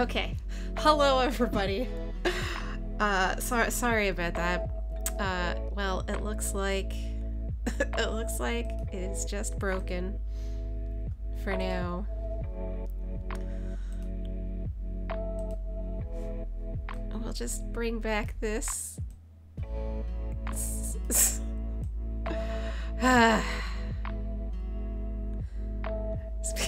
Okay. Hello, everybody. Sorry about that. Well, it looks like it is just broken for now. We'll just bring back this. It's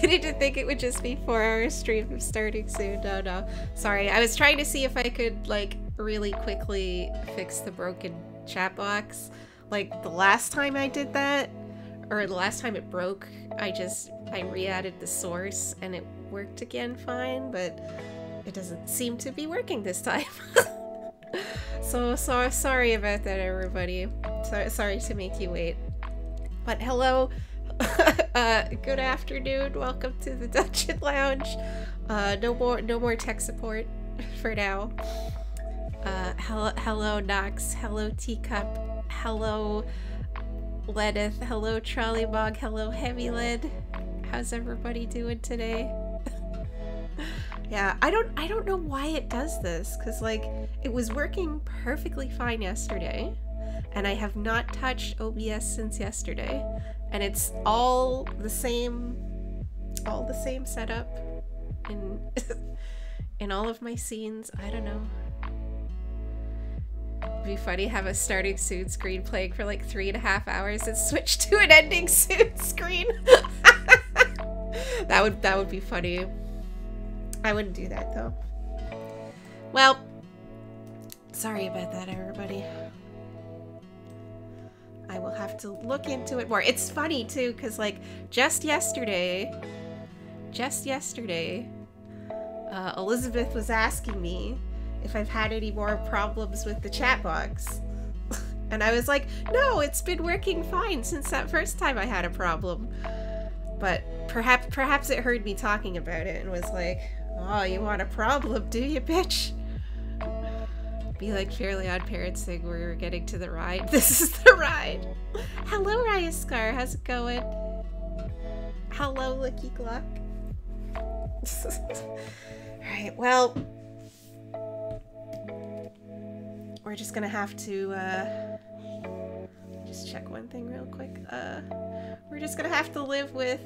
beginning to think it would just be 4-hour stream starting soon. No. Sorry, I was trying to see if I could, like, really quickly fix the broken chat box. Like, the last time I did that, or the last time it broke, I re-added the source and it worked again fine, but it doesn't seem to be working this time. So sorry about that, everybody. Sorry to make you wait. But hello. Good afternoon. Welcome to the Dungeon Lounge. No more tech support for now. Hello Nox. Hello Teacup. Hello Ledith. Hello Trolley-Bog. Hello Heavy Lid. How's everybody doing today? Yeah, I don't know why it does this, because like it was working perfectly fine yesterday, and I have not touched OBS since yesterday, and it's all the same setup in in all of my scenes. I don't know. It'd be funny have a starting soon screen playing for like 3.5 hours and switch to an ending soon screen. That would be funny. I wouldn't do that though. Well, sorry about that, everybody. I will have to look into it more. It's funny too, because like just yesterday, Elizabeth was asking me if I've had any more problems with the chat box. And I was like, no, it's been working fine since that first time I had a problem. But perhaps it heard me talking about it and was like, oh, you want a problem, do you, bitch? Be like Fairly Odd Parents thing where we're getting to the ride. This is the ride. Hello, Raya Scar. How's it going? Hello, Licky Gluck. Alright, well, we're just gonna have to, just check one thing real quick. We're just gonna have to live with,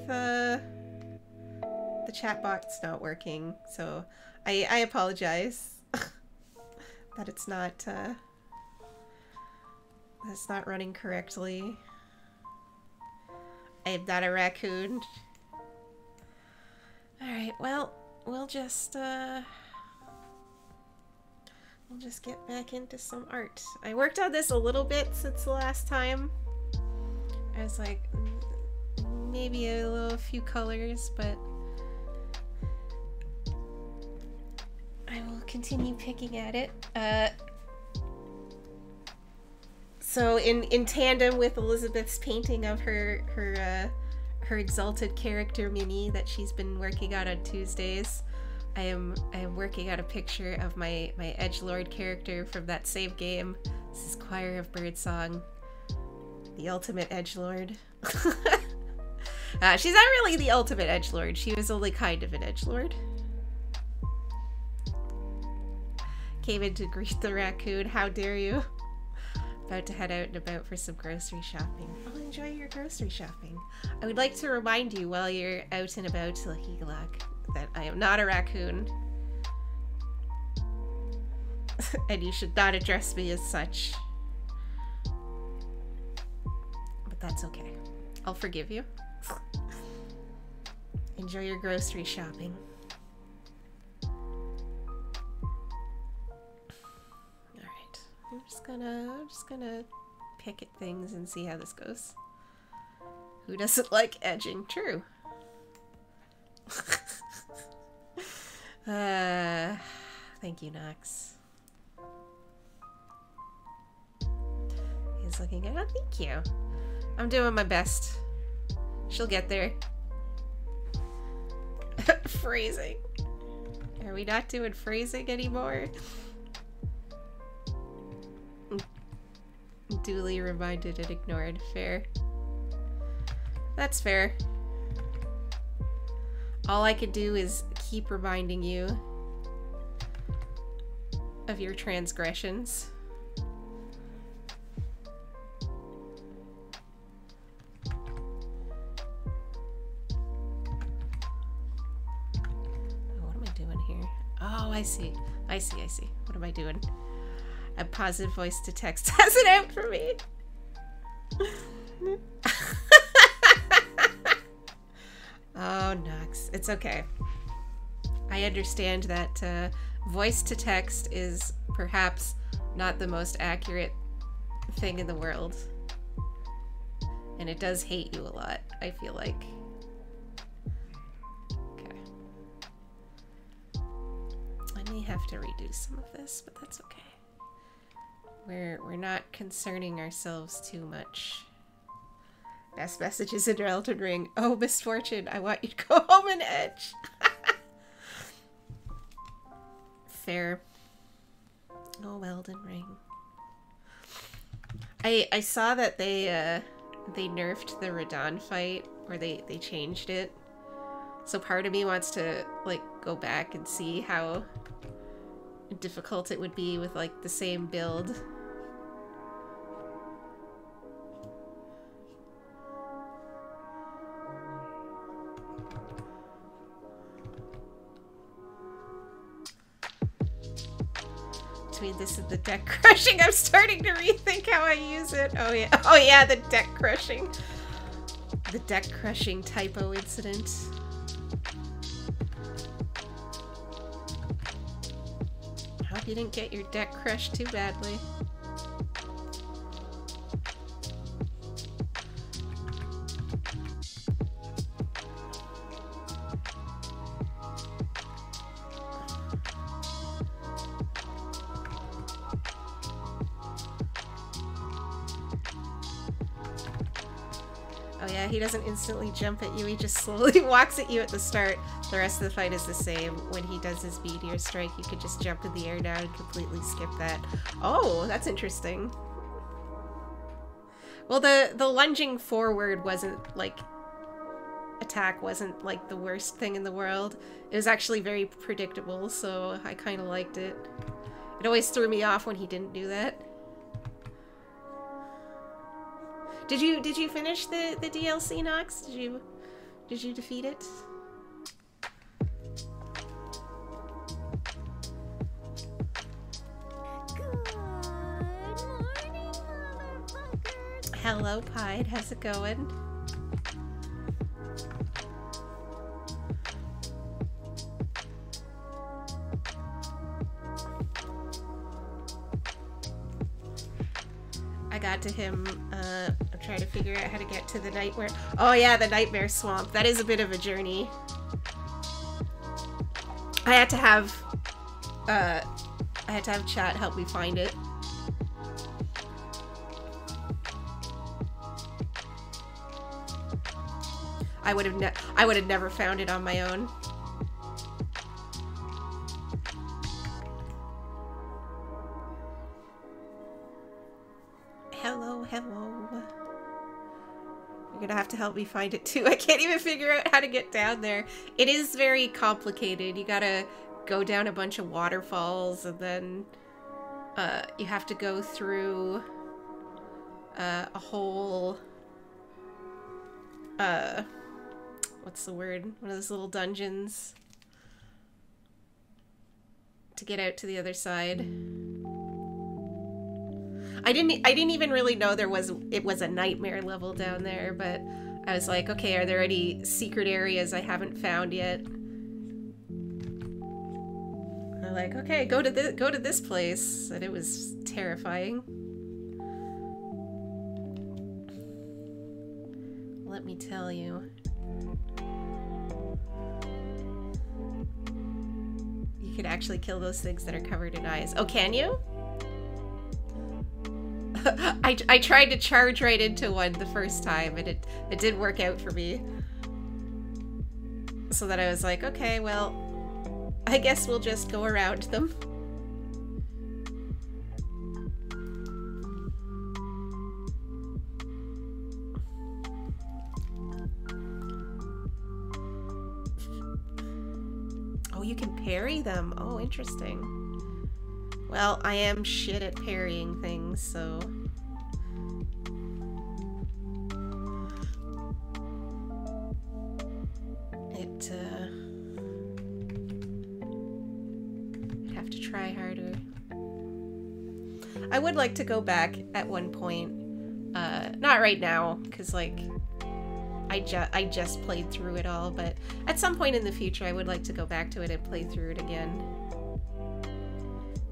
the chat box not working, so I apologize that it's not running correctly. I am not a raccoon. Alright, well, we'll just get back into some art. I worked on this a little bit since the last time. I was like, maybe a few colors, but I will continue picking at it. So in tandem with Elizabeth's painting of her exalted character Mimi that she's been working on Tuesdays, I am working on a picture of my edgelord character from that same game. This is Choir of Birdsong, the ultimate edgelord. She's not really the ultimate edgelord. She was only kind of an edgelord. Came in to greet the raccoon. How dare you? About to head out and about for some grocery shopping. Oh, enjoy your grocery shopping. I would like to remind you while you're out and about, Lucky Gluck, that I am not a raccoon. And you should not address me as such. But that's okay. I'll forgive you. Enjoy your grocery shopping. I'm just gonna pick at things and see how this goes. Who doesn't like edging? True. Thank you, Nox. He's looking at. Oh, thank you. I'm doing my best. She'll get there. Phrasing. Are we not doing phrasing anymore? Duly reminded and ignored. Fair. That's fair. All I could do is keep reminding you of your transgressions. Oh, I see. I see. What am I doing? A positive voice to text has it out for me. Oh, Nox. It's okay. I understand that voice to text is perhaps not the most accurate thing in the world. And it does hate you a lot, I feel like. May have to redo some of this, but that's okay. We're not concerning ourselves too much. Best messages in Elden Ring. Oh, misfortune, I want you to go home and edge. Fair. Oh, Elden Ring. I saw that they nerfed the Radon fight, or they changed it. So part of me wants to like go back and see how difficult it would be with like the same build. Between this and the deck crushing, I'm starting to rethink how I use it. Oh yeah, the deck crushing. The deck crushing typo incident. You didn't get your deck crushed too badly. Oh yeah, he doesn't instantly jump at you, he just slowly walks at you at the start. The rest of the fight is the same. When he does his meteor strike, you could just jump in the air now and completely skip that. Oh, that's interesting. Well, the lunging forward wasn't, like, attack wasn't, like, the worst thing in the world. It was actually very predictable, so I kind of liked it. It always threw me off when he didn't do that. Did you finish the DLC, Nox? Did you defeat it? Hello, Pied. How's it going? I got to him, I'm trying to figure out how to get to the nightmare. Oh yeah, the nightmare swamp. That is a bit of a journey. I had to have chat help me find it. I would have never found it on my own. Hello, hello. You're gonna have to help me find it too. I can't even figure out how to get down there. It is very complicated. You gotta go down a bunch of waterfalls, and then you have to go through a whole what's the word? One of those little dungeons to get out to the other side. I didn't even really know it was a nightmare level down there, but I was like, okay, are there any secret areas I haven't found yet? I'm like, okay, go to this place, and it was terrifying. Let me tell you. You can actually kill those things that are covered in eyes. Oh, can you? I tried to charge right into one the first time, and it did work out for me. So that I was like, okay, well, I guess we'll just go around them. Oh, you can parry them. Oh, interesting. Well, I am shit at parrying things, so... I'd have to try harder. I would like to go back at one point. Not right now, because, like, I just played through it all, but at some point in the future I would like to go back to it and play through it again.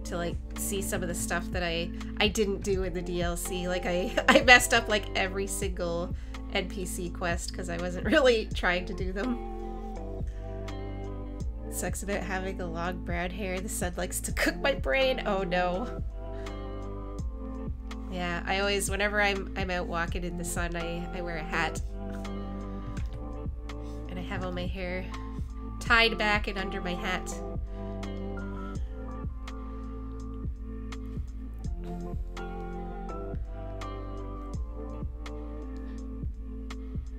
To, like, see some of the stuff that I didn't do in the DLC. Like, I messed up, like, every single NPC quest because I wasn't really trying to do them. Sucks about having a long brown hair. The sun likes to cook my brain. Oh no. Yeah, I always, whenever I'm out walking in the sun, I wear a hat. And I have all my hair tied back and under my hat.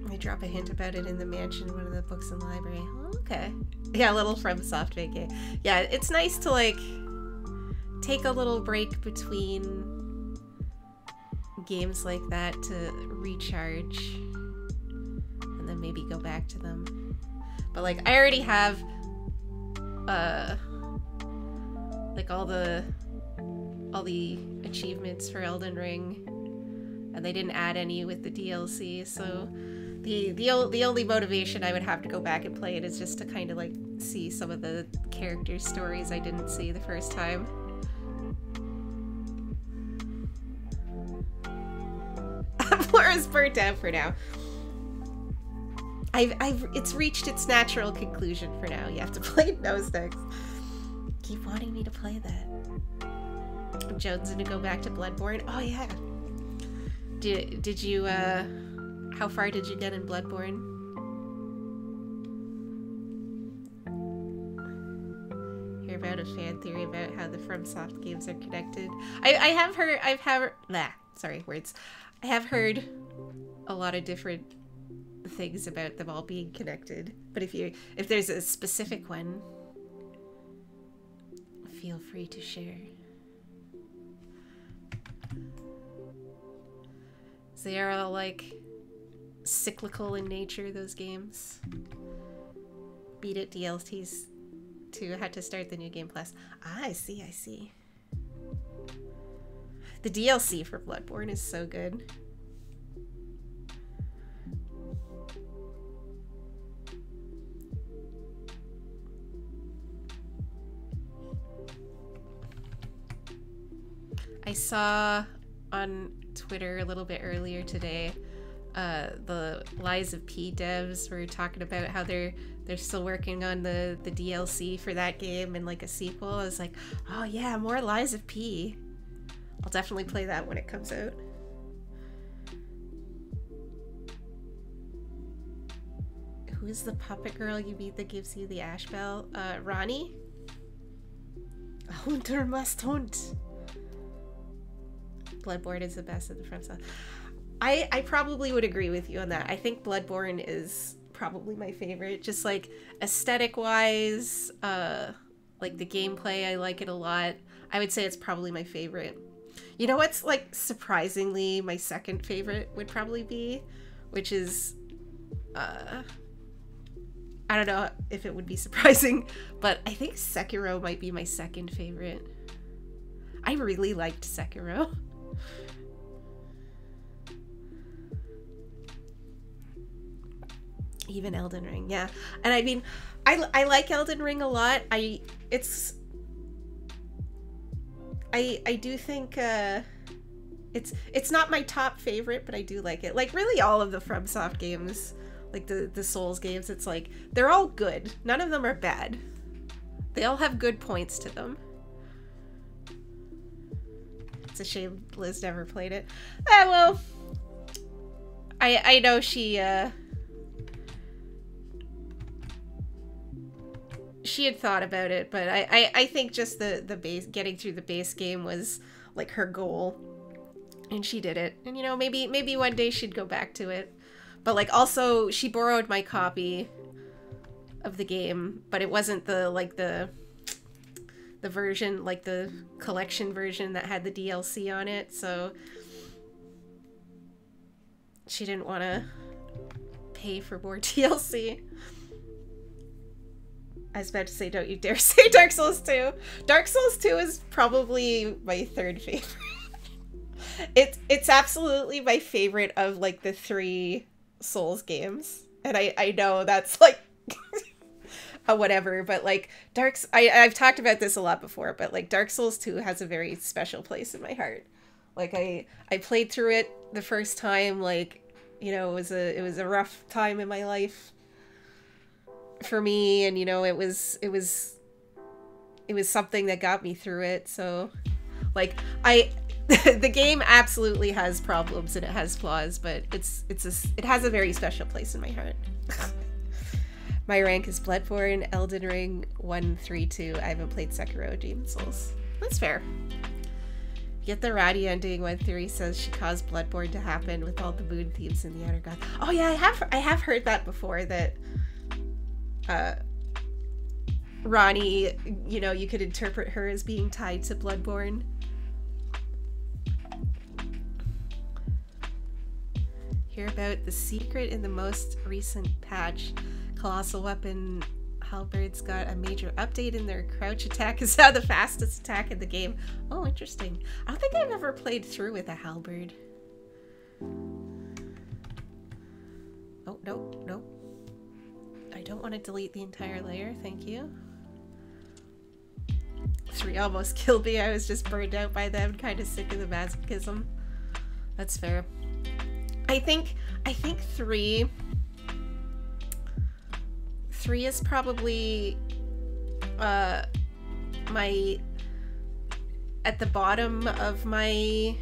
I drop a hint about it in the mansion, one of the books in the library. Oh, okay. Yeah, a little FromSoft vacay. Yeah, it's nice to, like, take a little break between games like that to recharge and then maybe go back to them. But, like, I already have like all the achievements for Elden Ring, and they didn't add any with the DLC, so the only motivation I would have to go back and play it is just to kind of, like, see some of the character stories I didn't see the first time. Flora's burnt out for now. It's reached its natural conclusion for now. You have to play Nose next. Keep wanting me to play that. Jones gonna go back to Bloodborne. Oh yeah. Did you how far did you get in Bloodborne? Hear about a fan theory about how the FromSoft games are connected. I have heard a lot of different things about them all being connected. But if there's a specific one, feel free to share. So they are all, like, cyclical in nature, those games. Beat it DLTs to had to start the new game plus. Ah, I see. The DLC for Bloodborne is so good. I saw on Twitter a little bit earlier today, the Lies of P devs were talking about how they're still working on the DLC for that game and, like, a sequel. I was like, oh yeah, more Lies of P. I'll definitely play that when it comes out. Who is the puppet girl you meet that gives you the ash bell? Ronnie? A hunter must hunt. Bloodborne is the best of the FromSoft. I probably would agree with you on that. I think Bloodborne is probably my favorite. Just, like, aesthetic-wise, like, the gameplay, I like it a lot. I would say it's probably my favorite. You know what's, like, surprisingly my second favorite would probably be? Which is, I don't know if it would be surprising, but I think Sekiro might be my second favorite. I really liked Sekiro. Even Elden Ring, yeah. And I mean, I like Elden Ring a lot. I do think it's not my top favorite, but I do like it. Like, really all of the FromSoft games, like the Souls games, it's like they're all good. None of them are bad. They all have good points to them. It's a shame Liz never played it. Well, I know she had thought about it, but I think just the base, getting through the base game was, like, her goal, and she did it. And, you know, maybe one day she'd go back to it. But, like, also she borrowed my copy of the game, but it wasn't the the version, like the collection version that had the DLC on it, so she didn't want to pay for more DLC. I was about to say, don't you dare say Dark Souls 2. Dark Souls 2 is probably my third favorite. It's absolutely my favorite of like the 3 Souls games. And I know that's like whatever, but like I've talked about this a lot before, but like Dark Souls 2 has a very special place in my heart. Like I played through it the first time, like, you know, it was a rough time in my life for me, and you know, it was something that got me through it. So like the game absolutely has problems and it has flaws, but it has a very special place in my heart. My rank is Bloodborne, Elden Ring, 1, 3, 2. I haven't played Sekiro or Demon Souls. That's fair. Get the ratty ending when Theory says she caused Bloodborne to happen with all the moon themes in the Outer God. Oh yeah, I have heard that before, that Ronnie, you know, you could interpret her as being tied to Bloodborne. Hear about the secret in the most recent patch. Colossal Weapon Halberds got a major update in their crouch attack is now the fastest attack in the game. Oh, interesting. I don't think I've ever played through with a halberd. Oh, no. I don't want to delete the entire layer, thank you. 3 almost killed me. I was just burned out by them, kind of sick of the masochism. That's fair. I think 3 is probably my at the bottom of my,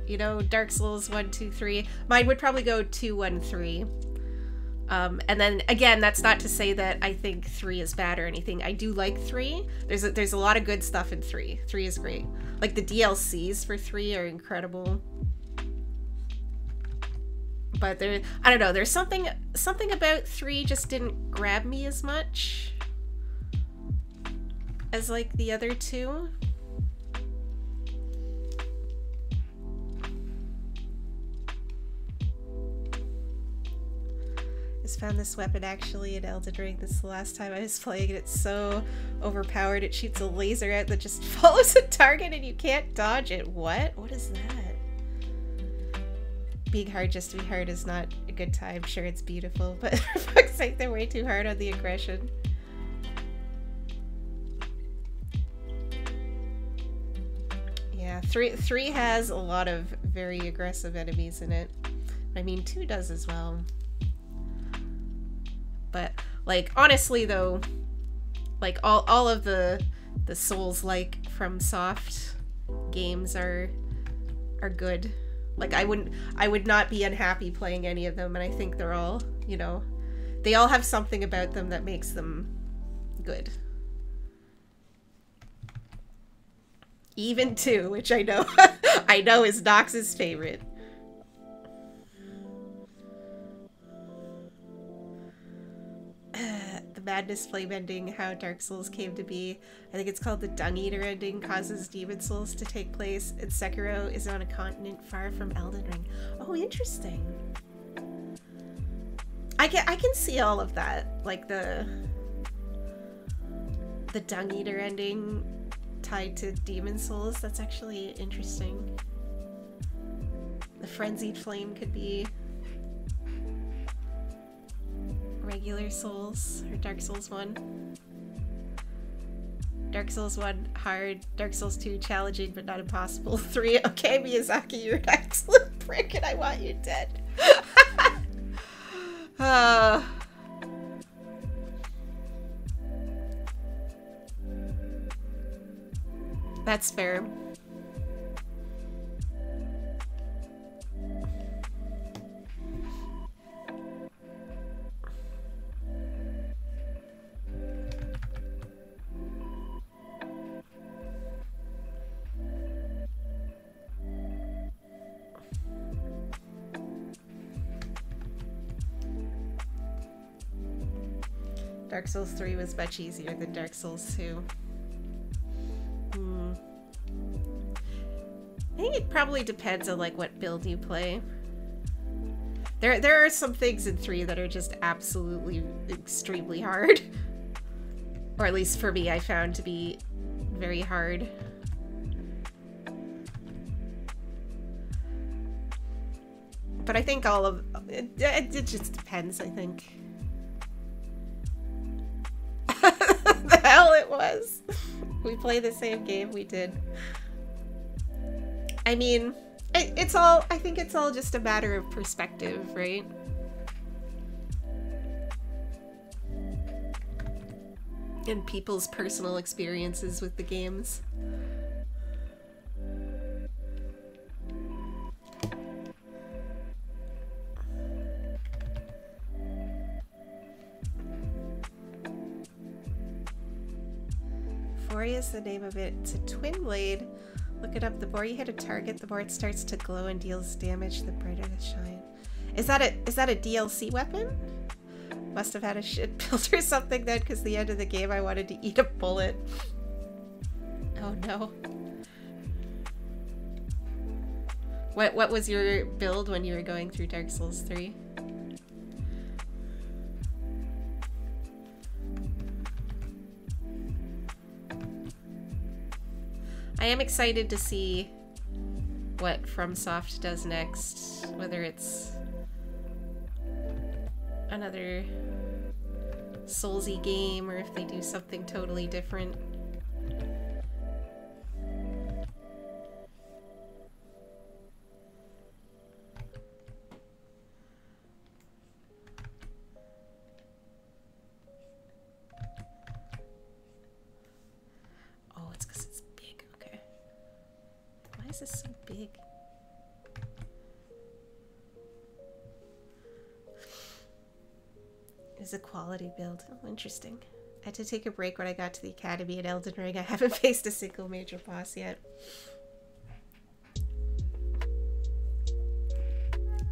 you know, Dark Souls 1, 2, 3. Mine would probably go 2, 1, 3. And then again, that's not to say that I think 3 is bad or anything. I do like 3. There's a lot of good stuff in 3. 3 is great. Like the DLCs for 3 are incredible. But I don't know, there's something about 3 just didn't grab me as much as like the other 2. Just found this weapon actually in Elden Ring. This is the last time I was playing it. It's so overpowered. It shoots a laser out that just follows a target and you can't dodge it. What? What is that? Being hard just to be hard is not a good time. Sure, it's beautiful, but for fuck's sake, they're way too hard on the aggression. Yeah, 3 has a lot of very aggressive enemies in it. I mean, 2 does as well. But, like, honestly, though, like, all of the Souls-like FromSoft games are good. Like, I would not be unhappy playing any of them, and I think they're all, you know, they all have something about them that makes them good. Even 2, which I know I know is Nox's favorite. The Madness Flame ending, how Dark Souls came to be. I think it's called the Dung Eater ending, causes Demon Souls to take place, and Sekiro is on a continent far from Elden Ring. Oh, interesting. I can see all of that, like the Dung Eater ending tied to Demon Souls. That's actually interesting. The Frenzied Flame could be regular Souls, or Dark Souls 1. Dark Souls 1, hard. Dark Souls 2, challenging but not impossible. 3, okay, Miyazaki, you're an absolute prick and I want you dead. That's fair. Dark Souls 3 was much easier than Dark Souls 2. probably depends on like what build you play. There are some things in 3 that are just absolutely extremely hard. Or at least for me, I found to be very hard. But I think all of it just depends, I think. The hell it was. We play the same game we did. I mean, it's all, I think it's all just a matter of perspective, right? And people's personal experiences with the games. Flora is the name of it. It's a twin blade. Look it up. The more you hit a target, the more it starts to glow and deals damage, the brighter the shine. Is that a DLC weapon? Must have had a shit build or something then, because the end of the game I wanted to eat a bullet. Oh no. What was your build when you were going through Dark Souls 3? I am excited to see what FromSoft does next, whether it's another Soulsy game or if they do something totally different. Oh, it's because it's big. Okay. Why is this so big? It's a quality build. Oh, interesting. I had to take a break when I got to the academy in Elden Ring. I haven't faced a single major boss yet.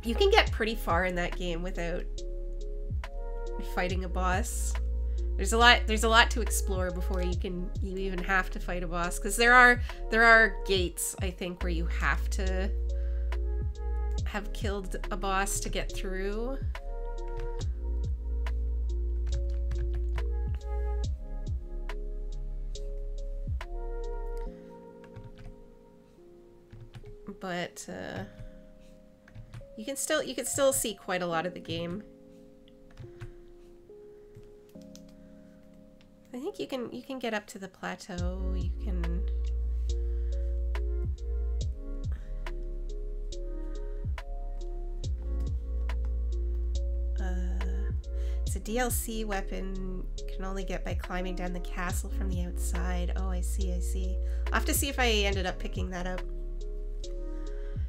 You can get pretty far in that game without fighting a boss. There's a lot to explore before you even have to fight a boss, because there are gates, I think, where you have to have killed a boss to get through. But you can still see quite a lot of the game. I think you can get up to the plateau. You can it's a DLC weapon. You can only get by climbing down the castle from the outside. Oh, I see. I'll have to see if I ended up picking that up.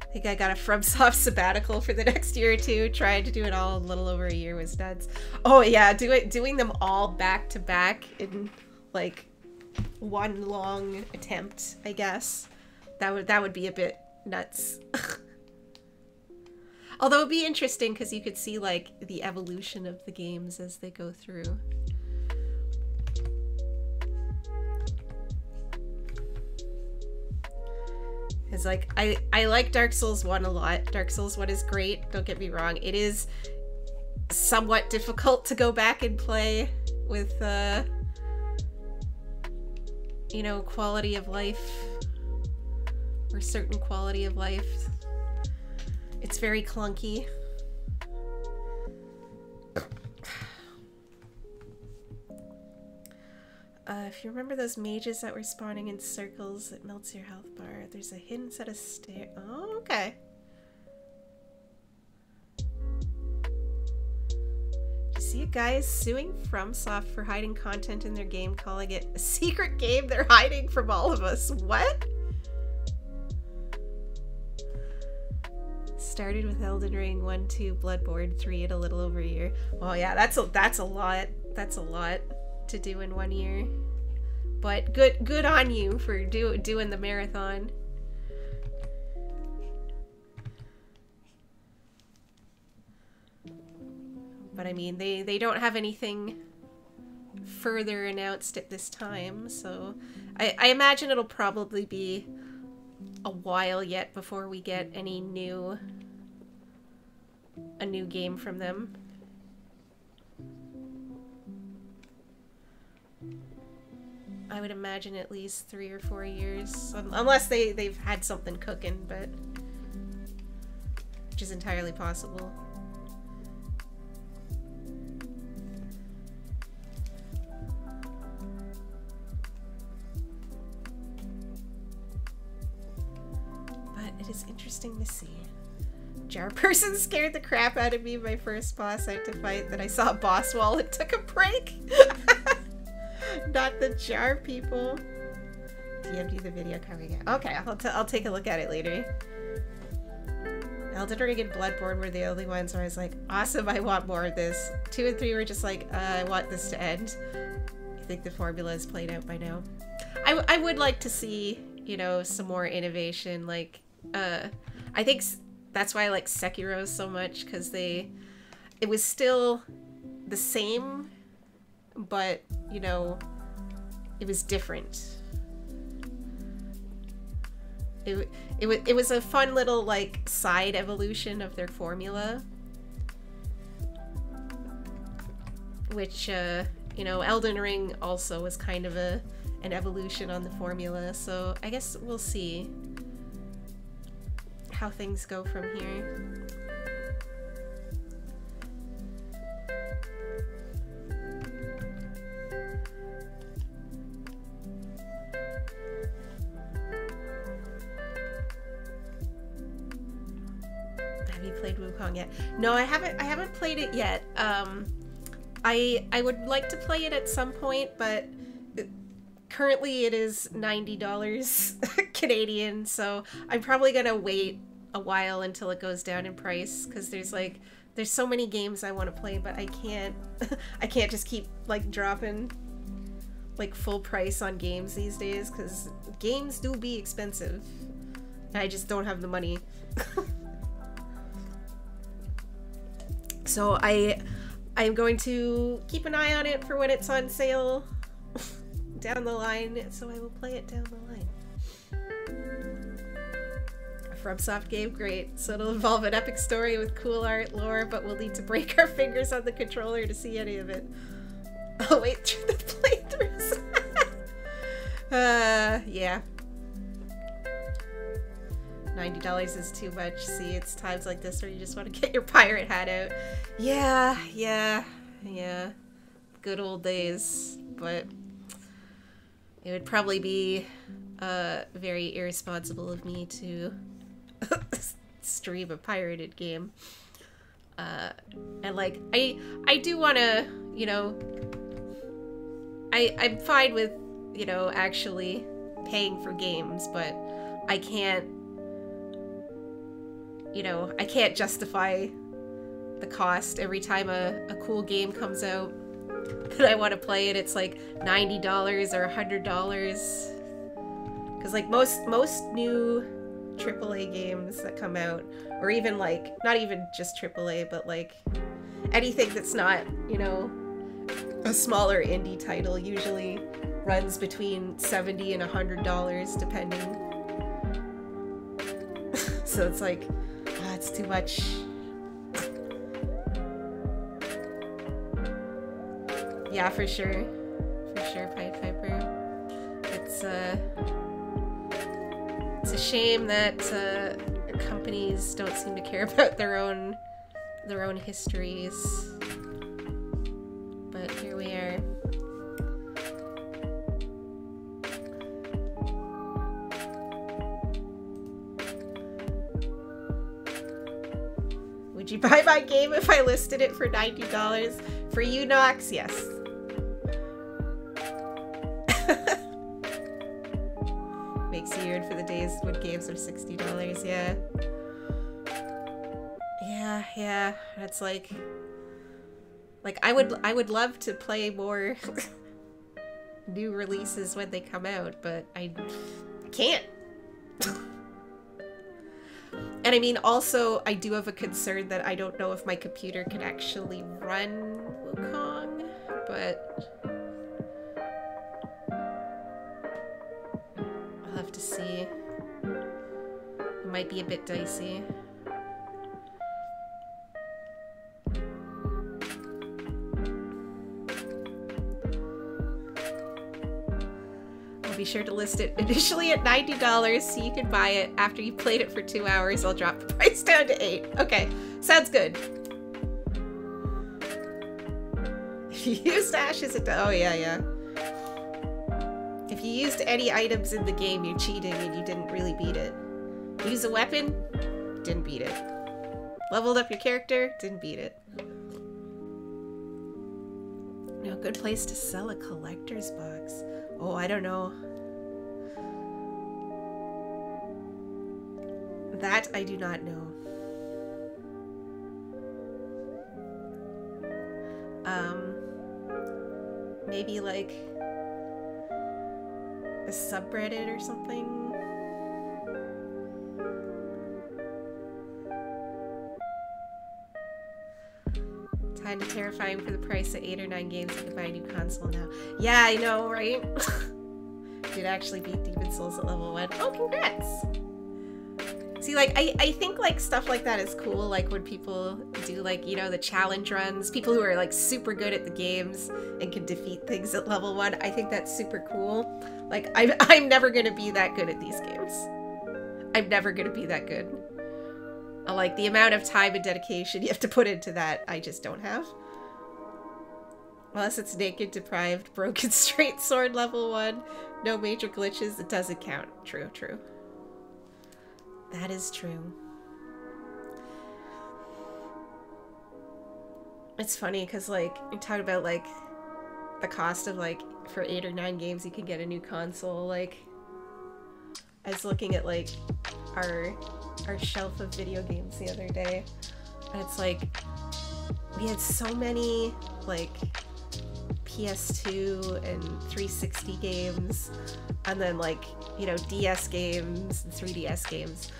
I think I got a FromSoft sabbatical for the next year or two. Trying to do it all a little over a year was nuts. Oh yeah, doing them all back to back in like one long attempt, I guess. That would be a bit nuts. Although it'd be interesting because you could see like the evolution of the games as they go through. It's like, I like Dark Souls 1 a lot. Dark Souls 1 is great, don't get me wrong. It is somewhat difficult to go back and play with, you know, quality of life. Or certain quality of life. It's very clunky. If you remember those mages that were spawning in circles that melts your health bar, there's a hidden set of stairs. Oh, okay. Do you see a guy suing FromSoft for hiding content in their game, calling it a secret game they're hiding from all of us? What? Started with Elden Ring 1, 2, Bloodborne 3 in a little over a year. Well, yeah, that's a lot. That's a lot to do in 1 year. But good on you for doing the marathon. But I mean, they don't have anything further announced at this time, so I imagine it'll probably be a while yet before we get a new game from them. I would imagine at least 3 or 4 years, unless they've had something cooking, but which is entirely possible. But it is interesting to see. Jar person scared the crap out of me. My first boss I had to fight. Then I saw a boss wall and took a break. Not the jar people. DMD the video coming out. Okay, I'll take a look at it later. Elden Ring and Bloodborne were the only ones where I was like, awesome, I want more of this. 2 and 3 were just like, I want this to end. I think the formula is played out by now. I would like to see, you know, some more innovation. Like, I think that's why I like Sekiro so much, because it was still the same, but, you know, it was different. It was a fun little, like, side evolution of their formula. Which, you know, Elden Ring also was kind of an evolution on the formula, so I guess we'll see how things go from here. Have you played Wukong yet? No, I haven't played it yet. I would like to play it at some point, but currently it is $90 Canadian, so I'm probably gonna wait a while until it goes down in price, because there's so many games I want to play, but I can't I can't just keep like dropping like full price on games these days, because games do be expensive. I just don't have the money. So I'm going to keep an eye on it for when it's on sale down the line, so I will play it down the line. A FromSoft game, great. So it'll involve an epic story with cool art, lore, but we'll need to break our fingers on the controller to see any of it. I'll wait through the playthroughs. Yeah. $90 is too much. See, it's times like this where you just want to get your pirate hat out. Yeah. Good old days. But it would probably be very irresponsible of me to stream a pirated game. And like, I do want to, you know, I'm fine with, you know, actually paying for games, but I can't, you know, I can't justify the cost every time a cool game comes out that I want to play it. It's like $90 or $100. Because like most new AAA games that come out, or even like, not even just AAA, but like anything that's not, you know, a smaller indie title, usually runs between $70 and $100 depending. So it's like, it's too much. Yeah, for sure, Pied Piper. It's a shame that companies don't seem to care about their own histories. But here we are. Would you buy my game if I listed it for $90? For you, Nox? Yes. Makes you yearn for the days when games are $60, yeah. Yeah. It's like I would love to play more new releases when they come out, but I can't. And I mean, also, I do have a concern that I don't know if my computer can actually run Wukong, but I'll have to see. might be a bit dicey. I'll be sure to list it initially at $90 so you can buy it. After you played it for 2 hours, I'll drop the price down to $8. Okay, sounds good. If you used ashes, oh yeah. If you used any items in the game, you're cheating and you didn't really beat it. Use a weapon, didn't beat it. Leveled up your character, didn't beat it. No good place to sell a collector's box. Oh, I don't know. That I do not know. Maybe like a subreddit or something. Time to terrifying for the price of 8 or 9 games. You can buy a new console now. Yeah, I know, right? Did actually beat Demon Souls at level 1. Oh, congrats! See, like, I think, like, stuff like that is cool, like, when people do, like, you know, the challenge runs, people who are, like, super good at the games and can defeat things at level 1, I think that's super cool. Like, I'm never gonna be that good at these games. I'm never gonna be that good. Like, the amount of time and dedication you have to put into that, I just don't have. Unless it's naked, deprived, broken straight sword level 1, no major glitches, it doesn't count. True, true. That is true. It's funny because, like, you talk about, like, the cost of, like, for 8 or 9 games you can get a new console. Like, I was looking at, like, our shelf of video games the other day, and it's like, we had so many, like, PS2 and 360 games, and then, like, you know, DS games and 3DS games.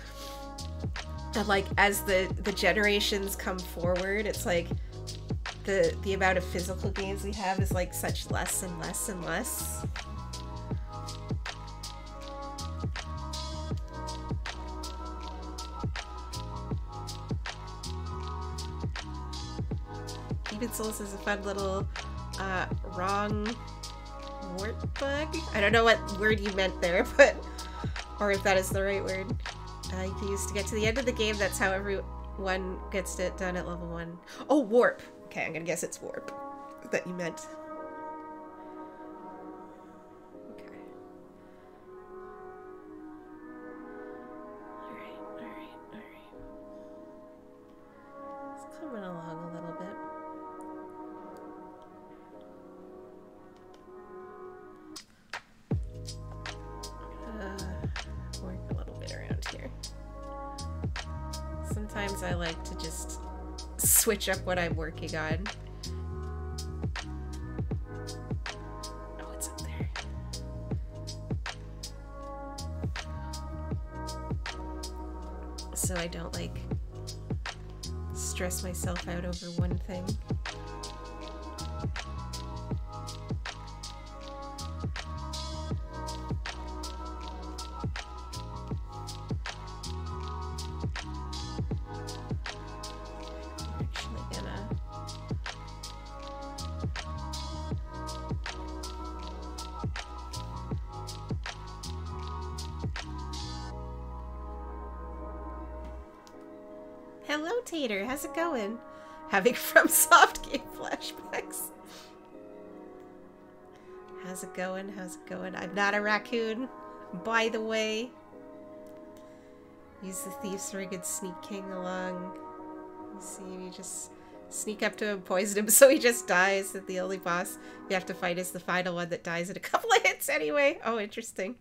And, like, as the generations come forward, it's like the amount of physical games we have is, like, such less and less and less. Demon Souls is a fun little wrong wart bug. I don't know what word you meant there, but or if that is the right word. You can use to get to the end of the game. That's how everyone gets it done at level 1. Oh, warp. Okay, I'm gonna guess it's warp that you meant. Okay. Alright. It's coming along a little bit. Work a little bit around here. Sometimes I like to just switch up what I'm working on. Oh, it's up there. So I don't, like, stress myself out over one thing. Hello, Tater. How's it going? Having FromSoft game flashbacks. How's it going? How's it going? I'm not a raccoon, by the way. Use the Thief's Ring and sneak King along. You see, you just sneak up to him, poison him so he just dies. That the only boss you have to fight is the final one that dies in a couple of hits anyway. Oh, interesting.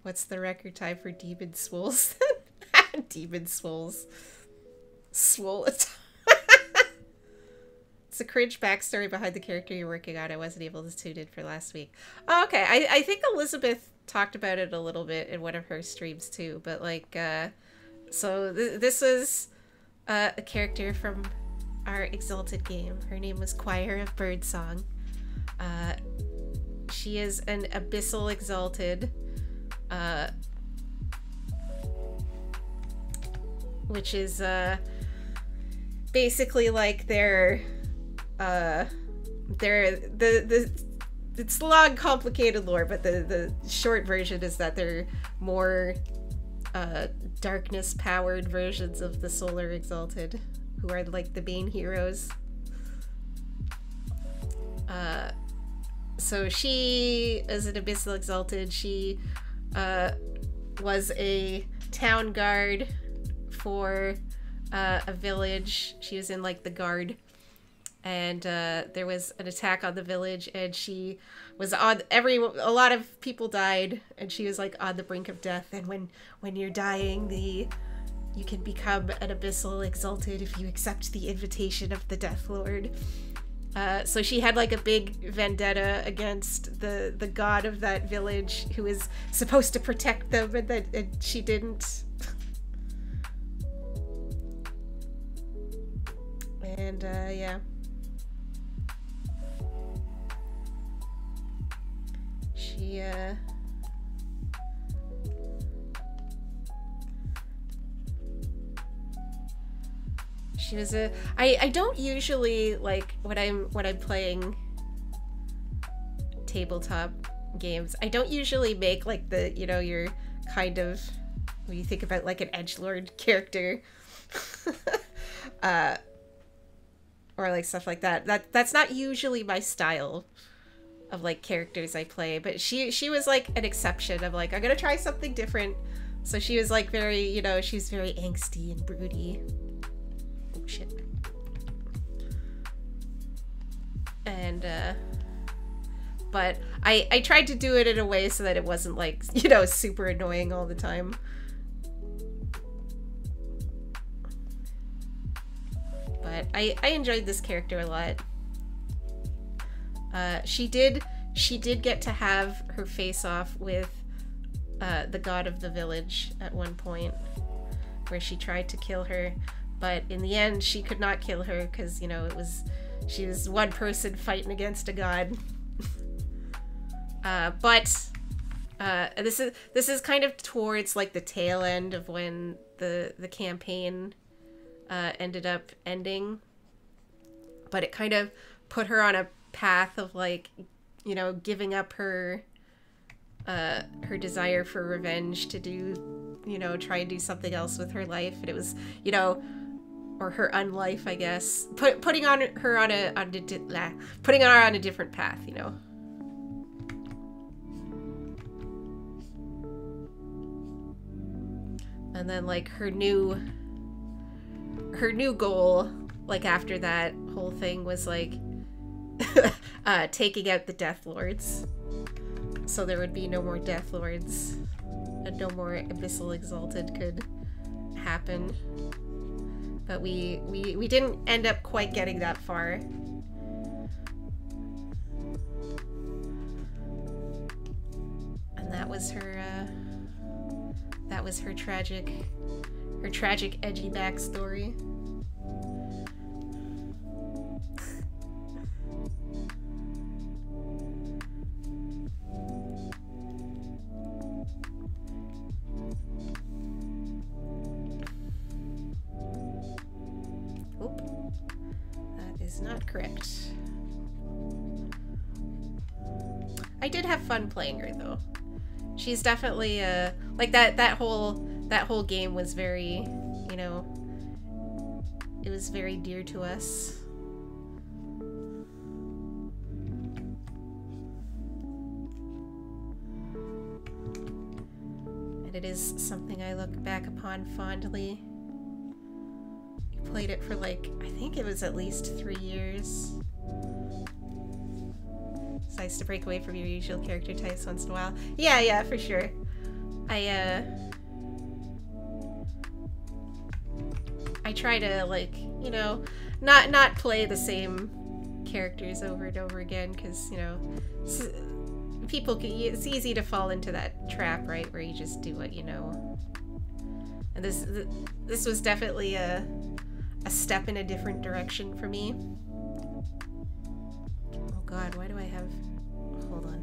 What's the record time for Demon Souls? Demon Souls. Swole. It's a cringe backstory behind the character you're working on. I wasn't able to tune in for last week. Oh, okay, I think Elizabeth talked about it a little bit in one of her streams too, but like, so this was a character from our Exalted game. Her name was Choir of Birdsong. she is an Abyssal Exalted, which is basically like it's long, complicated lore, but the short version is that they're more darkness-powered versions of the Solar Exalted, who are like the main heroes. So she is an Abyssal Exalted. She was a town guard for a village. She was in like the guard, and there was an attack on the village, and she was on a lot of people died, and she was like on the brink of death. And when you're dying, you can become an Abyssal Exalted if you accept the invitation of the Death Lord. So she had like a big vendetta against the god of that village, who is supposed to protect them, and she didn't. And yeah. She was I don't usually, like, when I'm playing tabletop games, I don't usually make like the, you know, your kind of, when you think about like an edgelord character or like stuff like that. That's not usually my style of like characters I play, but she was like an exception. I'm like, I'm gonna try something different. So she was like very, you know, she's very angsty and broody. Oh shit. And but I tried to do it in a way so that it wasn't like, you know, super annoying all the time. But I enjoyed this character a lot. She did get to have her face off with the god of the village at one point, where she tried to kill her, but in the end she could not kill her because, you know, she was one person fighting against a god. But this is kind of towards like the tail end of when the campaign ended up ending, but it kind of put her on a path of like, you know, giving up her desire for revenge to do, you know, try and do something else with her life. And it was, you know, or her unlife, I guess, putting her on a different path, you know. And then like her new goal, like after that whole thing, was like taking out the Death Lords, so there would be no more Death Lords and no more Abyssal Exalted could happen. But we didn't end up quite getting that far. And that was her tragic edgy backstory. Oop. That is not correct. I did have fun playing her though. She's definitely like that whole game was very, you know, it was very dear to us. And it is something I look back upon fondly. I played it for like, I think it was at least 3 years. It's nice to break away from your usual character types once in a while. Yeah, for sure. I try to, like, you know, not play the same characters over and over again, because, you know, it's easy to fall into that trap, right, where you just do what you know. And this was definitely a step in a different direction for me. Oh god, why do I have... Hold on.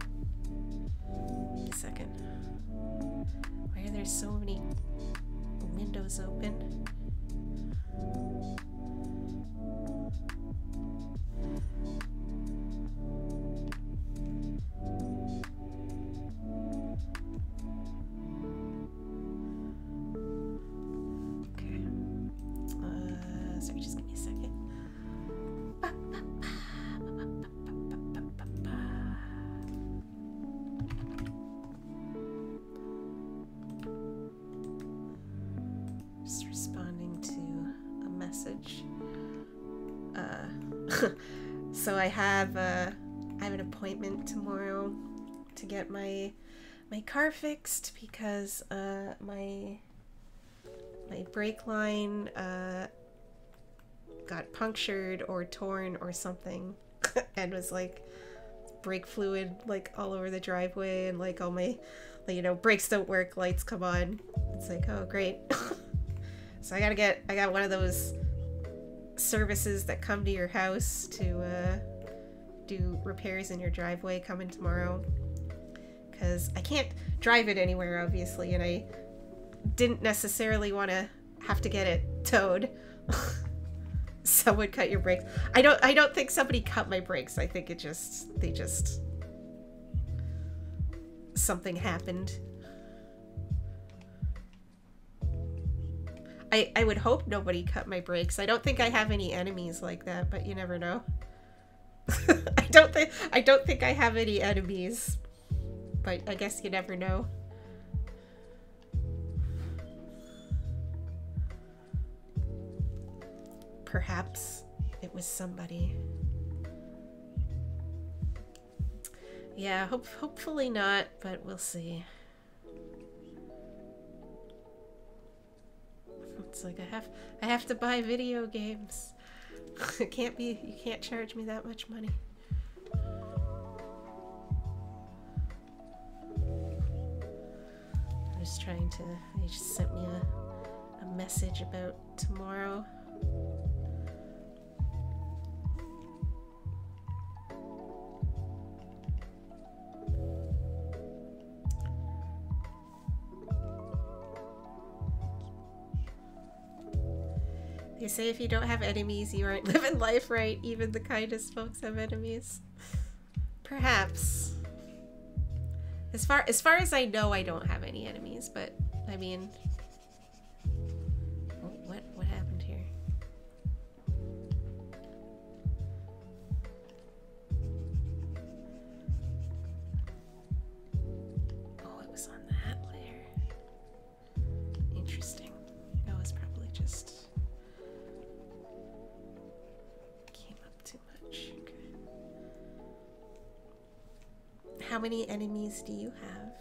second. Why are there so many windows open? Okay. Sorry, just give me a second. Just responding to a message. So I have an appointment tomorrow to get my car fixed because my brake line got punctured or torn or something and was like brake fluid like all over the driveway, and like all my, you know, brakes don't work, lights come on. It's like, oh great. So I got one of those services that come to your house to do repairs in your driveway coming tomorrow, because I can't drive it anywhere obviously, and I didn't necessarily want to have to get it towed. Someone cut your brakes. I don't think somebody cut my brakes. I think something happened. I would hope nobody cut my brakes. I don't think I have any enemies like that, but you never know. I don't think I have any enemies, but I guess you never know. Perhaps it was somebody. Yeah, hopefully not, but we'll see. It's like I have to buy video games. It can't be, you can't charge me that much money. I'm just trying to, they just sent me a message about tomorrow. They say if you don't have enemies, you aren't living life right. Even the kindest folks have enemies. Perhaps. As far as I know, I don't have any enemies, but I mean, what happened here? Oh, it was on that layer. Interesting. That was probably just how many enemies do you have?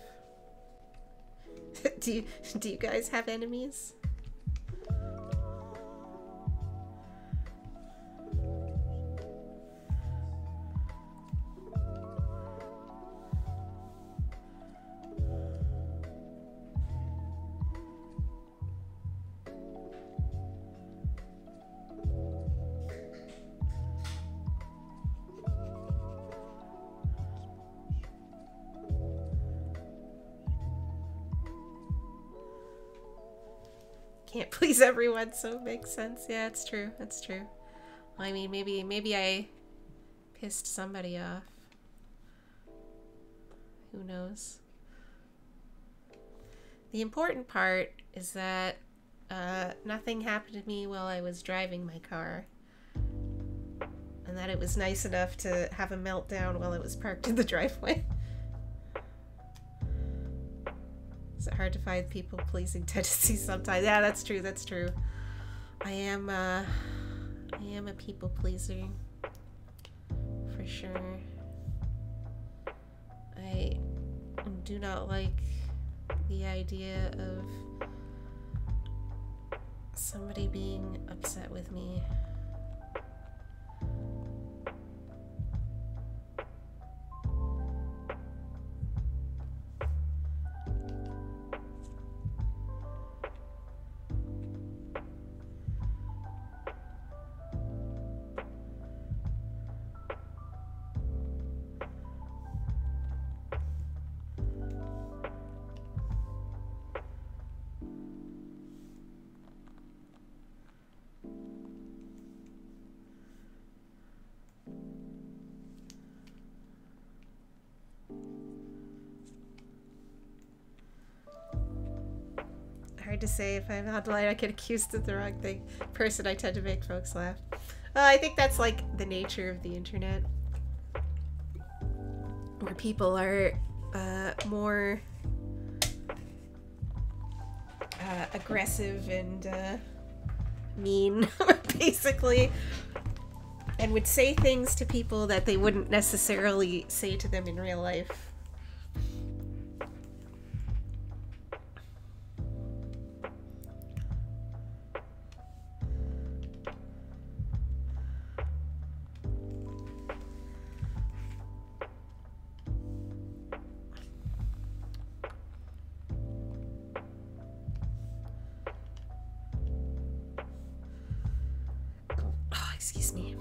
do you guys have enemies? Can't please everyone, so it makes sense. Yeah, it's true. That's true. I mean, maybe I pissed somebody off. Who knows? The important part is that nothing happened to me while I was driving my car, and that it was nice enough to have a meltdown while it was parked in the driveway. Is it hard to find people-pleasing tendencies sometimes? Yeah, that's true. That's true. I am a people-pleaser for sure. I do not like the idea of somebody being upset with me. hard to say. If I'm online, I get accused of the wrong thing. Person, I tend to make folks laugh. I think that's like the nature of the internet, where people are more aggressive and mean, basically, and would say things to people that they wouldn't necessarily say to them in real life. Excuse me.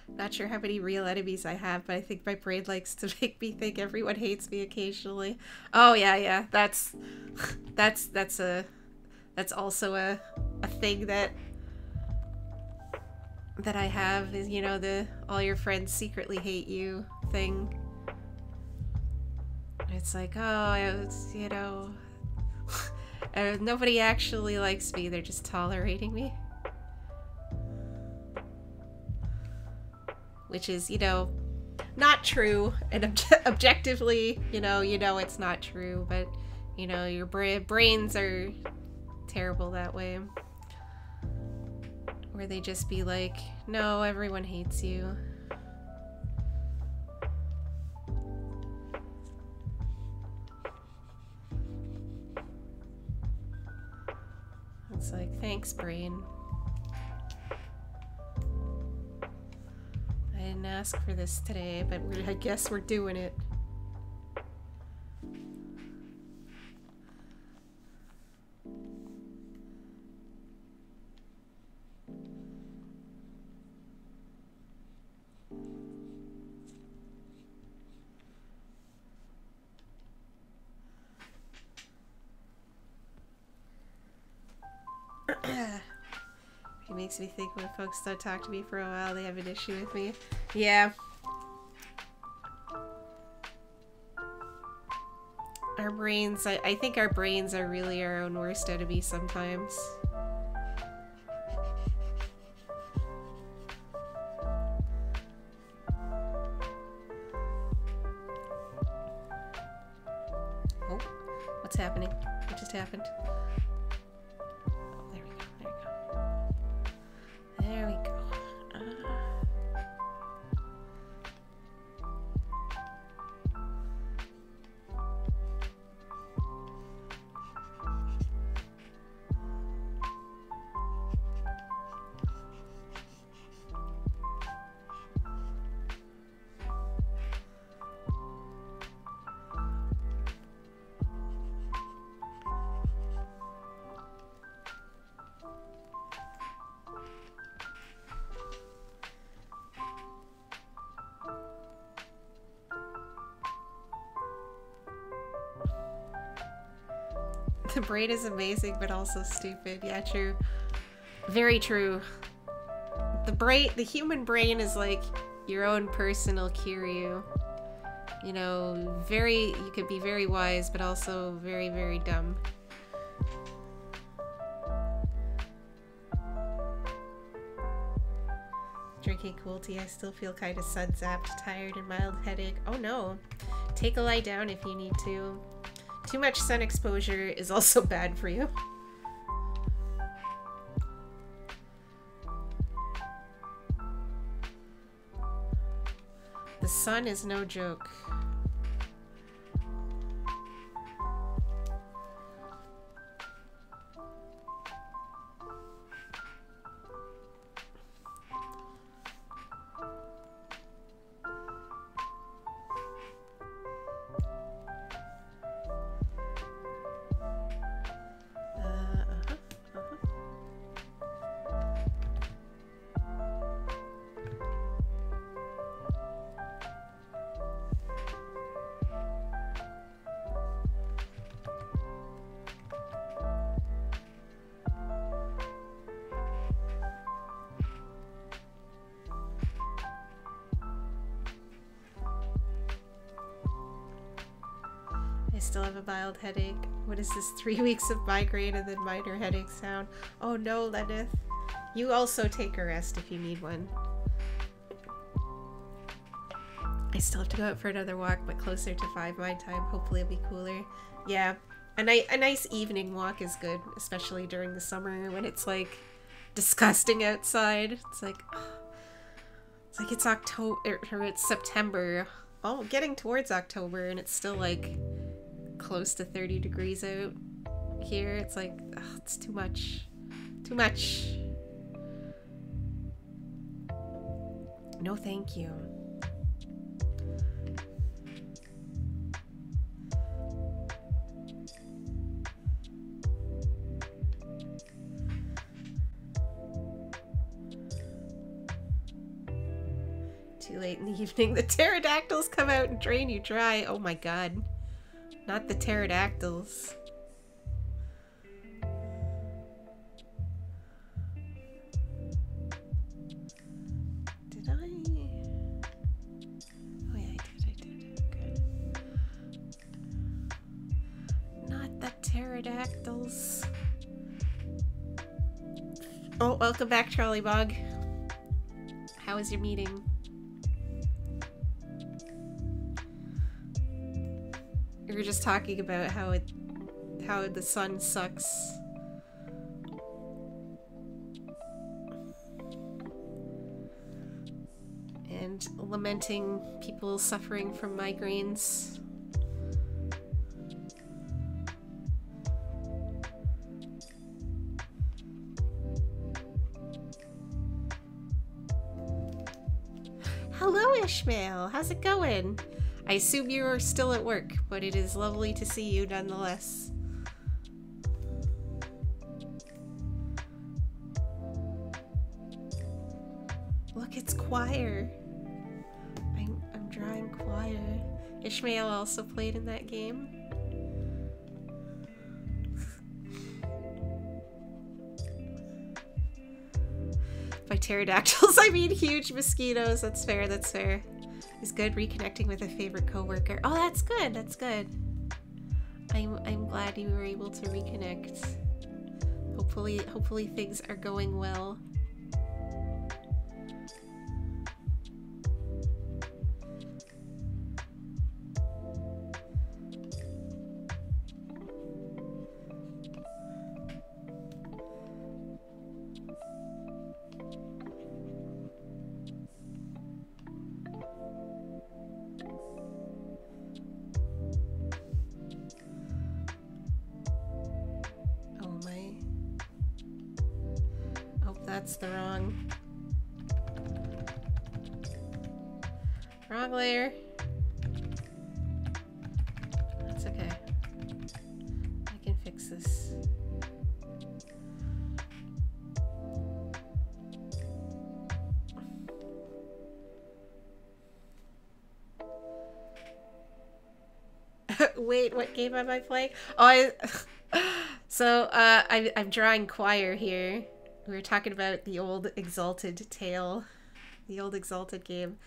Not sure how many real enemies I have, but I think my brain likes to make me think everyone hates me occasionally. Oh yeah. That's also a thing that I have, is, you know, the all your friends secretly hate you thing. It's like, oh, it's, you know, nobody actually likes me, they're just tolerating me. Which is, you know, not true, and objectively, you know it's not true, but, you know, your brains are terrible that way. Where they just be like, no, everyone hates you. It's like, thanks, brain. I didn't ask for this today, but I guess we're doing it. It makes me think when folks don't talk to me for a while, they have an issue with me. Yeah. Our brains, I think our brains are really our own worst enemy sometimes. Oh, what's happening? What just happened? There we go. The brain is amazing, but also stupid. Yeah, true. Very true. The human brain is like your own personal Kiryu. You know, you could be very wise, but also very, very dumb. Drinking cool tea, I still feel kind of sun-zapped, tired, and mild headache. Oh no. Take a lie down if you need to. Too much sun exposure is also bad for you. The sun is no joke. I still have a mild headache. What is this? 3 weeks of migraine and then minor headache sound. Oh no, Lenith. You also take a rest if you need one. I still have to go out for another walk, but closer to 5 my time. Hopefully it'll be cooler. Yeah, a nice evening walk is good, especially during the summer when it's like disgusting outside. It's like it's October, or it's September. Oh, getting towards October, and it's still like close to 30 degrees out here. It's like, ugh, it's too much. Too much. No, thank you. Too late in the evening. The pterodactyls come out and drain you dry. Oh my god. Not the pterodactyls. Did I? Oh yeah, I did. Good. Not the pterodactyls. Oh, welcome back, Charlie Bog. How was your meeting? We were just talking about how the sun sucks. And lamenting people suffering from migraines. Hello, Ishmael. How's it going? I assume you are still at work, but it is lovely to see you nonetheless. Look, it's choir. I'm drawing choir. Ishmael also played in that game. By pterodactyls, I mean huge mosquitoes. That's fair, that's fair. It's good reconnecting with a favorite coworker. Oh, that's good. That's good. I'm glad you were able to reconnect. Hopefully things are going well. That's the wrong layer. That's okay. I can fix this. Wait, what game am I playing? Oh, I'm drawing choir here. We were talking about the old Exalted tale, the old Exalted game.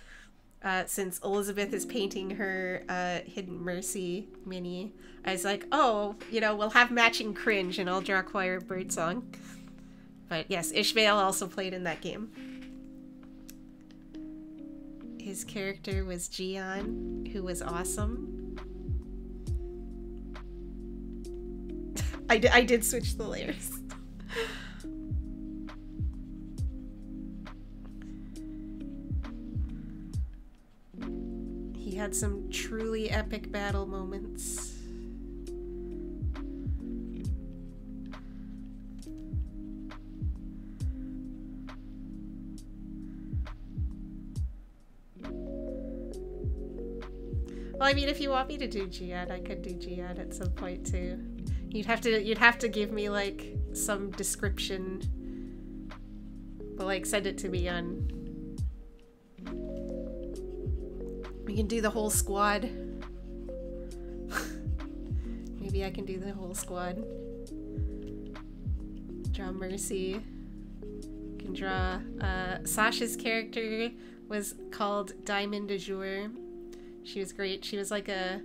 Since Elizabeth is painting her Hidden Mercy mini, I was like, oh, you know, we'll have matching cringe and I'll draw choir birdsong. But yes, Ishmael also played in that game. His character was Gian, who was awesome. I did switch the layers. He had some truly epic battle moments. Well, I mean, if you want me to do Gian, I could do Gian at some point too. You'd have to give me like some description, but like send it to me on. We can do the whole squad. Maybe I can do the whole squad. Draw Mercy. Can draw. Sasha's character was called Diamond de Jour. She was great. She was like a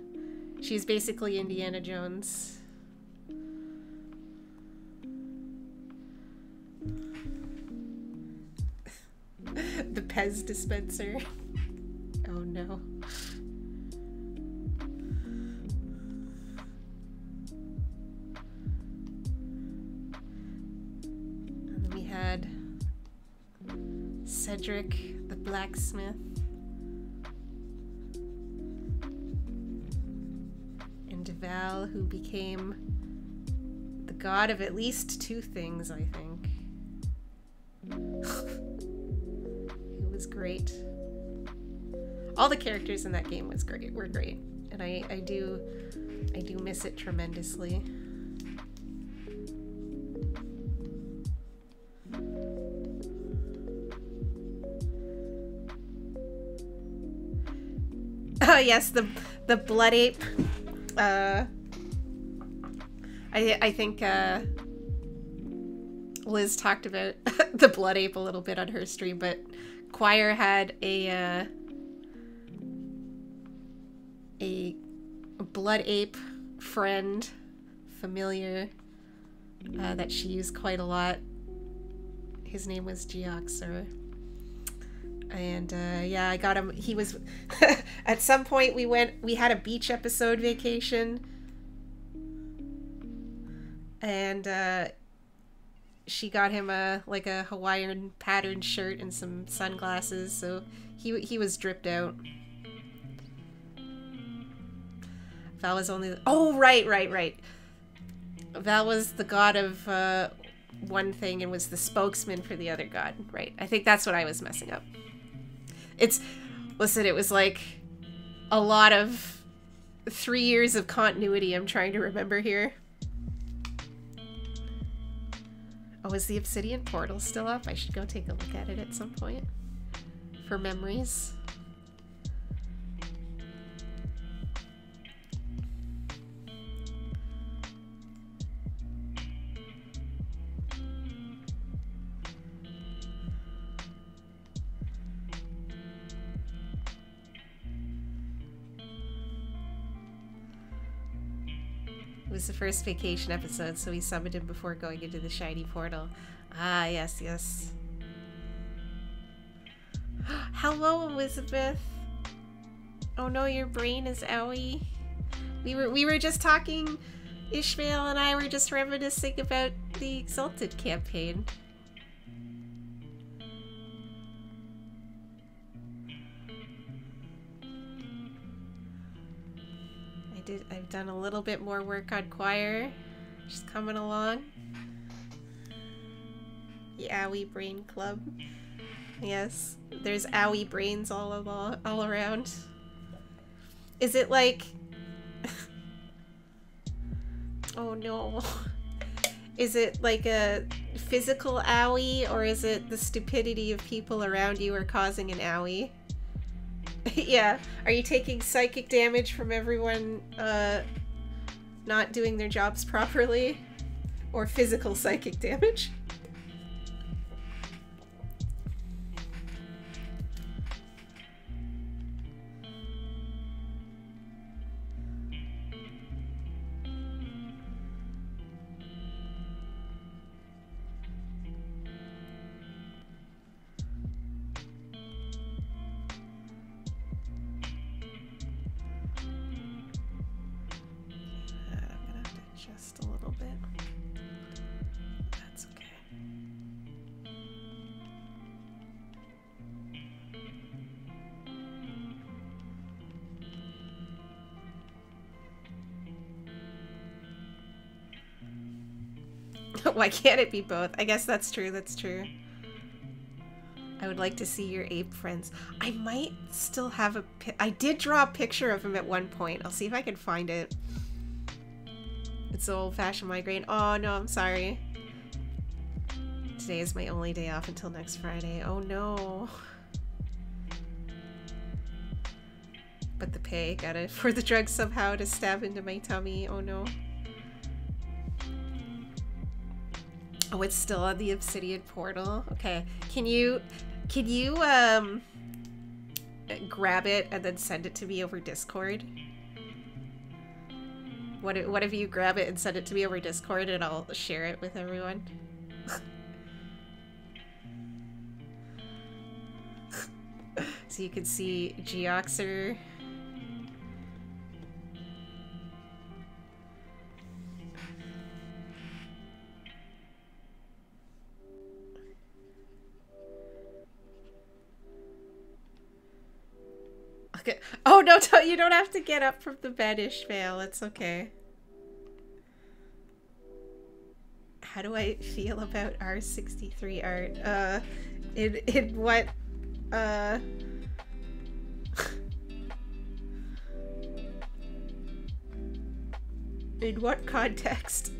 She's basically Indiana Jones. The Pez dispenser. Oh no. And then we had Cedric the blacksmith. And Val, who became the god of at least 2 things, I think. It was great. All the characters in that game were great. And I do miss it tremendously. Oh yes, the blood ape. I think Liz talked about the blood ape a little bit on her stream, but Choir had a blood ape friend, familiar, that she used quite a lot. His name was Geoxer. And yeah, I got him. He was at some point we had a beach episode vacation, and she got him like a Hawaiian patterned shirt and some sunglasses, so he was dripped out. Val was only... Oh, right. Val was the god of one thing and was the spokesman for the other god. Right. I think that's what I was messing up. Listen, it was like a lot of 3 years of continuity I'm trying to remember here. Oh, is the obsidian portal still up? I should go take a look at it at some point for memories. It was the first vacation episode, so we summoned him before going into the shiny portal. Ah, yes. Hello, Elizabeth. Oh no, your brain is owie. We were just talking, Ishmael and I were just reminiscing about the Exalted campaign. I've done a little bit more work on Choir. She's coming along. The Owie Brain Club. Yes, there's Owie brains all around. Is it like... Oh no. Is it like a physical owie, or is it the stupidity of people around you are causing an owie? Yeah. Are you taking psychic damage from everyone not doing their jobs properly? Or physical psychic damage? Why can't it be both? I guess that's true, that's true. I would like to see your ape friends. I might still have a I did draw a picture of him at one point. I'll see if I can find it. It's the old-fashioned migraine. Oh no, I'm sorry. Today is my only day off until next Friday. Oh no. But the pay, gotta afford the drugs somehow to stab into my tummy. Oh no. Oh, it's still on the obsidian portal. Okay. Can you grab it and then send it to me over Discord? What if you grab it and send it to me over Discord and I'll share it with everyone? So you can see Geoxer. Okay. Oh no, you don't have to get up from the bed, Ishmael. It's okay. How do I feel about R63 art? In what, in what context?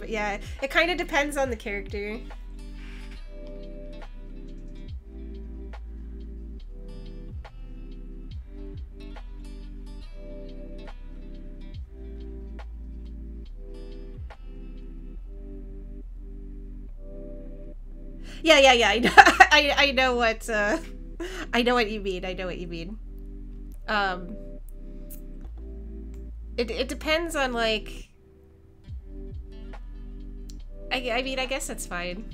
Yeah, it kind of depends on the character. Yeah, I know, I know what, I know what you mean, I know what you mean. It depends on, like... I mean, I guess that's fine.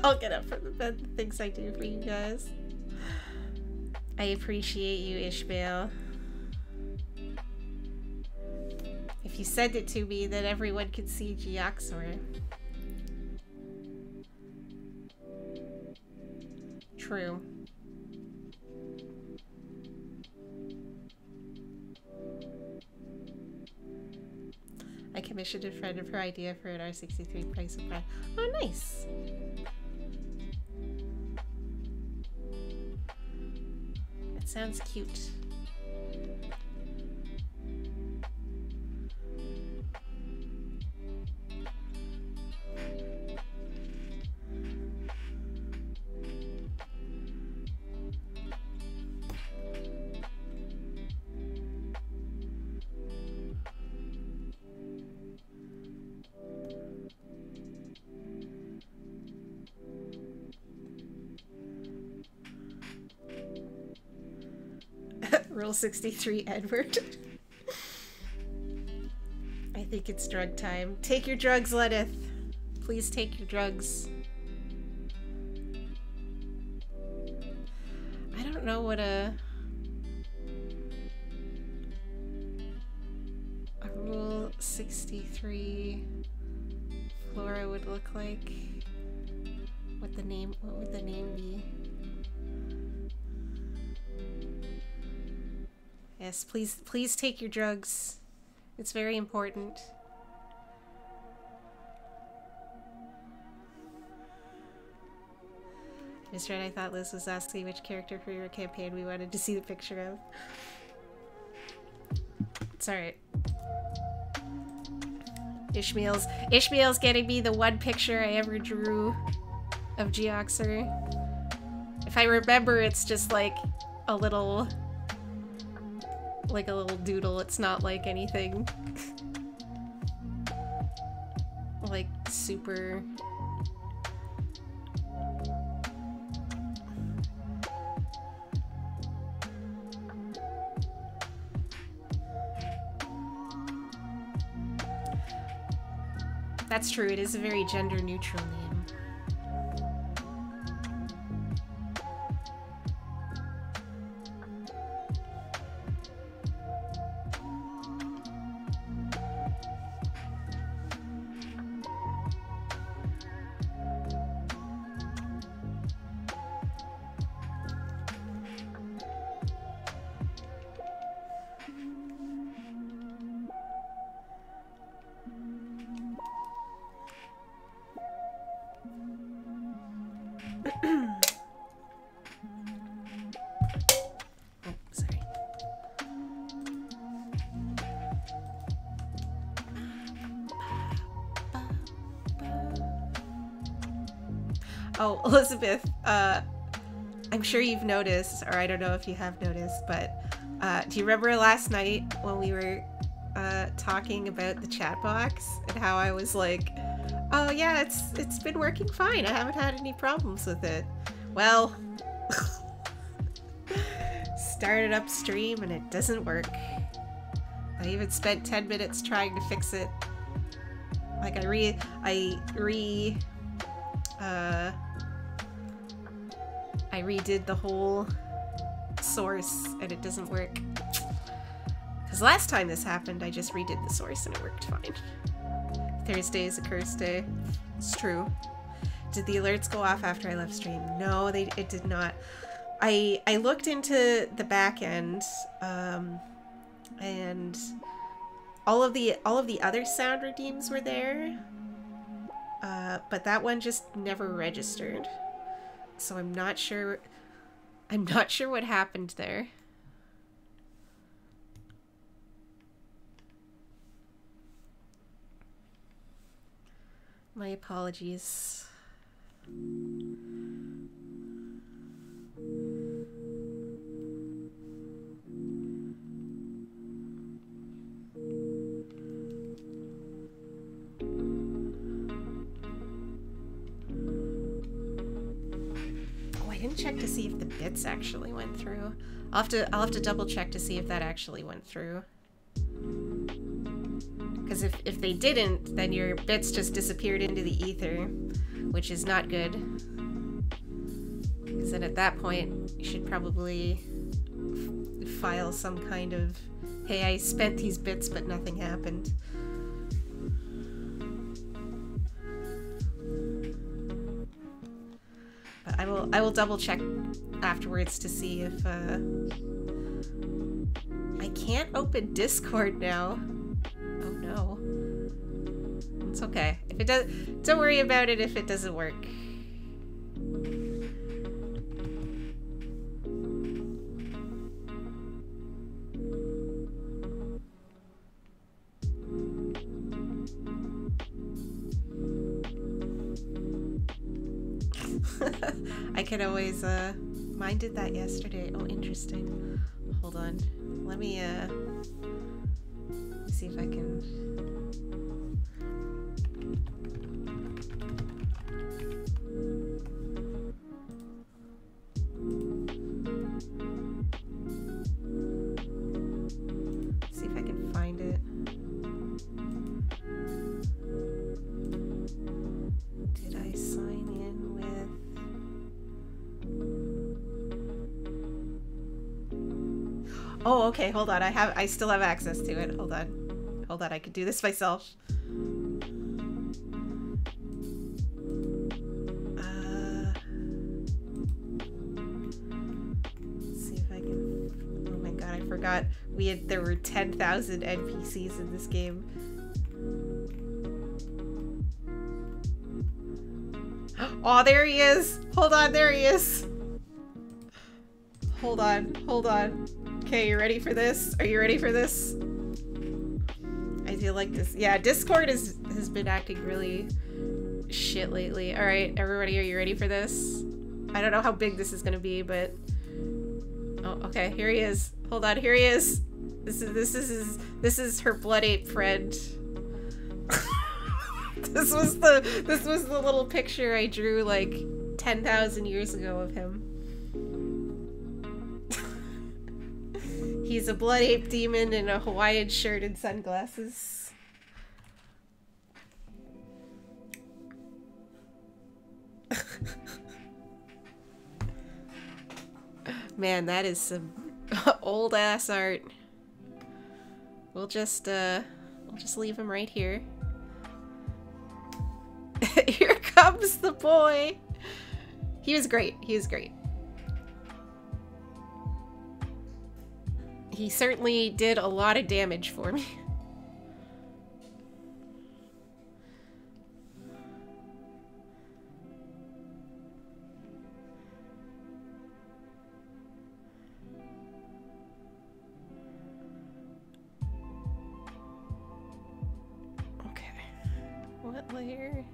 I'll get up from the bed, the things I do for you guys. I appreciate you, Ishmael. If you send it to me, then everyone can see Geoxor. True. I commissioned a friend of her idea for an R63 price of pride. Oh, nice! It sounds cute. Rule 63, Edward. I think it's drug time. Take your drugs, Ledith. Please take your drugs. I don't know what a Rule 63 Flora would look like. What would the name be? Yes, please take your drugs. It's very important. Mr. I thought Liz was asking which character for your campaign we wanted to see the picture of. It's alright. Ishmael's getting me the one picture I ever drew of Geoxer. If I remember, it's just like a little doodle. It's not like anything like super. That's true, it is a very gender neutral name. Oh, Elizabeth, I'm sure you've noticed, or I don't know if you have noticed, but do you remember last night when we were talking about the chat box and how I was like, oh yeah, it's been working fine. I haven't had any problems with it. Well, started up stream and it doesn't work. I even spent 10 minutes trying to fix it. Like I redid the whole source and it doesn't work. Because last time this happened, I just redid the source and it worked fine. Thursday is a curse day. It's true. Did the alerts go off after I left stream? No, it did not. I looked into the back end, and all of the other sound redeems were there, but that one just never registered. So I'm not sure what happened there. My apologies. Oh, I didn't check to see if the bits actually went through. I'll have to double check to see if that actually went through. Because if they didn't, then your bits just disappeared into the ether, which is not good. Because then at that point, you should probably file some kind of, hey, I spent these bits but nothing happened. But I will double check afterwards to see if I can't open Discord now. Oh no. It's okay. If it does, don't worry about it if it doesn't work. I could always, mine did that yesterday. Oh, interesting. Hold on. Let me see if I can... see if I can find it. Did I sign in with... Oh, okay, hold on. I still have access to it. Hold on. Hold on, I could do this myself. Let's see if I can... Oh my god, I forgot. There were 10,000 NPCs in this game. Oh, there he is! Hold on, there he is! Hold on, hold on. Okay, you ready for this? Are you ready for this? I feel like this. Yeah, Discord has been acting really shit lately. Alright, everybody, are you ready for this? I don't know how big this is gonna be, but... Oh, okay, here he is. Hold on, here he is. This is her blood ape friend. This was the little picture I drew like 10,000 years ago of him. He's a blood ape demon in a Hawaiian shirt and sunglasses. Man, that is some old ass art. We'll just leave him right here. Here comes the boy. He was great. He was great. He certainly did a lot of damage for me. Okay. What layer?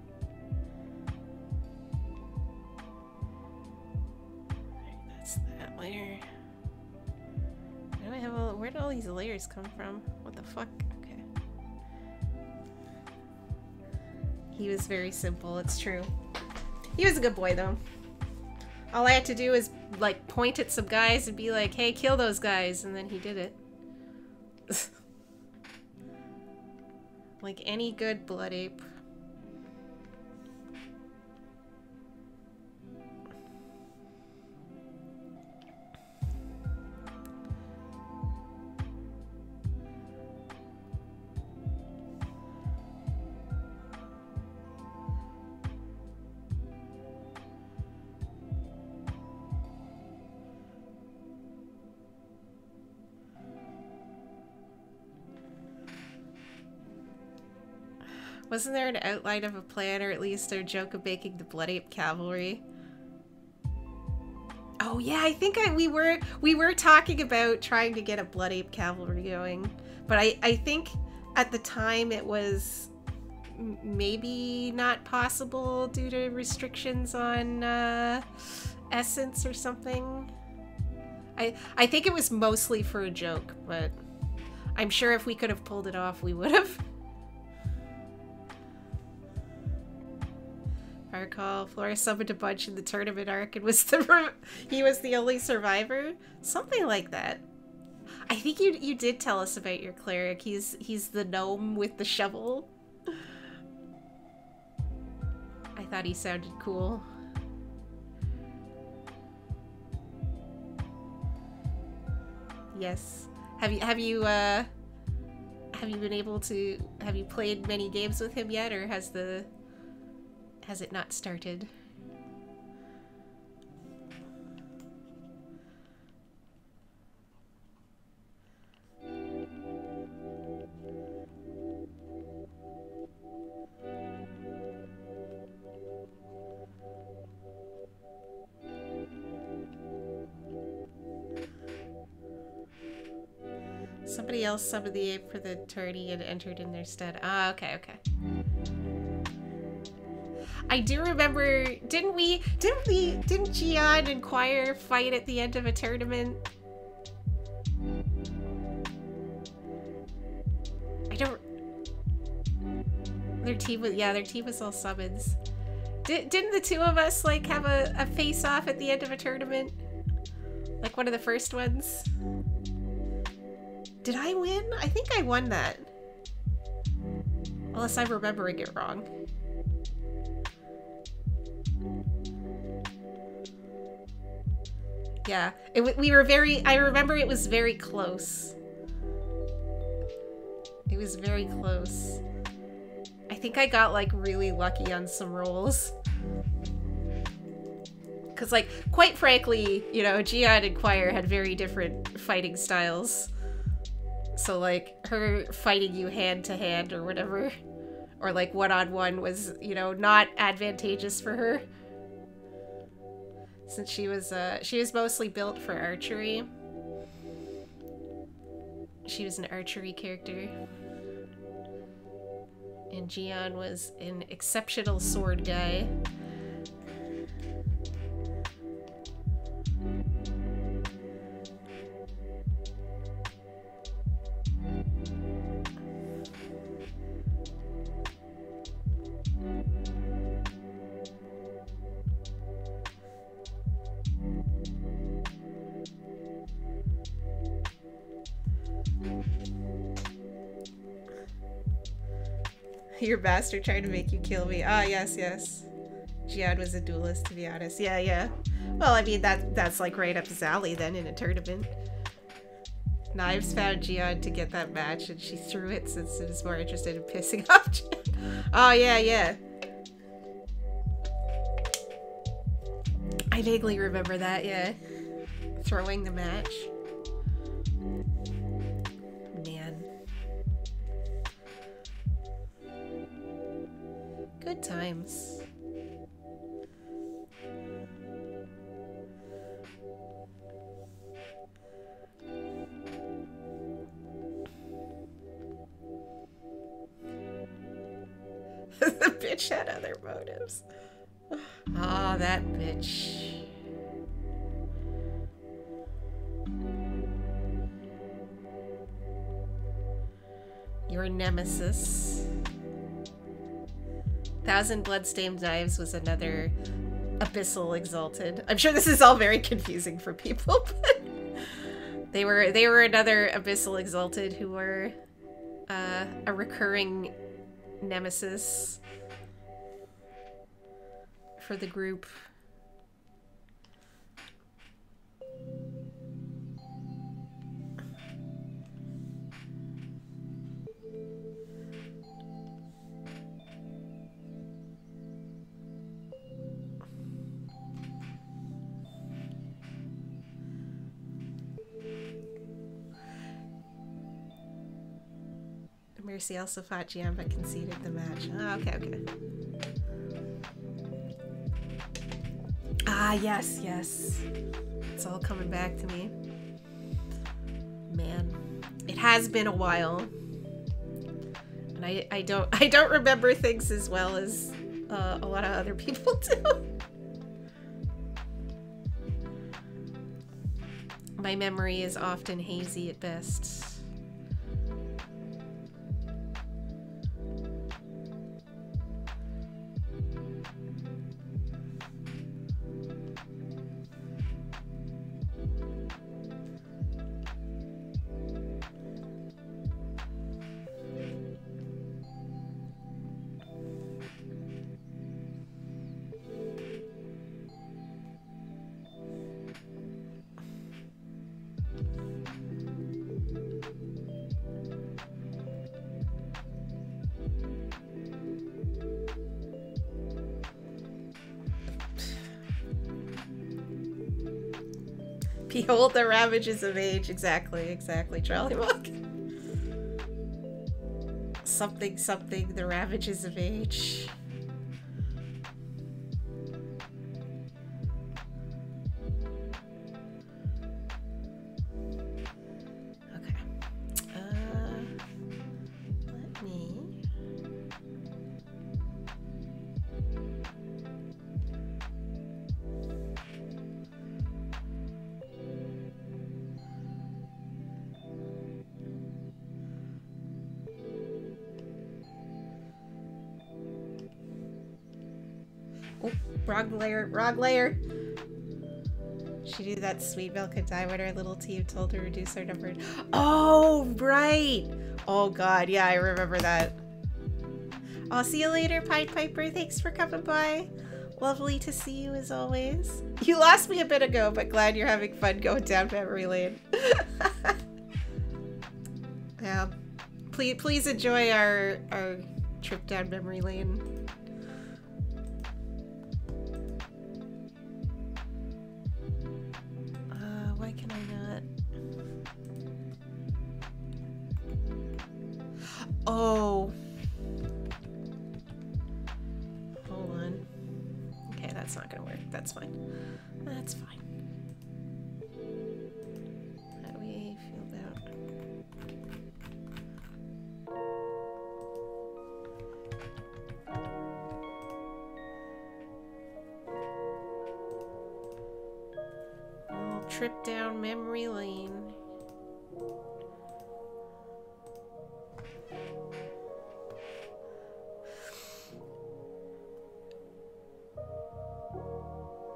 Layer. Do I have all, where did all these layers come from? What the fuck? Okay. He was very simple, it's true. He was a good boy though. All I had to do was like point at some guys and be like, hey, kill those guys, and then he did it. Like any good blood ape. Wasn't there an outline of a plan, or at least a joke of making the Blood Ape Cavalry? Oh yeah, I think we were talking about trying to get a Blood Ape Cavalry going, but I think at the time it was maybe not possible due to restrictions on essence or something. I think it was mostly for a joke, but I'm sure if we could have pulled it off, we would have. I recall Flora summoned a bunch in the tournament arc and was he was the only survivor? Something like that. I think you did tell us about your cleric. He's the gnome with the shovel. I thought he sounded cool. Yes. Have you been able to, have you played many games with him yet, or has it not started? Somebody else summoned the ape for the tourney and entered in their stead. Ah, okay, okay. I do remember, didn't Gian and Choir fight at the end of a tournament? I don't... Their team was all summons. Didn't the two of us, like, have a face-off at the end of a tournament? Like, one of the first ones? Did I win? I think I won that. Unless I'm remembering it wrong. Yeah, I remember it was very close. It was very close. I think I got, like, really lucky on some rolls. Because, like, quite frankly, you know, Gian and Choir had very different fighting styles. So, like, her fighting you hand-to-hand or whatever, or, like, one-on-one was, you know, not advantageous for her. Since she was mostly built for archery. She was an archery character. And Gian was an exceptional sword guy. Your bastard tried to make you kill me. Ah, yes, yes. Gian was a duelist, to be honest. Yeah, yeah. Well, I mean, that's like right up his alley then in a tournament. Knives found Gian to get that match, and she threw it since it was more interested in pissing off Gian. Oh, yeah, yeah. I vaguely remember that, yeah. Throwing the match. Man. Good times. The bitch had other motives. Ah, that bitch. Your nemesis. Thousand Bloodstained Knives was another Abyssal Exalted. I'm sure this is all very confusing for people, but they were another Abyssal Exalted who were a recurring nemesis for the group. Mercy also fought Gian but conceded the match. Oh, okay, okay. Ah, yes, yes. It's all coming back to me. Man, it has been a while. And I don't remember things as well as a lot of other people do. My memory is often hazy at best. Behold the ravages of age. Exactly, exactly, Charlie Muck. Something, something, the ravages of age. Okay. Let me... Oh, wrong layer, wrong layer. She knew that Sweet Milk could die when her little team told her to reduce her number. Oh, right. Oh god, yeah, I remember that. I'll see you later, Pied Piper. Thanks for coming by. Lovely to see you as always. You lost me a bit ago, but glad you're having fun going down memory lane. Yeah. Please enjoy our trip down memory lane. Why can I not? Oh. Hold on. Okay, that's not gonna work. That's fine. That's fine. How do we feel about... Trip down memory lane.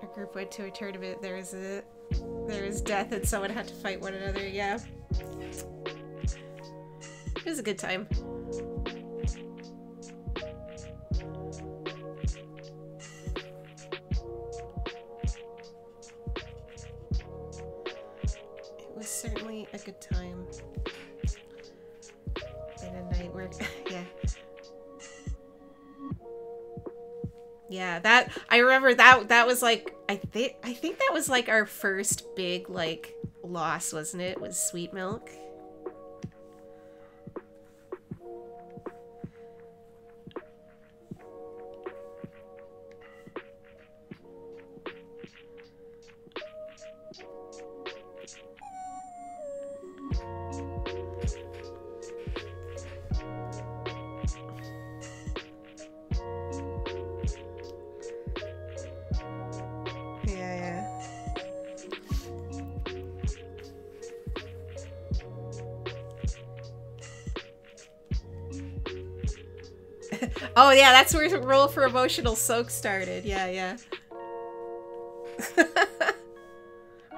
Our group went to a tournament. There was death and someone had to fight one another. Yeah, it was a good time. Certainly a good time. And a night where yeah. Yeah, that I remember that was like I think that was like our first big like loss, wasn't it? Was Sweet Milk. Oh yeah, that's where Roll for Emotional Soak started. Yeah, yeah.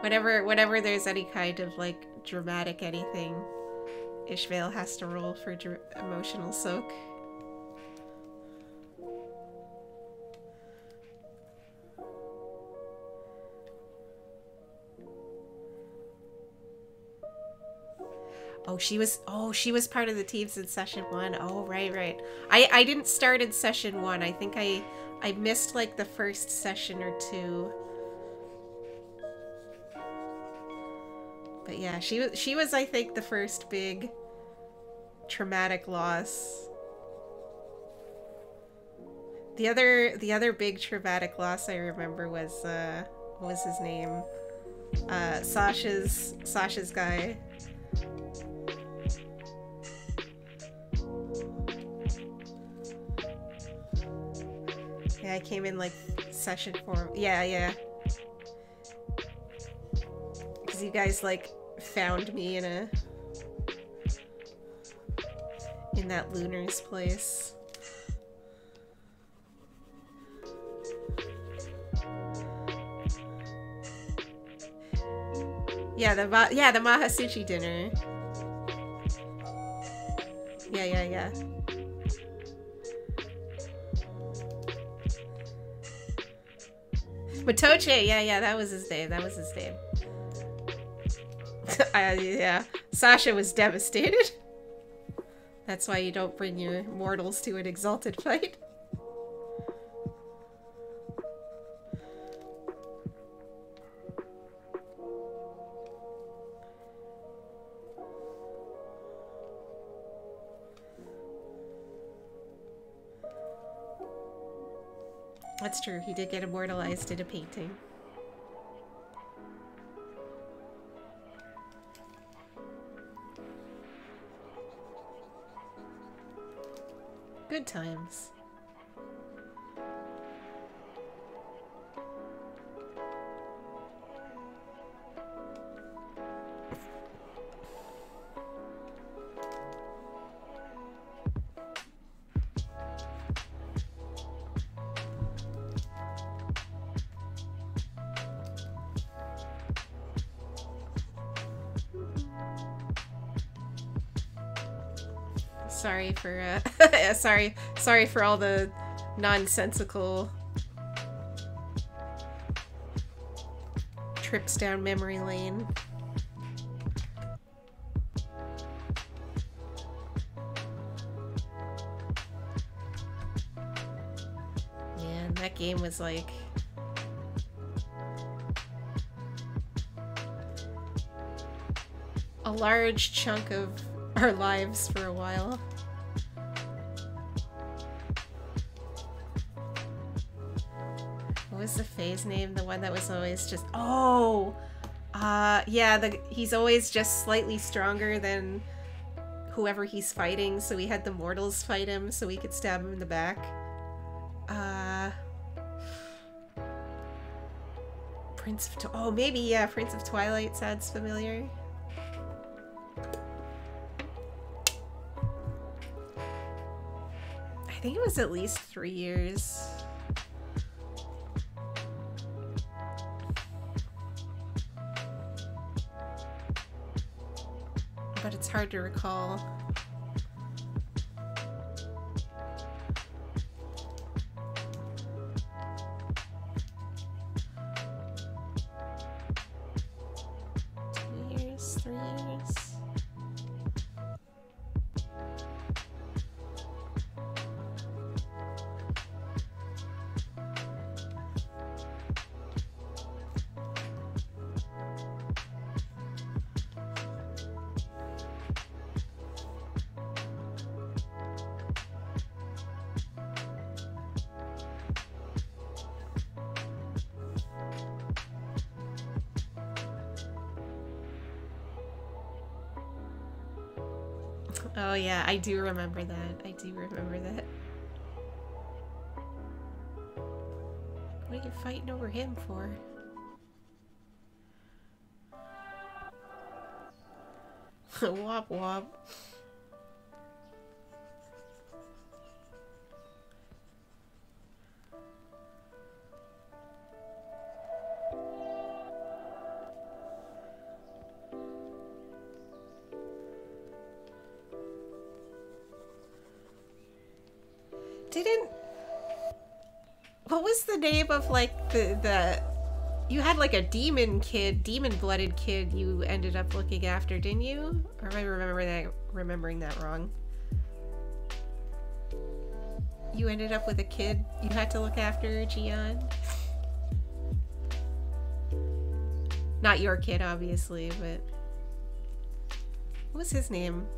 Whenever there's any kind of like dramatic anything, Ishmael has to roll for Emotional Soak. Oh, she was part of the teams in session 1. Oh, right. I didn't start in session 1. I think I missed like the first session or 2. But yeah, she was I think the first big traumatic loss. The other big traumatic loss I remember was what was his name? Sasha's guy. Yeah, I came in like session 4. Yeah. Because you guys like found me in that Lunar's place. Yeah, the Mahasuchi dinner. Yeah. Matoche, yeah, that was his name. Yeah, Sasha was devastated. That's why you don't bring your mortals to an exalted fight. That's true, he did get immortalized in a painting. Good times. Sorry for all the nonsensical trips down memory lane. Yeah, and that game was like a large chunk of our lives for a while. What was the phase name? The one that was always just... Oh! Yeah, he's always just slightly stronger than whoever he's fighting, so we had the mortals fight him so we could stab him in the back. Oh, maybe, yeah, Prince of Twilight sounds familiar. I think it was at least 3 years. But it's hard to recall. Oh yeah, I do remember that. What are you fighting over him for? Wop wop. Didn't... What was the name of, like, the... You had, like, a demon-blooded kid you ended up looking after, didn't you? Or am I remembering that wrong? You ended up with a kid you had to look after, Gian? Not your kid, obviously, but... What was his name?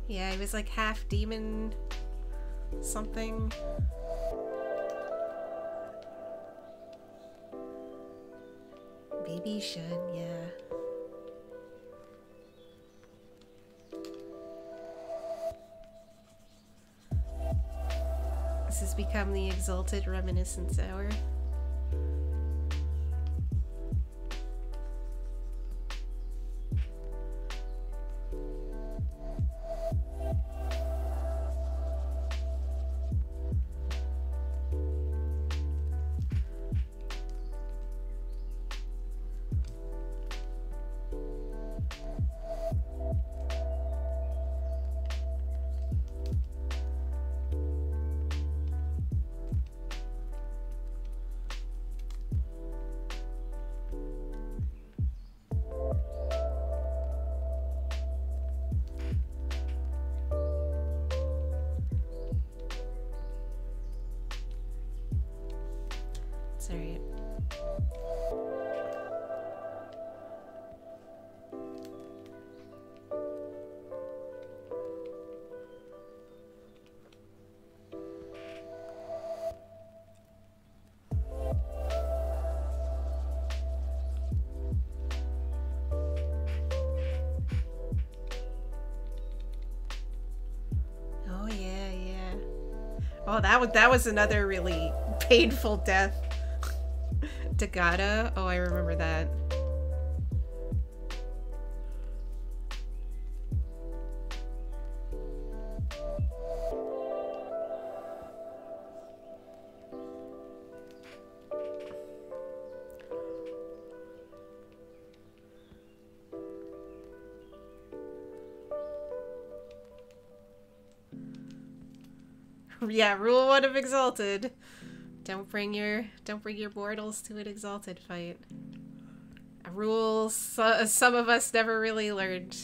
Yeah, he was like half demon something. Maybe you should, yeah. This has become the exalted reminiscence hour. Sorry. Oh yeah, yeah. Oh, that was another really painful death. Tagada? Oh, I remember that. Yeah, rule 1 of Exalted. Don't bring your mortals to an Exalted fight. A rule some of us never really learned.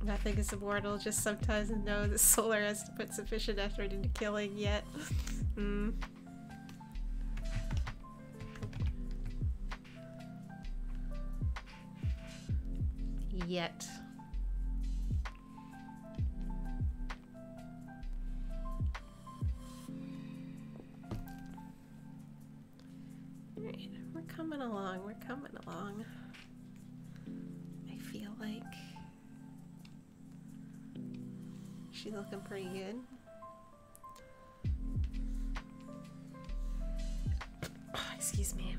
Nothing is immortal, just sometimes know that Solar has to put sufficient effort into killing yet. Yet. Alright, we're coming along, we're coming along. I feel like she's looking pretty good. Oh, excuse me.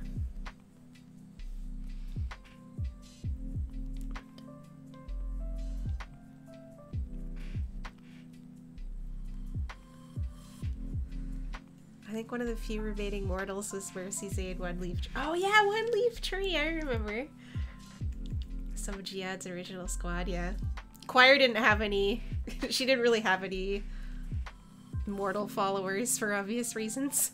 I think one of the few remaining mortals was Mercy's Aid One Leaf Tree. Oh yeah, One Leaf Tree, I remember. Some of Jihad's original squad, yeah. Choir didn't have any, she didn't really have any mortal followers for obvious reasons.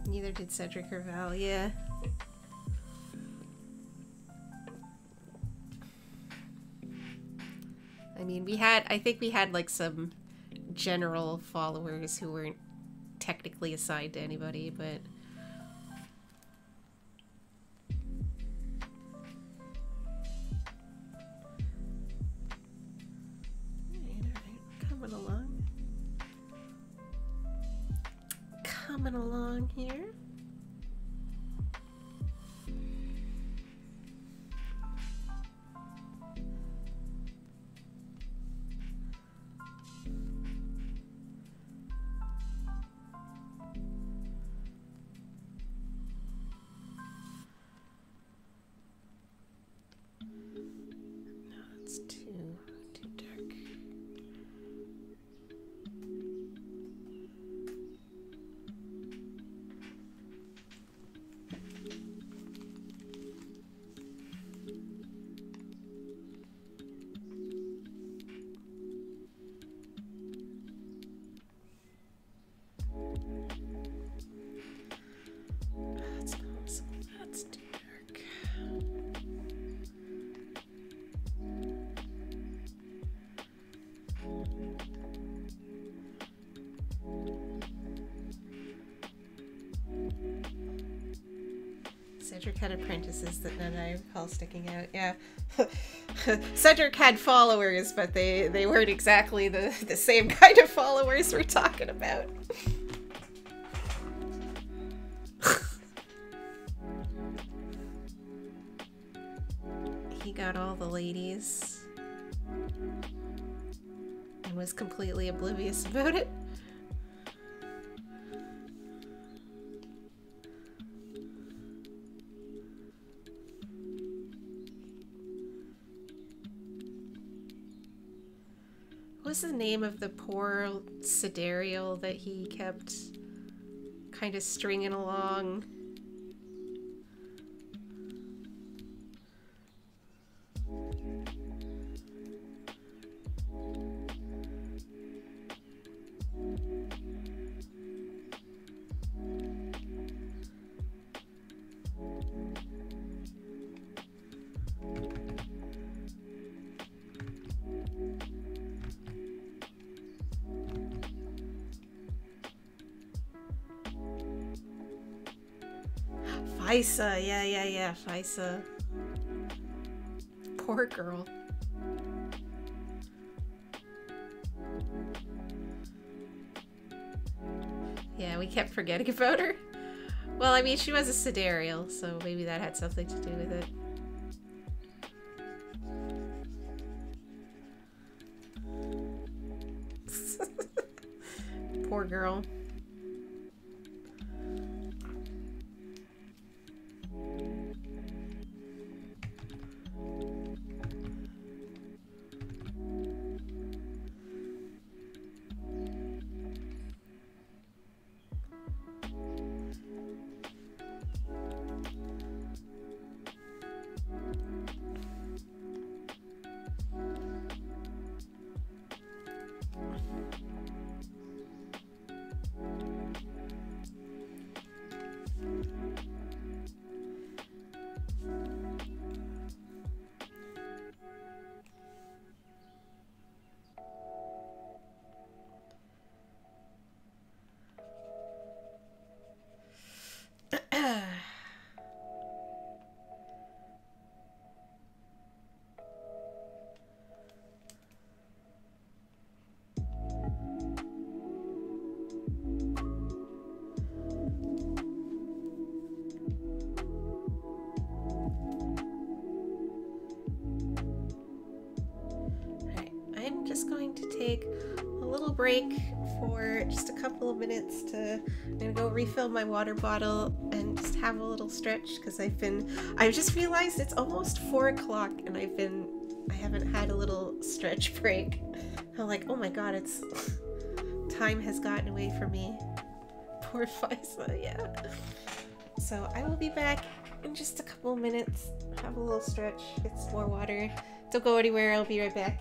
Neither did Cedric or Val, yeah. I mean, I think we had like some general followers who weren't technically assigned to anybody, but... Coming along. Coming along here. Cedric had apprentices that none I recall sticking out. Yeah. Cedric had followers, but they weren't exactly the same kind of followers we're talking about. He got all the ladies and was completely oblivious about it. What was the name of the poor sidereal that he kept kind of stringing along? Fisa, yeah, Fisa. Poor girl. Yeah, we kept forgetting about her. Well, I mean, she was a sidereal, so maybe that had something to do with it. Poor girl. Break for just a couple of minutes I'm gonna go refill my water bottle and just have a little stretch because I've just realized it's almost 4 o'clock and I haven't had a little stretch break. I'm like, oh my god, time has gotten away from me. Poor Fisa, yeah. So I will be back in just a couple of minutes, have a little stretch, get some more water. Don't go anywhere, I'll be right back.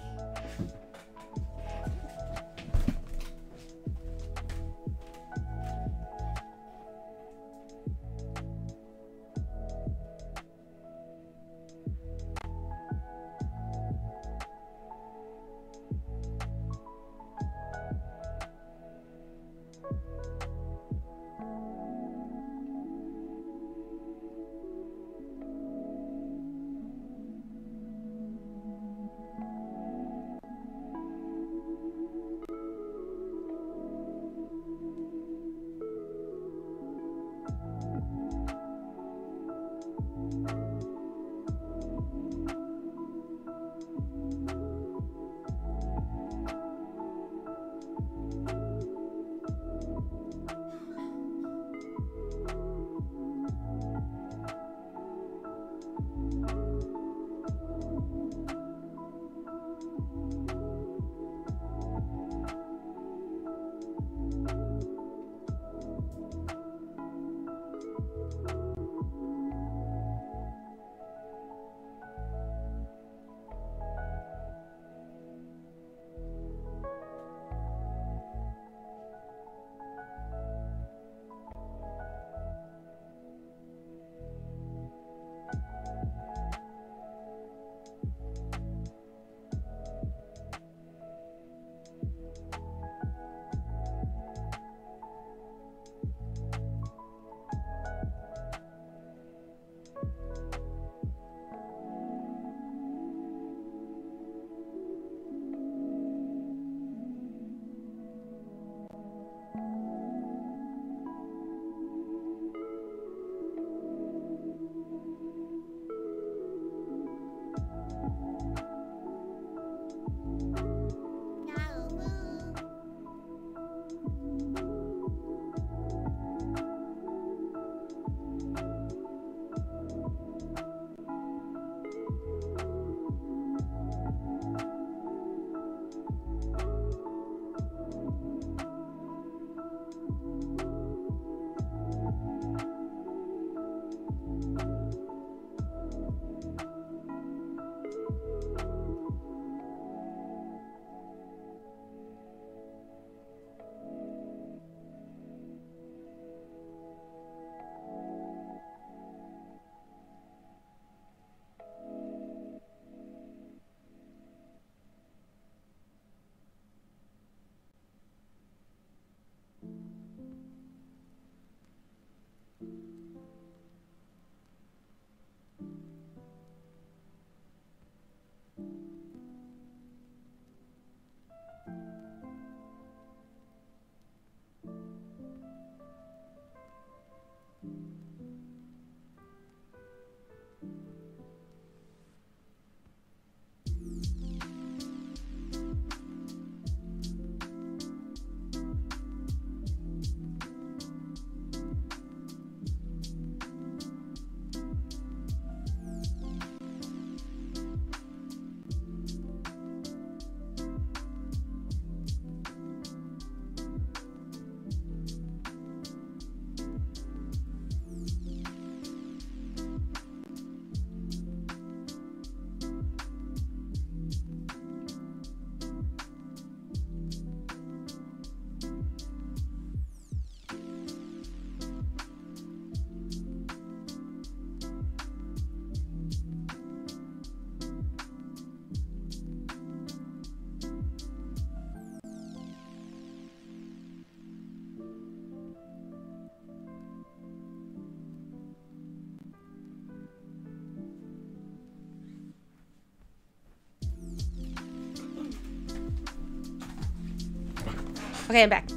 Okay, I'm back.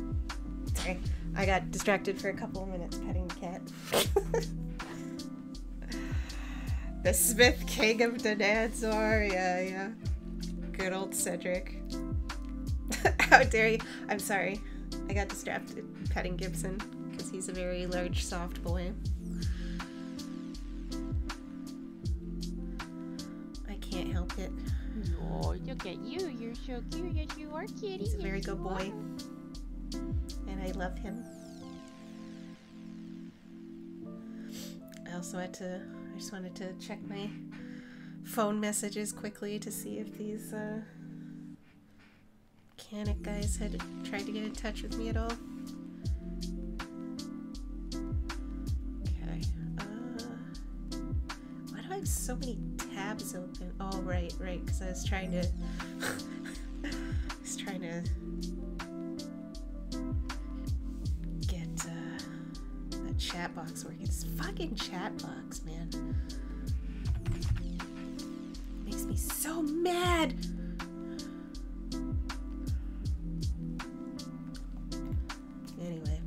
Sorry. I got distracted for a couple of minutes petting the cat. The Smith King of the Danzor. Yeah. Good old Cedric. How dare you? I'm sorry. I got distracted petting Gibson because he's a very large, soft boy. I can't help it. Oh, look at you. You're so cute. Yes, you are, kitty. He's a very good boy. And I love him. I just wanted to check my phone messages quickly to see if these mechanic guys had tried to get in touch with me at all. Okay. Why do I have so many tabs open? Oh, right, because I was trying to get that chat box working. It's fucking chat box, man. Makes me so mad. Anyway.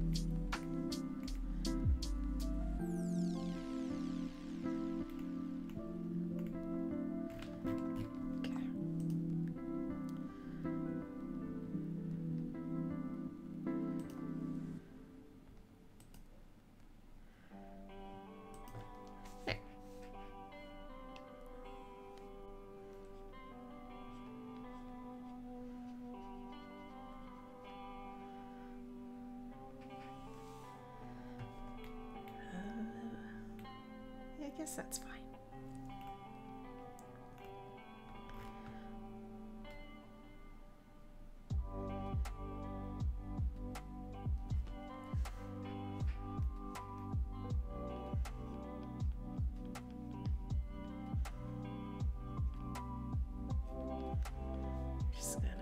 I guess that's fine. Just gonna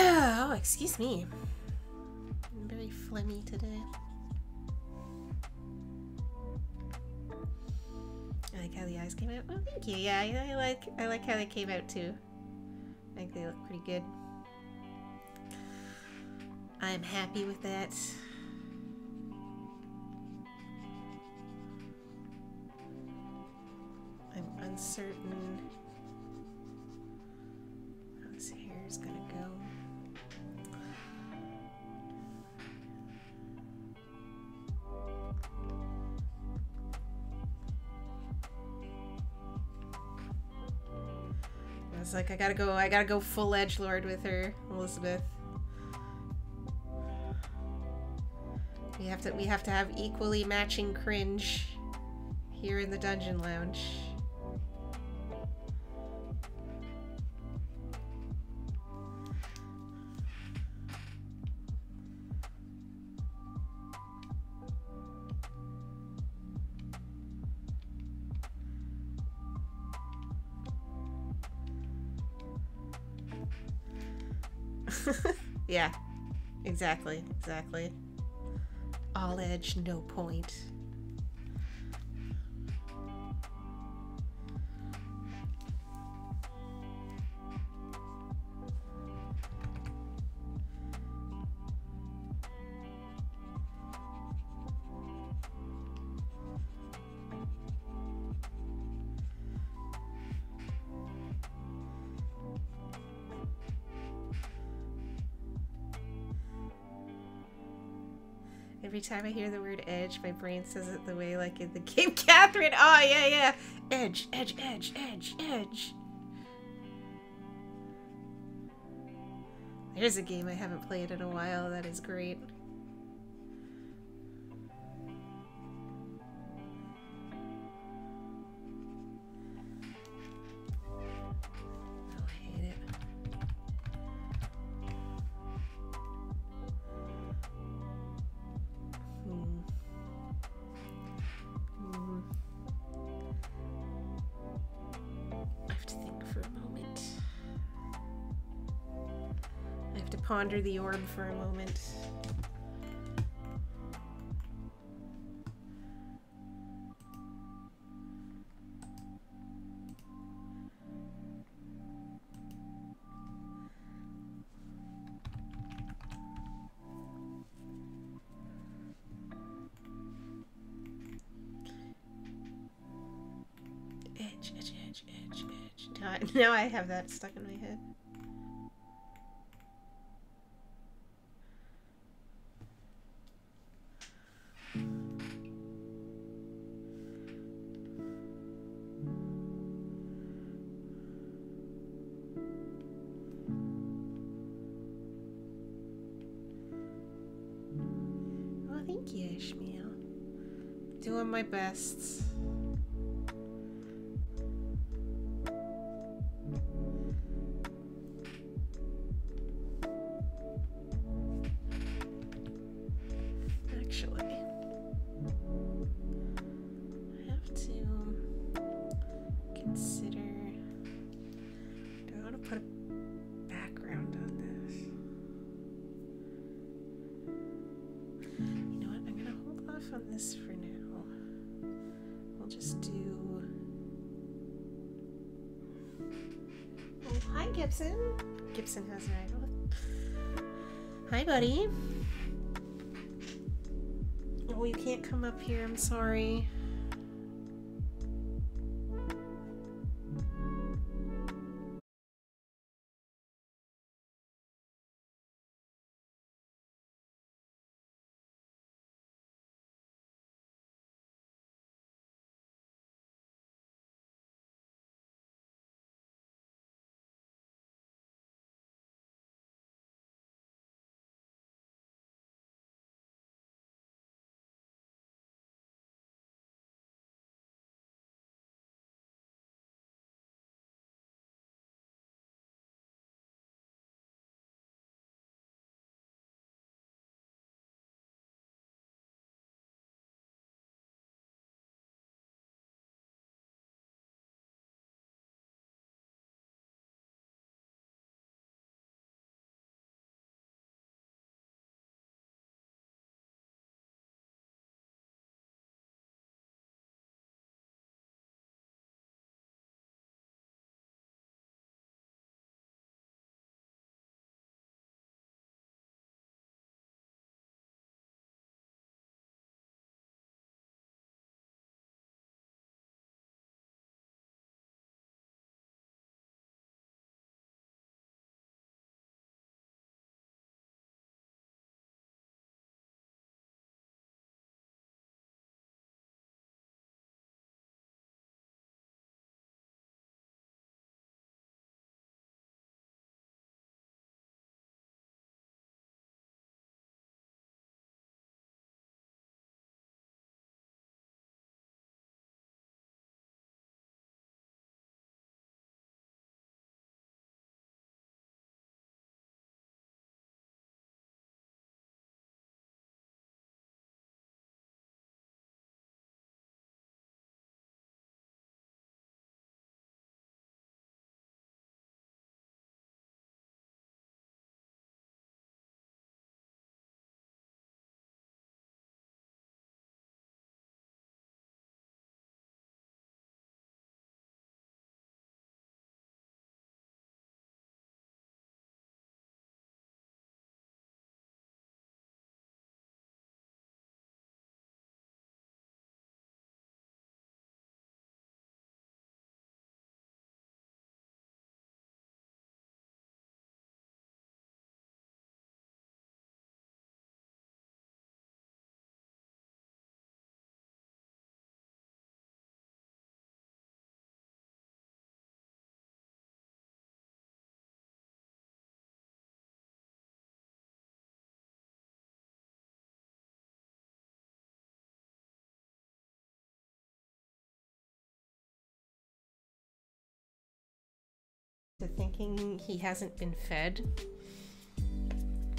oh, excuse me. I'm very phlegmy today. I like how the eyes came out. Oh, thank you. Yeah, I like how they came out too. I think they look pretty good. I'm happy with that. I'm uncertain how this hair is gonna go. I was like, I gotta go full edgelord with her, Elizabeth. We have to have equally matching cringe here in the dungeon lounge. Yeah, exactly. All edge, no point. Every time I hear the word edge, my brain says it the way like in the game Catherine. Oh, yeah. Edge. Here's a game I haven't played in a while that is great. Oh, I hate it. I have to think for a moment. I have to ponder the orb for a moment. Edge, edge, edge, edge, edge. Now I have that stuck in my head. Well, thank you, Ishmael. Doing my best. Actually, I have to consider. Do I want to put a background on this? You know what? I'm gonna hold off on this for now. We'll just do. Oh, hi, Gibson. Gibson has an idol. Hi, buddy. Oh, you can't come up here. I'm sorry. to thinking he hasn't been fed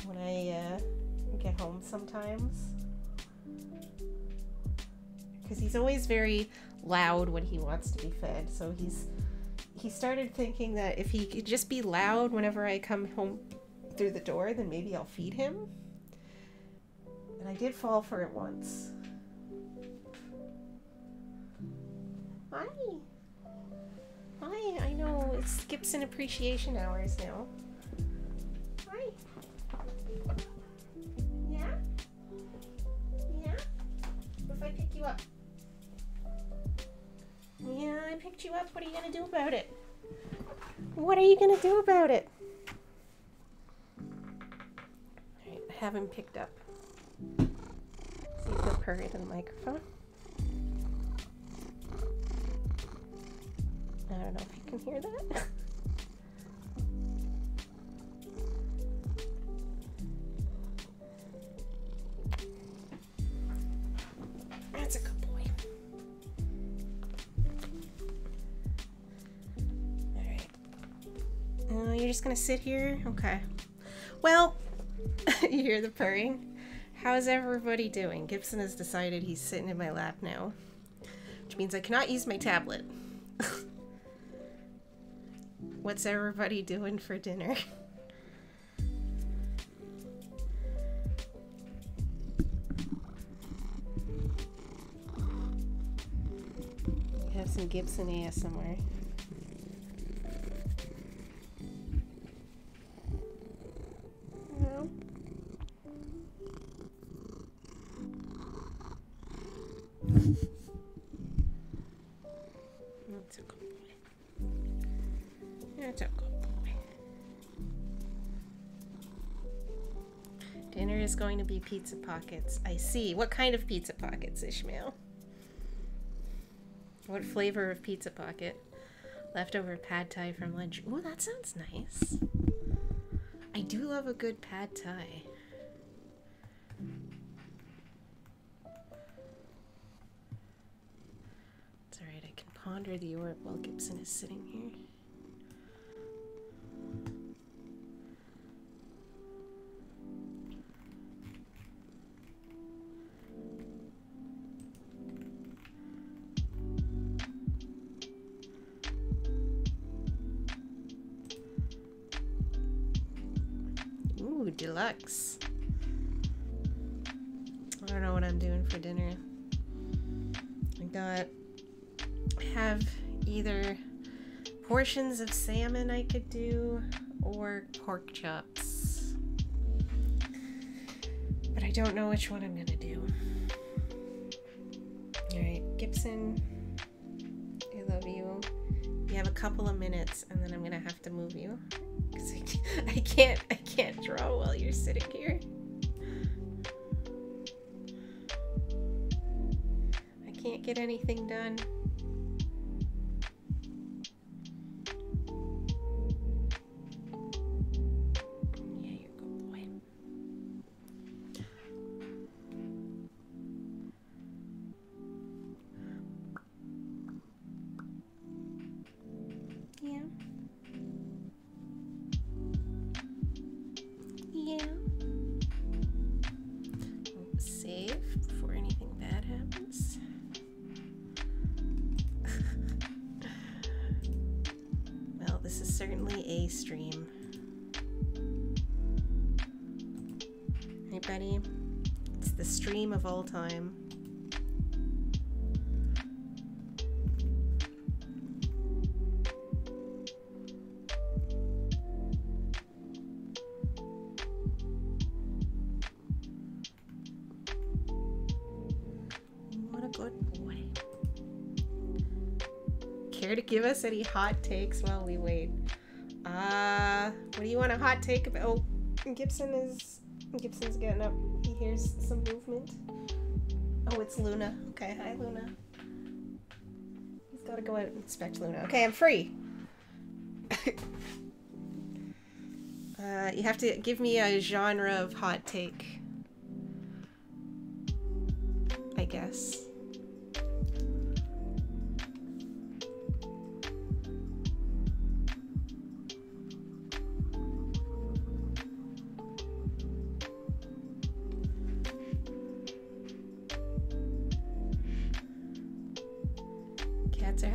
when I get home sometimes. Because he's always very loud when he wants to be fed, so he started thinking that if he could just be loud whenever I come home through the door, then maybe I'll feed him. And I did fall for it once. Hi. Hi, I know, it's Gibson appreciation hours now. Hi. Yeah? Yeah? What if I pick you up? Yeah, I picked you up. What are you gonna do about it? What are you gonna do about it? Alright, I have him picked up. See if he'll purr into the microphone. I don't know if you can hear that. That's a good boy. Alright. You're just gonna sit here? Okay. Well, you hear the purring? How's everybody doing? Gibson has decided he's sitting in my lap now, which means I cannot use my tablet. What's everybody doing for dinner? We have some Gibson ASMR. No. That's a good boy. That's a good boy. Dinner is going to be pizza pockets. I see. What kind of pizza pockets, Ishmael? What flavor of pizza pocket? Leftover pad thai from lunch. Ooh, that sounds nice. I do love a good pad thai. It's alright, I can ponder the orb while Gibson is sitting here. Ooh, deluxe. I don't know what I'm doing for dinner. I have either portions of salmon I could do or pork chops. But I don't know which one I'm gonna do. Alright, Gibson, I love you. You have a couple of minutes and then I'm gonna have to move you. Because I can't draw while you're sitting here. I can't get anything done. Yeah, you're a good boy. Yeah. Yeah. Save before anything bad happens. Well, this is certainly a stream. Hey, buddy. It's the stream of all time. What a good boy. Care to give us any hot takes while we wait? What do you want a hot take about? Oh, Gibson's getting up. He hears some movement. Oh, it's Luna. Okay, hi Luna. He's gotta go out and inspect Luna. Okay, I'm free. You have to give me a genre of hot take, I guess.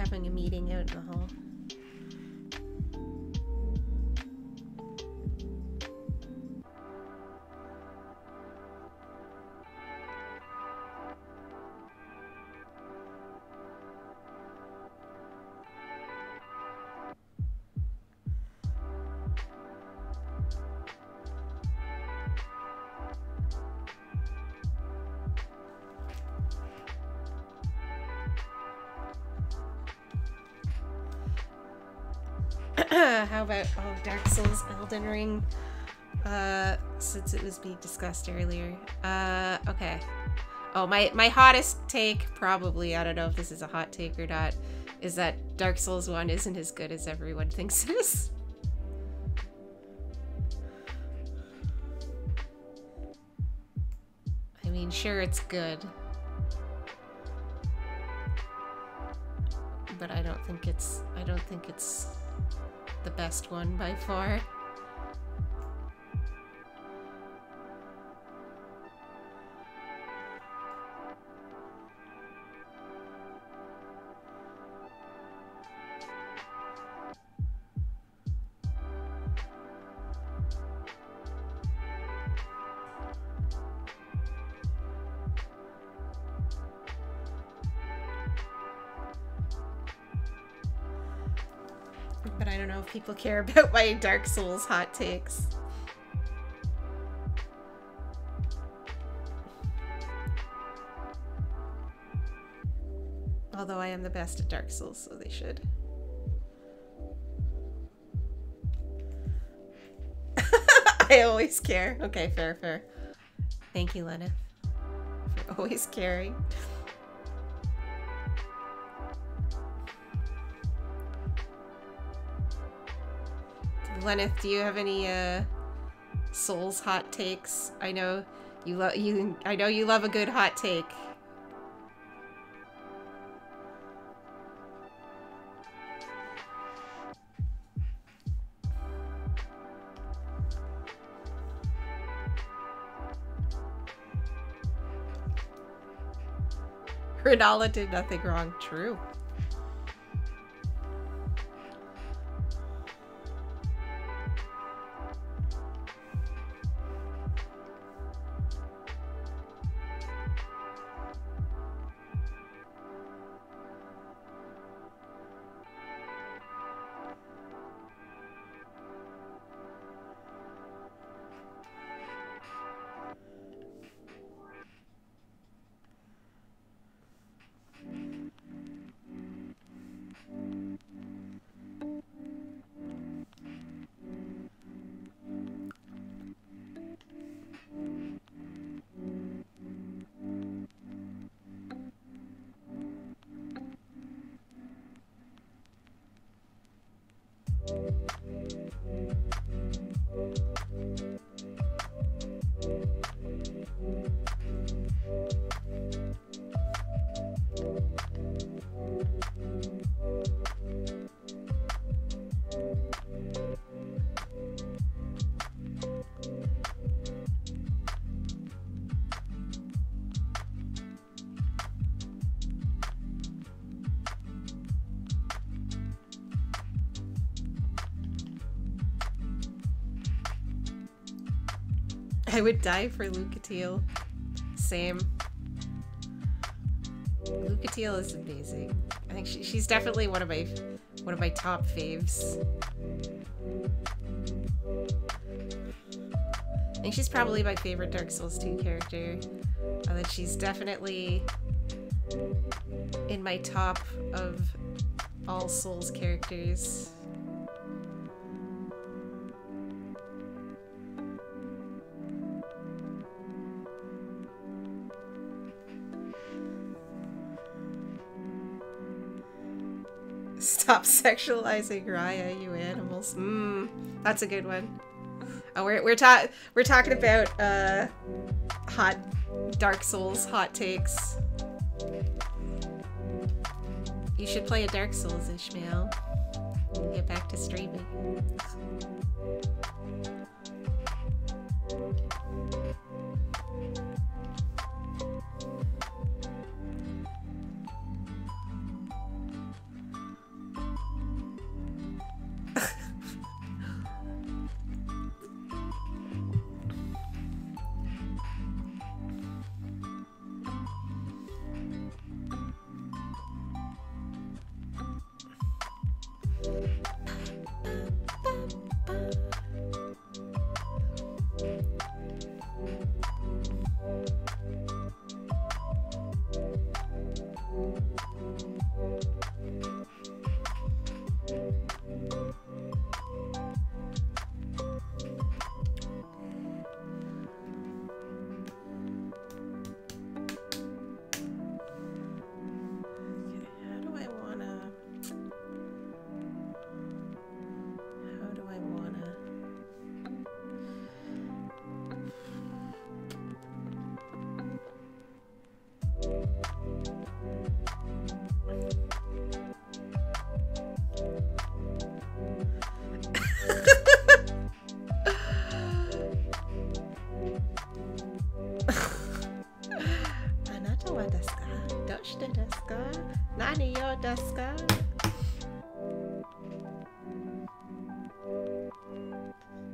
having a meeting out in the hall. How about Dark Souls, Elden Ring? Since it was being discussed earlier. Okay. Oh, my hottest take, probably, I don't know if this is a hot take or not, is that Dark Souls 1 isn't as good as everyone thinks it is. I mean, sure, it's good. But I don't think it's the best one by far. But I don't know if people care about my Dark Souls hot takes. Although I am the best at Dark Souls, so they should. I always care. Okay, fair, fair. Thank you, Lena, for always caring. Lenneth, do you have any Souls hot takes? I know you love a good hot take. Renala did nothing wrong. True. I would die for Lucatiel. Same. Lucatiel is amazing. I think she's definitely one of my top faves. I think she's probably my favorite Dark Souls 2 character. And then she's definitely in my top of all Souls characters. Stop sexualizing Raya, you animals. That's a good one. Oh, we're talking about hot Dark Souls hot takes. You should play a Dark Souls, Ishmael. And get back to streaming.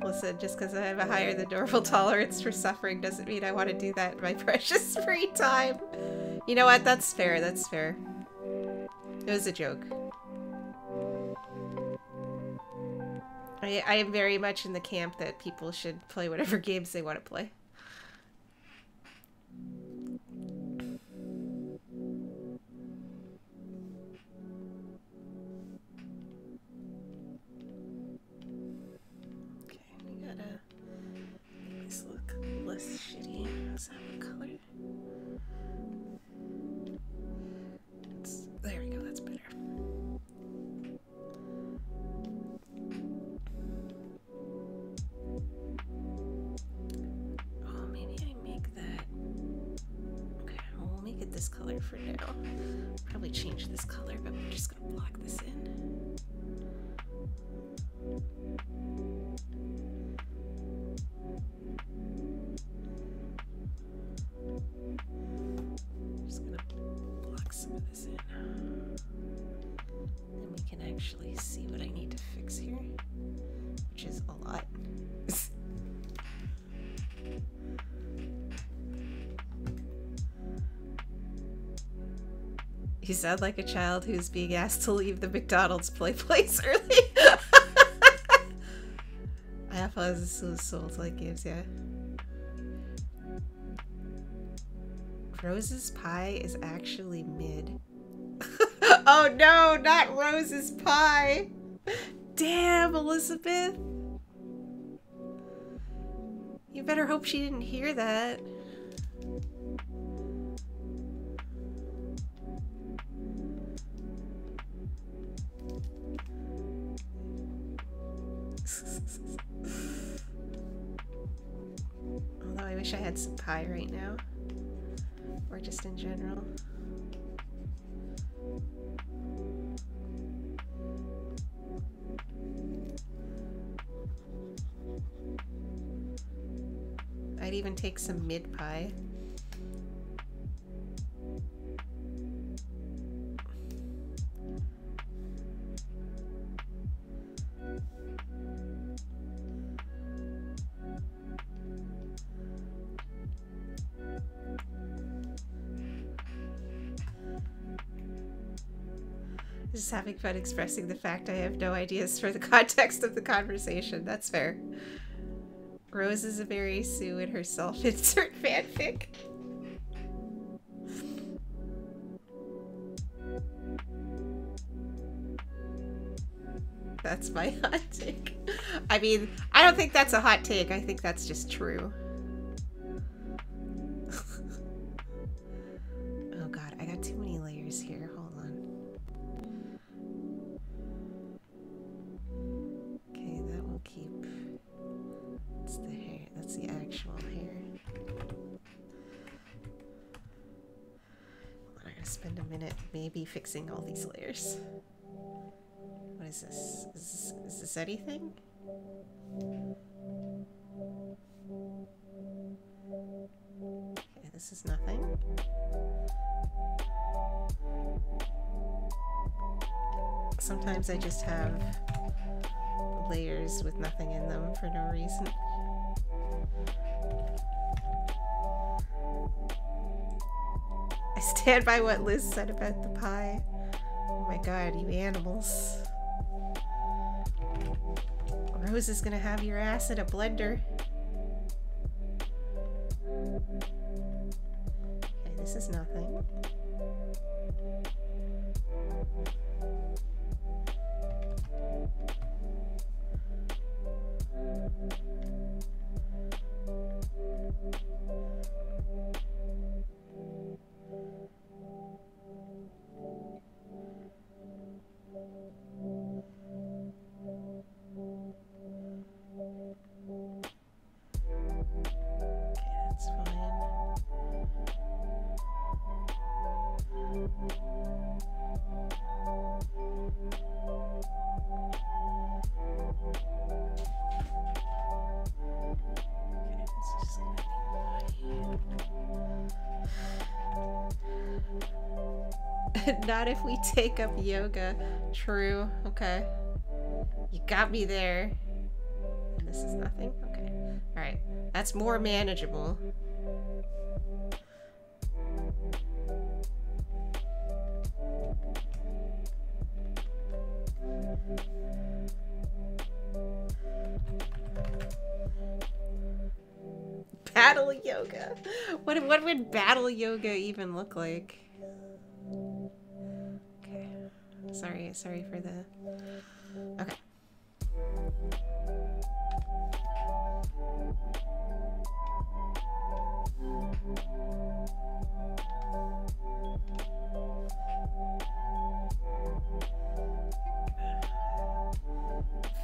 Listen, just because I have a higher than normal tolerance for suffering doesn't mean I want to do that in my precious free time. You know what? That's fair. That's fair. It was a joke. I am very much in the camp that people should play whatever games they want to play. Shitty. Does that have a color? There we go, that's better. Oh, maybe I make that. Okay, we'll make it this color for now. Probably change this color, but we're just gonna block this in. Just gonna block some of this in. Then we can actually see what I need to fix here, which is a lot. You sound like a child who's being asked to leave the McDonald's place early. I have Souls-like games, yeah. Rose's pie is actually mid. Oh no, not Rose's pie! Damn, Elizabeth! You better hope she didn't hear that. Although I wish I had some pie right now. Or just in general. I'd even take some mid pie. Just having fun expressing the fact I have no ideas for the context of the conversation. That's fair. Rose is a very Sue and her self-insert fanfic. That's my hot take. I mean, I don't think that's a hot take. I think that's just true. Oh god, I got too many layers here. Hold on. Okay, that will keep. That's the hair. That's the actual hair. I'm gonna spend a minute maybe fixing all these layers. What is this? Is this anything? Okay, this is nothing. Sometimes I just have layers with nothing in them for no reason. I stand by what Liz said about the pie. Oh my god, you animals. Rose is gonna have your ass in a blender. Okay, this is nothing. Not if we take up yoga. True. Okay. You got me there. And This is nothing. Okay. Alright. That's more manageable. Battle yoga. What would battle yoga even look like? Okay. Sorry for the... Okay.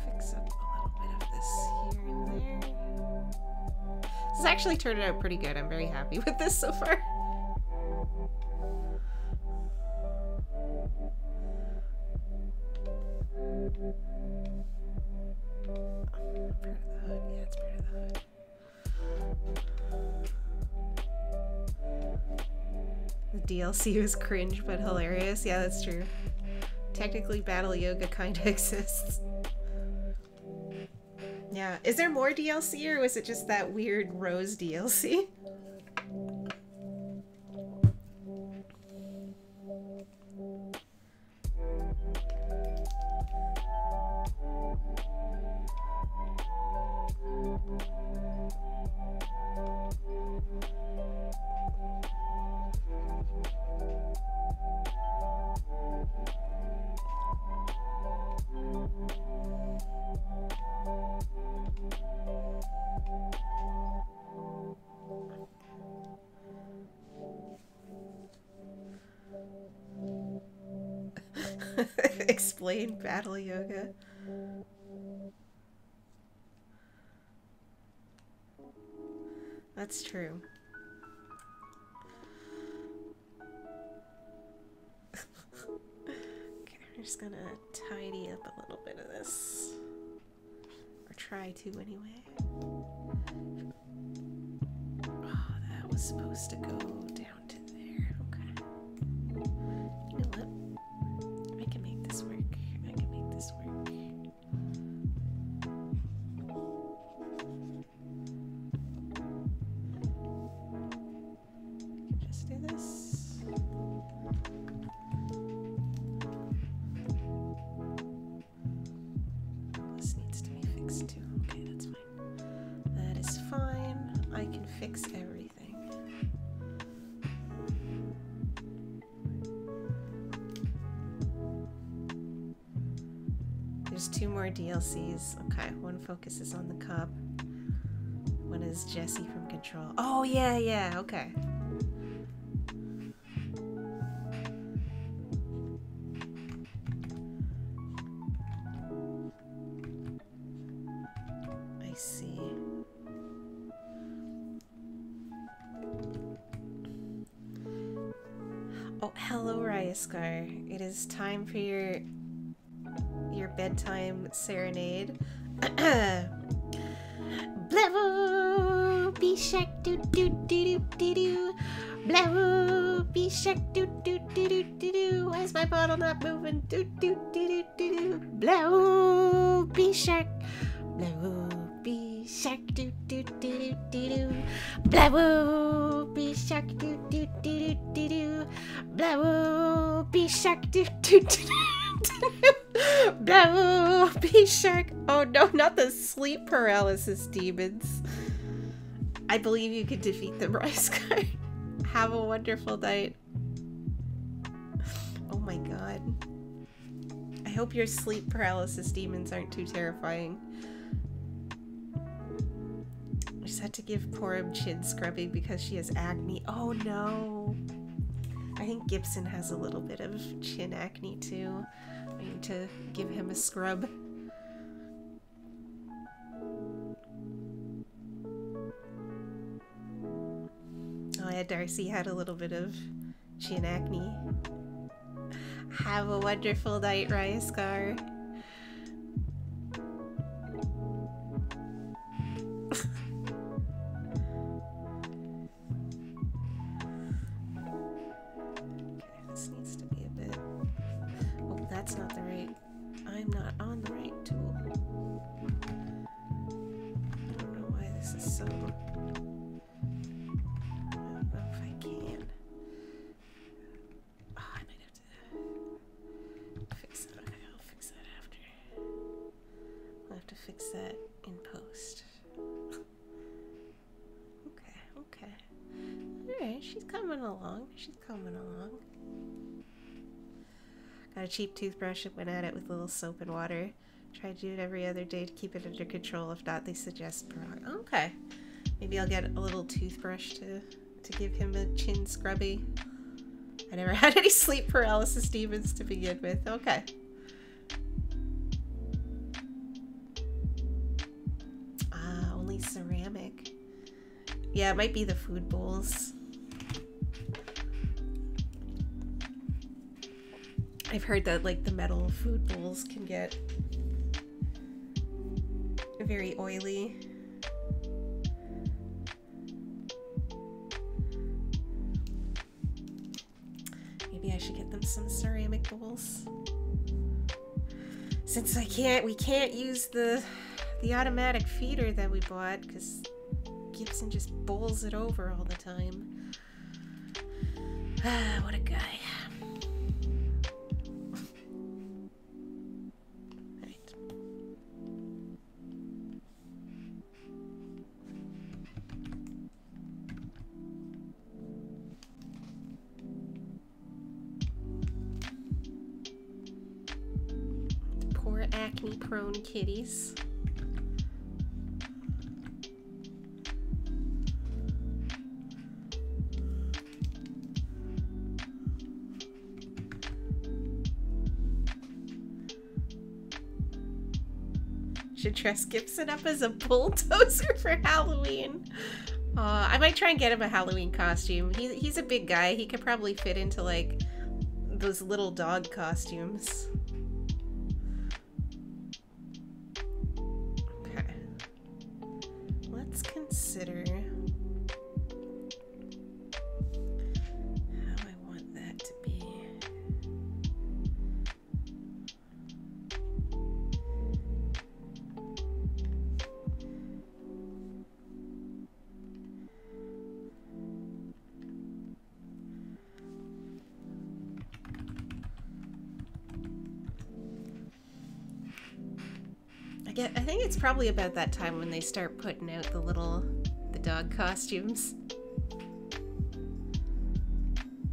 Fix up a little bit of this here and there. This actually turned out pretty good. I'm very happy with this so far. Part of the hood. Yeah, it's part of the hood. The DLC was cringe but hilarious. Yeah, that's true. Technically, battle yoga kind of exists. Yeah. Is there more DLC or was it just that weird Rose DLC? Explain battle yoga. That's true. Okay, I'm just gonna tidy up a little bit of this. Or try to anyway. Oh, that was supposed to go down to there. Okay. You know what? I can make this work. I can make this work. I can just do this. This needs to be fixed too. Okay, that's fine. That is fine. I can fix everything. There's 2 more DLCs. Okay, one focuses on the cup. One is Jessie from Control. Oh, yeah, okay. I see. Oh, hello, Ryaskar. It is time for your bedtime serenade. Blavo, be shark doo doo doo doo doo. Blavo, be shark doo doo doo doo doo doo. Why is my bottle not moving? Doo doo doo doo doo doo. Blavo, be shark. Blavo, be shark doo doo doo doo doo. Blavo, be shark doo doo doo doo doo. Blavo, be shark doo doo doo doo. Bravo, be shark. Oh no, not the sleep paralysis demons. I believe you can defeat them, Ryaskar. Have a wonderful night. Oh my god. I hope your sleep paralysis demons aren't too terrifying. I just had to give Porum chin scrubbing because she has acne. Oh no. I think Gibson has a little bit of chin acne too. I need to give him a scrub. Oh yeah, Darcy had a little bit of chin acne. Have a wonderful night, Ryaskar. This needs to be a bit... Oh, that's not the right... I'm not on the right tool. So I don't know if I can. Oh, I might have to fix that. Okay, I'll fix that after. I'll have to fix that in post. Okay. Alright, she's coming along. Got a cheap toothbrush and went at it with a little soap and water. Try to do it every other day to keep it under control. If not, they suggest okay. Maybe I'll get a little toothbrush to give him a chin scrubby. I never had any sleep paralysis demons to begin with. Okay. Only ceramic. Yeah, it might be the food bowls. I've heard that like the metal food bowls can get very oily. Maybe I should get them some ceramic bowls. Since we can't use the automatic feeder that we bought because Gibson just bowls it over all the time. What a guy. Acne-prone kitties. Should dress Gibson up as a bulldozer for Halloween. I might try and get him a Halloween costume. He's a big guy. He could probably fit into like those little dog costumes. Consider how I want that to be. I think it's probably about that time when they start putting out the dog costumes.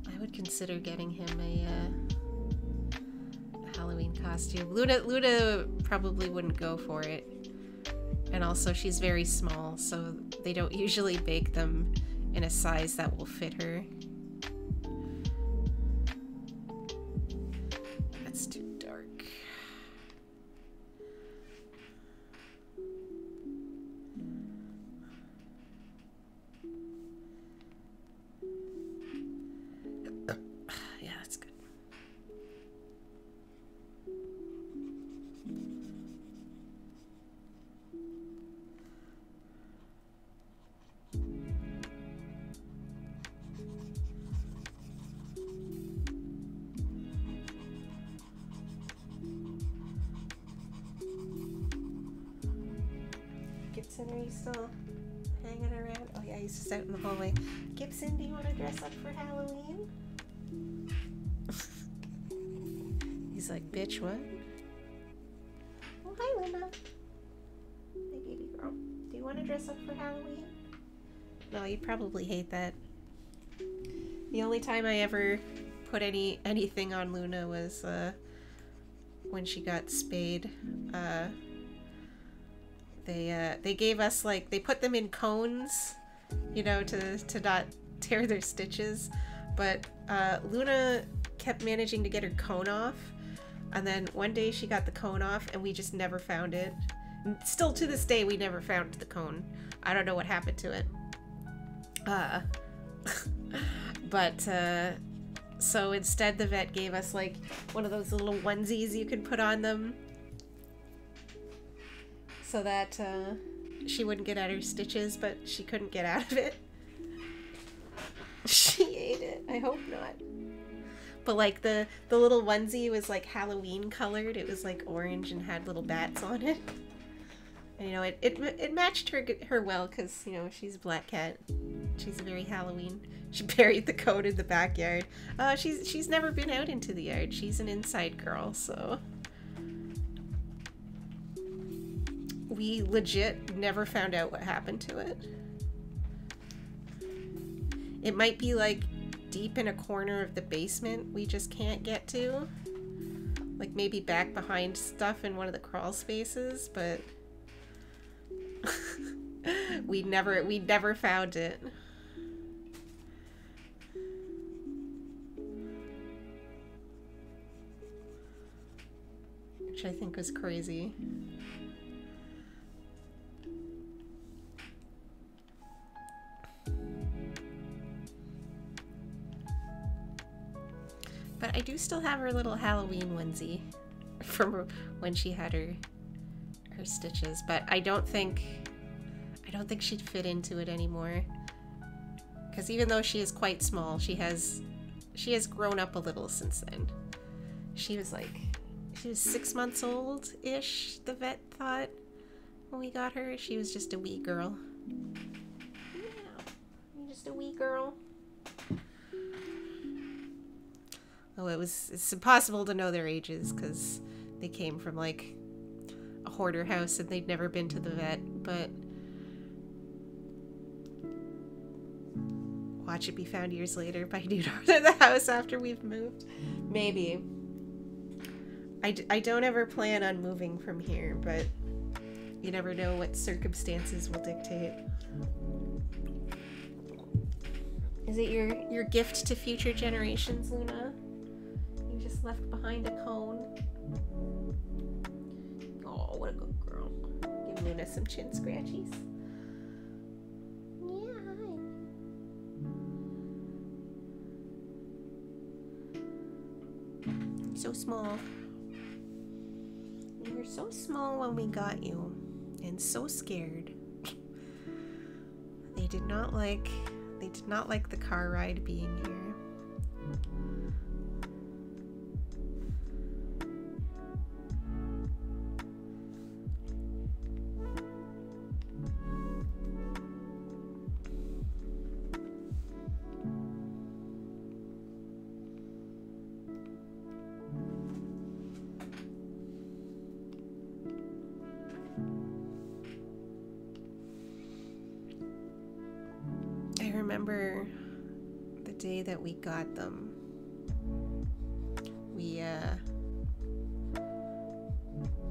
I would consider getting him a Halloween costume. Luna probably wouldn't go for it. And also she's very small, so they don't usually bake them in a size that will fit her. That's too dark. Gibson, are you still hanging around? Oh yeah, he's just out in the hallway. Gibson, do you want to dress up for Halloween? He's like, bitch, what? Oh, hi, Luna. Hey, baby girl. Do you want to dress up for Halloween? No, you'd probably hate that. The only time I ever put anything on Luna was when she got spayed. They gave us, like, they put them in cones, you know, to not tear their stitches, but Luna kept managing to get her cone off, and then one day she got the cone off and we just never found it. And still to this day we never found the cone. I don't know what happened to it. But so instead the vet gave us like one of those little onesies you can put on them so that she wouldn't get out her stitches, but she couldn't get out of it. She ate it. I hope not. But like the little onesie was like Halloween colored. It was like orange and had little bats on it. And, you know, it matched her well because, you know, she's a black cat. She's very Halloween. She buried the coat in the backyard. She's never been out into the yard. She's an inside girl, so we legit never found out what happened to it. It might be like deep in a corner of the basement we just can't get to. Like maybe back behind stuff in one of the crawl spaces, but we never found it. Which I think was crazy. But I do still have her little Halloween onesie from when she had her stitches, but I don't think she'd fit into it anymore. Because even though she is quite small, she has grown up a little since then. She was 6 months old-ish, the vet thought, when we got her. She was just a wee girl. Yeah, just a wee girl. Oh, it's impossible to know their ages because they came from like a hoarder house and they'd never been to the vet, but watch it be found years later by new owner of the house after we've moved. Maybe. I don't ever plan on moving from here, but you never know what circumstances will dictate. Is it your gift to future generations, Luna? You just left behind a cone. Oh, what a good girl. Give Luna some chin scratchies. Yeah. You're so small. You were so small when we got you, and so scared. They did not like the car ride being here. I remember the day that we got them.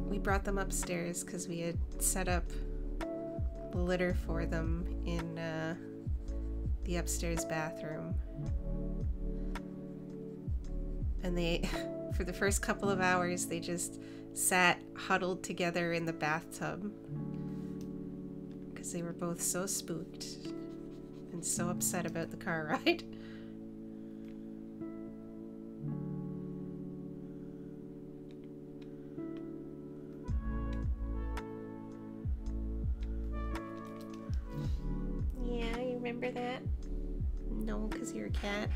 We brought them upstairs because we had set up the litter for them in the upstairs bathroom. And they, for the first couple of hours, they just sat huddled together in the bathtub because they were both so spooked and so upset about the car ride. Yeah, you remember that? No, because you're a cat.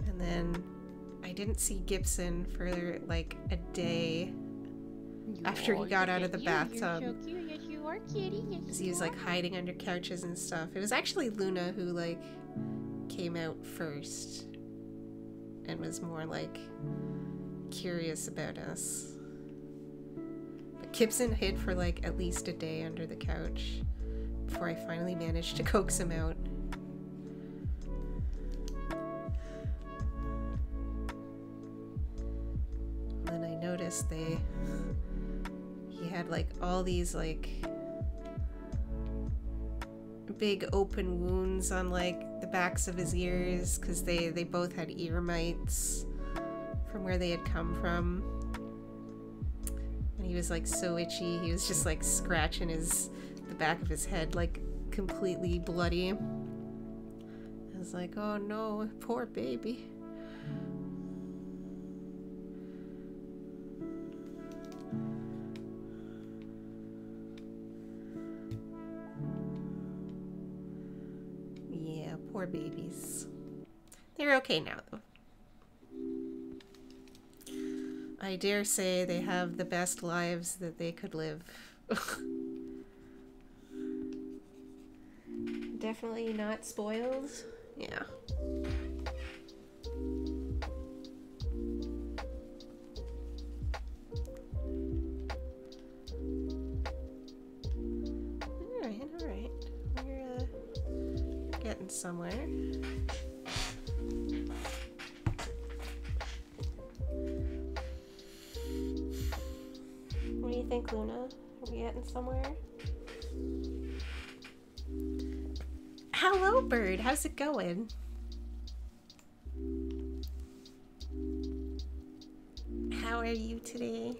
And then I didn't see Gibson for like a day after he got out of the bathtub. You're so cute. Yes, you are, kitty. Yes, Because he was like hiding under couches and stuff. It was actually Luna who like came out first and was more like curious about us. But Gibson hid for like at least a day under the couch before I finally managed to coax him out. Then I noticed he had like all these like big open wounds on like the backs of his ears because they both had ear mites from where they had come from, and he was like so itchy. He was just like scratching the back of his head like completely bloody. I was like, oh no, poor baby. Poor babies. They're okay now, though. I dare say they have the best lives that they could live. Definitely not spoiled. Yeah. Alright. We're getting somewhere. What do you think, Luna? Are we getting somewhere? Hello, bird. How's it going? How are you today?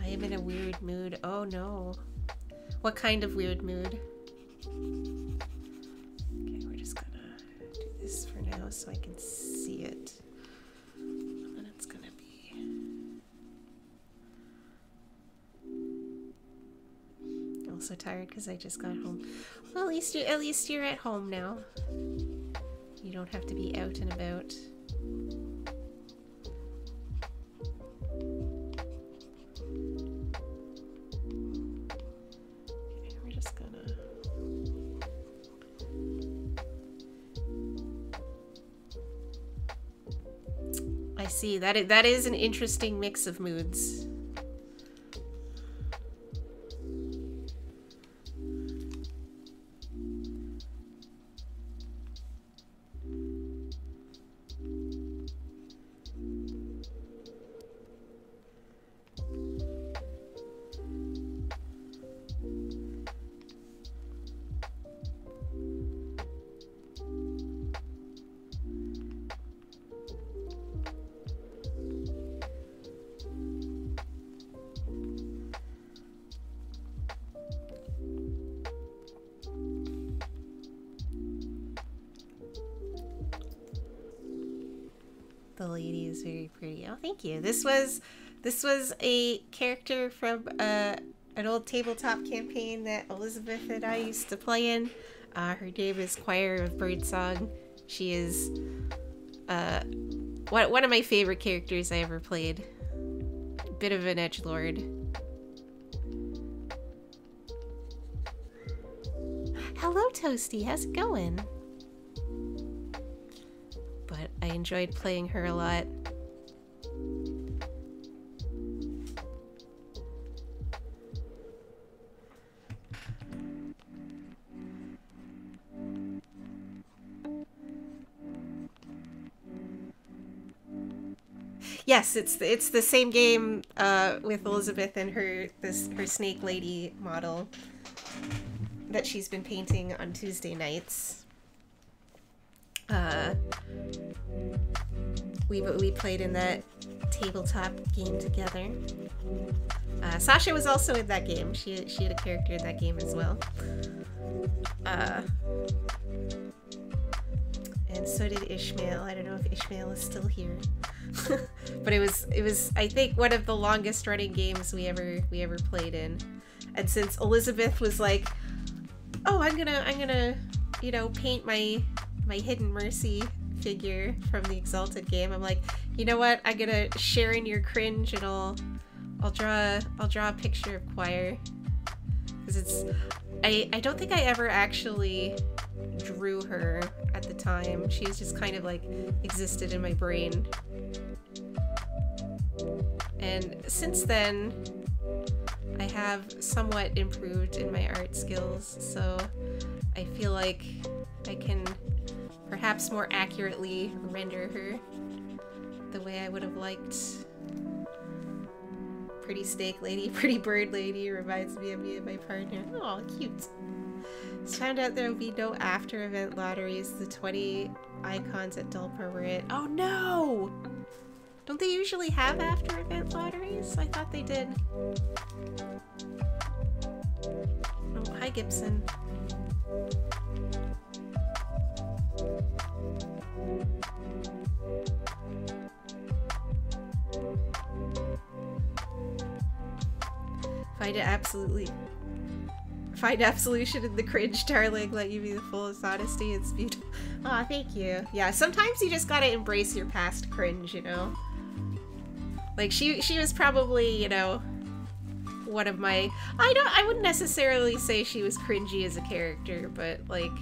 I am in a weird mood. Oh no. What kind of weird mood? Okay, we're just gonna do this for now so I can see it. And then it's gonna be... I'm also tired because I just got home. Well, at least you're at home now. You don't have to be out and about. See, that is an interesting mix of moods. The lady is very pretty. Oh, thank you. This was a character from an old tabletop campaign that Elizabeth and I used to play in. Her name is Choir of Birdsong. She is one of my favorite characters I ever played. Bit of an edgelord. Hello, Toasty. How's it going? But I enjoyed playing her a lot. Yes, it's the same game with Elizabeth and her snake lady model that she's been painting on Tuesday nights. We played in that tabletop game together. Sasha was also in that game. She had a character in that game as well. And so did Ishmael. I don't know if Ishmael is still here. But it was I think one of the longest running games we ever played in. And since Elizabeth was like, "Oh, I'm gonna you know, paint my Hidden Mercy figure from the Exalted game," I'm like, you know what? I'm gonna share in your cringe and I'll draw a picture of Choir. Because it's I don't think I ever actually drew her at the time. She's just kind of like existed in my brain. And since then, I have somewhat improved in my art skills, so I feel like I can perhaps more accurately render her the way I would have liked. Pretty snake lady, pretty bird lady reminds me of me and my partner. Oh, cute. Just found out there will be no after event lotteries. The 20 icons at Dulper were it. Oh no! Don't they usually have after event lotteries? I thought they did. Oh, hi Gibson. Find it absolutely. Find absolution in the cringe, darling. Let you be the fullest honesty. It's beautiful. Aw, thank you. Yeah, sometimes you just gotta embrace your past cringe, you know? Like, she was probably, you know, one of my... I wouldn't necessarily say she was cringy as a character, but, like...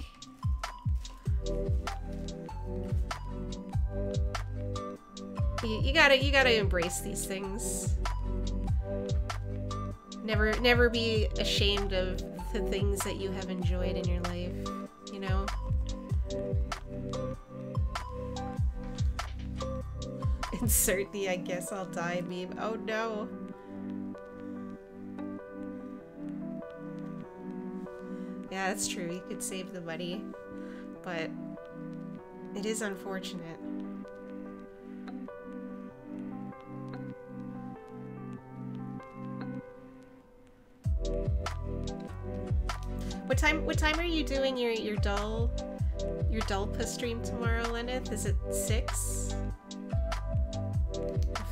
You gotta embrace these things. Never be ashamed of the things that you have enjoyed in your life, you know? Insert the I guess I'll die meme. Oh no. Yeah, that's true. You could save the money, but it is unfortunate. What time are you doing your Dulpa stream tomorrow, Lenneth? Is it 6?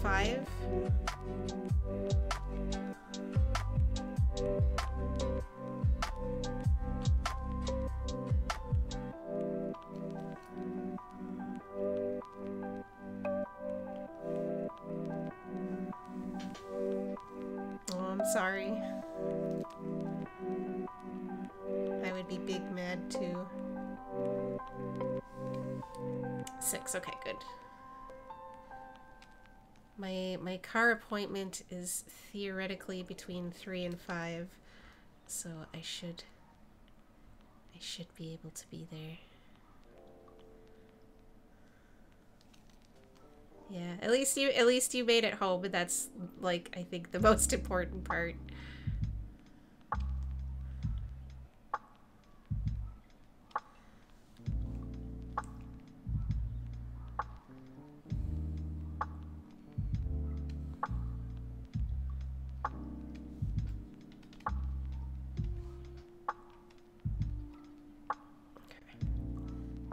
5? Oh, I'm sorry. I would be big mad too. 6, okay, good. My car appointment is theoretically between 3 and 5, so I should be able to be there. Yeah, at least you made it home, and that's, like, I think the most important part.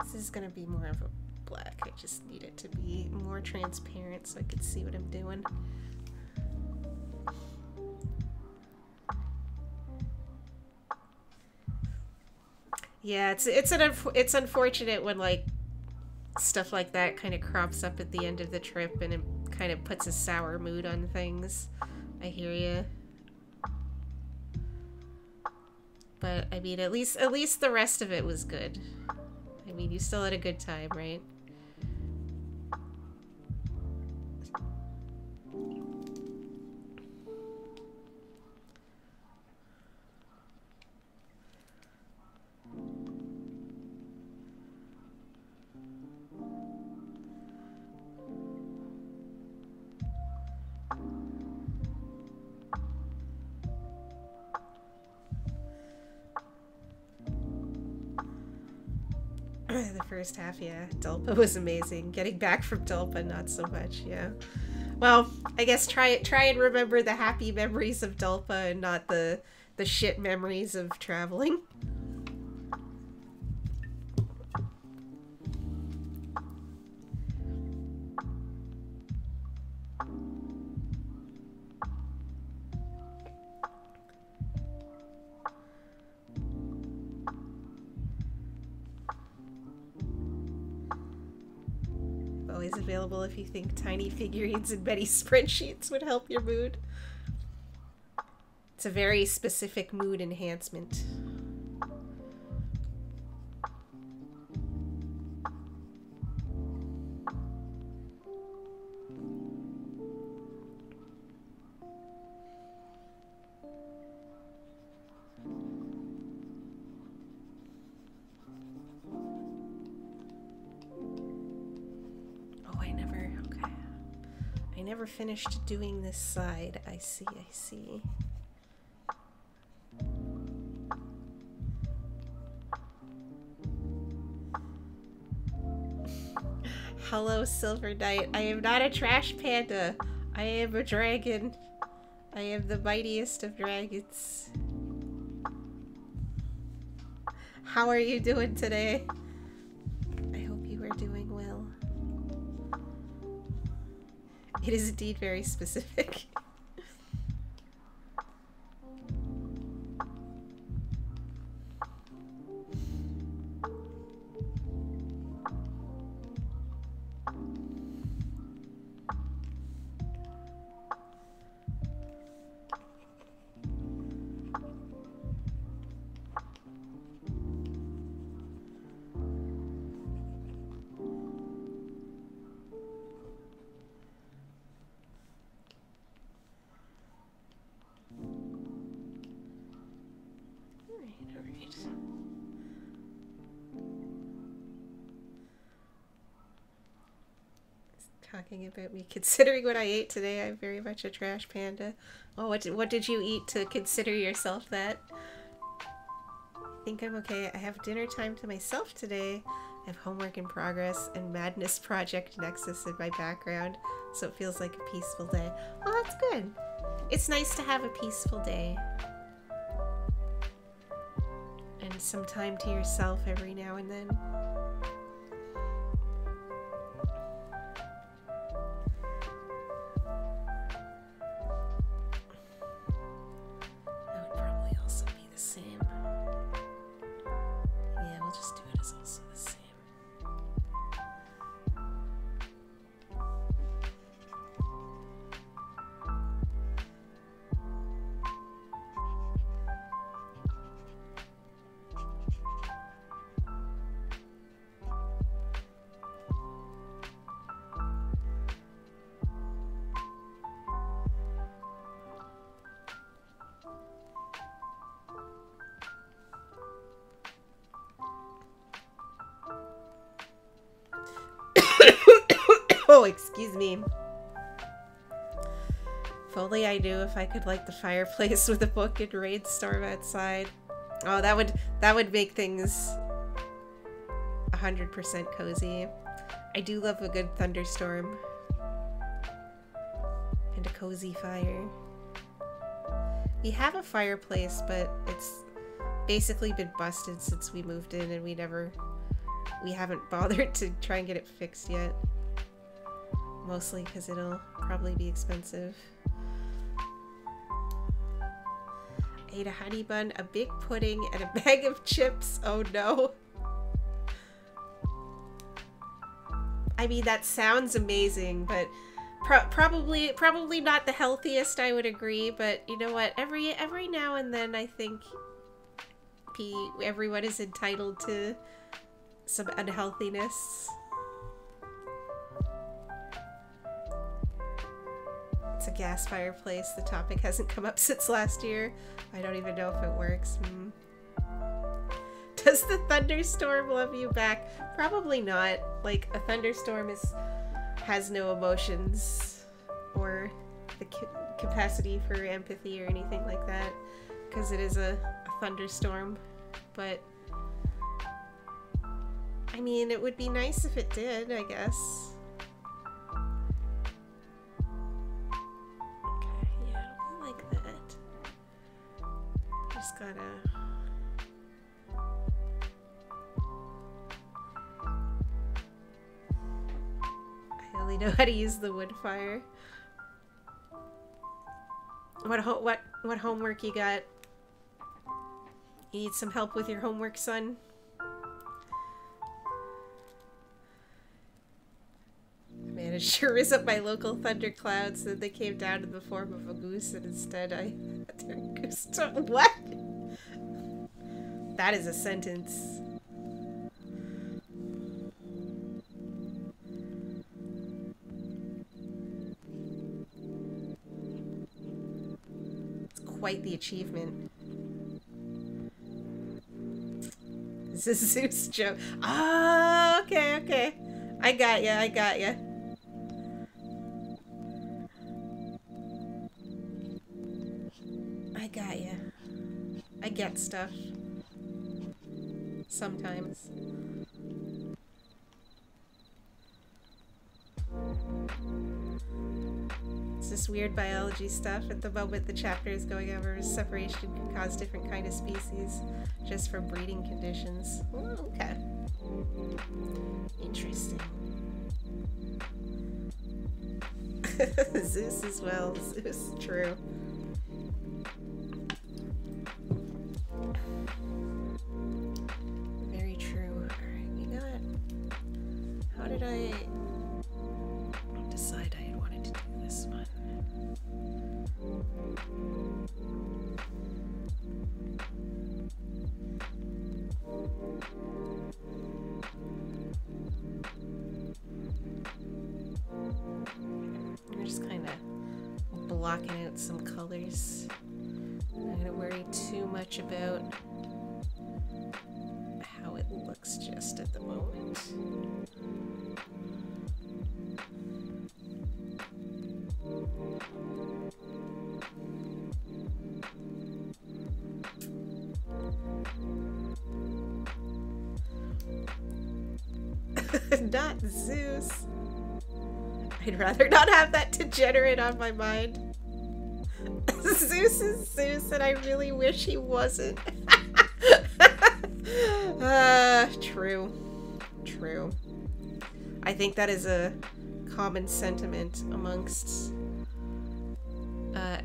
This is gonna be more of a black. I just need it to be more transparent so I can see what I'm doing. Yeah, it's unfortunate when, like, stuff like that kind of crops up at the end of the trip and it kind of puts a sour mood on things. I hear you. But I mean, at least the rest of it was good. I mean, you still had a good time, right? The first half, yeah. Dulpa was amazing. Getting back from Dulpa, not so much, yeah. Well, I guess try and remember the happy memories of Dulpa and not the shit memories of traveling. Always available if you think tiny figurines and many spreadsheets would help your mood. It's a very specific mood enhancement. I never finished doing this side. I see, I see. Hello, Silver Knight. I am not a trash panda. I am a dragon. I am the mightiest of dragons. How are you doing today? I hope you are doing well. It is indeed very specific. Alright. Talking about me considering what I ate today, I'm very much a trash panda. Oh, what did you eat to consider yourself that? I think I'm okay. I have dinner time to myself today. I have homework in progress and Madness Project Nexus in my background, so it feels like a peaceful day. Oh, that's good. It's nice to have a peaceful day. And some time to yourself every now and then. That would probably also be the same. Yeah, we'll just do it as also the same. Oh, excuse me. If only I knew if I could light the fireplace with a book and rainstorm outside. Oh, that would make things 100% cozy. I do love a good thunderstorm. And a cozy fire. We have a fireplace, but it's basically been busted since we moved in and we haven't bothered to try and get it fixed yet. Mostly because it'll probably be expensive. I ate a honey bun, a big pudding, and a bag of chips. Oh no. I mean, that sounds amazing, but probably not the healthiest, I would agree, but you know what? Every now and then I think everyone is entitled to some unhealthiness. It's a gas fireplace. The topic hasn't come up since last year. I don't even know if it works. Does the thunderstorm love you back? Probably not. Like, a thunderstorm has no emotions or the capacity for empathy or anything like that, because it is a thunderstorm. But I mean, it would be nice if it did, I guess. Okay, yeah, I don't like that. Just gotta... I only know how to use the wood fire. What homework you got? You need some help with your homework, son? I managed to raise up my local thunderclouds, then they came down in the form of a goose, and instead I had their goose to— What? That is a sentence. It's quite the achievement. This is Zeus joke. Ah, okay, okay. I got ya, I got ya. I got ya. I get stuff. Sometimes. It's this weird biology stuff. At the moment the chapter is going over, separation can cause different kind of species just from breeding conditions. Oh, okay. Interesting. Zeus as well. Zeus, true. Very true. Alright, we got... How did I decide I had wanted to do this one? I'm just kind of blocking out some colors. I'm not going to worry too much about books just at the moment. Not Zeus. I'd rather not have that degenerate on my mind. Zeus is Zeus, and I really wish he wasn't. True. True. I think that is a common sentiment amongst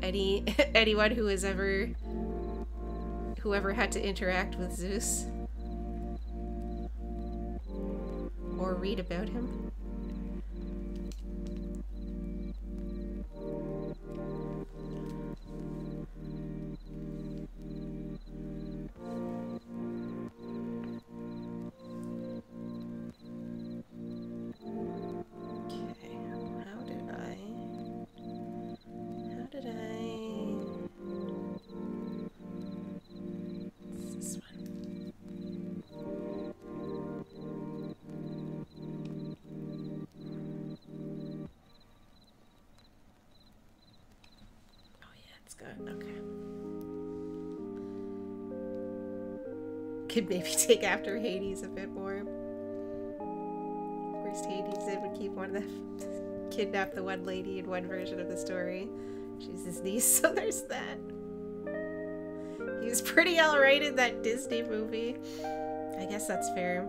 anyone who has whoever had to interact with Zeus or read about him. Okay. Could maybe take after Hades a bit more. Worst Hades did would keep one of the kidnap the one lady in one version of the story. She's his niece, so there's that. He was pretty alright in that Disney movie. I guess that's fair.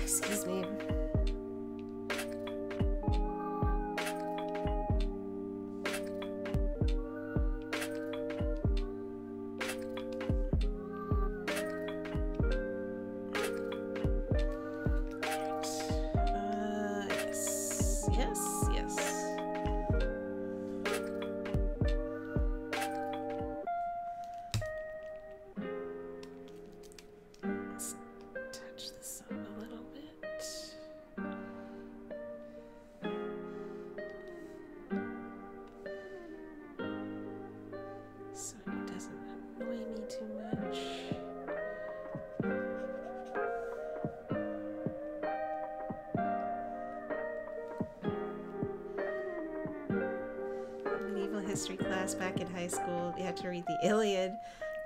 Excuse me. Yes. Let's touch this up a little bit. So it doesn't annoy me too much. Medieval history class back in high school, we had to read the Iliad.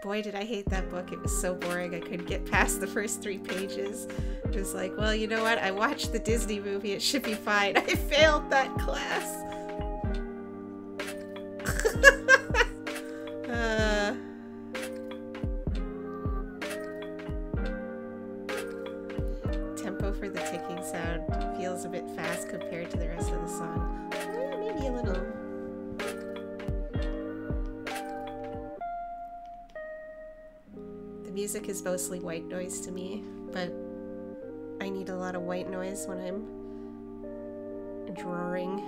Boy, did I hate that book. It was so boring. I couldn't get past the first 3 pages. It was like, well, you know what? I watched the Disney movie. It should be fine. I failed that class. Tempo for the ticking sound feels a bit fast compared to the rest of the song. Maybe a little. The music is mostly white noise to me, but I need a lot of white noise when I'm drawing.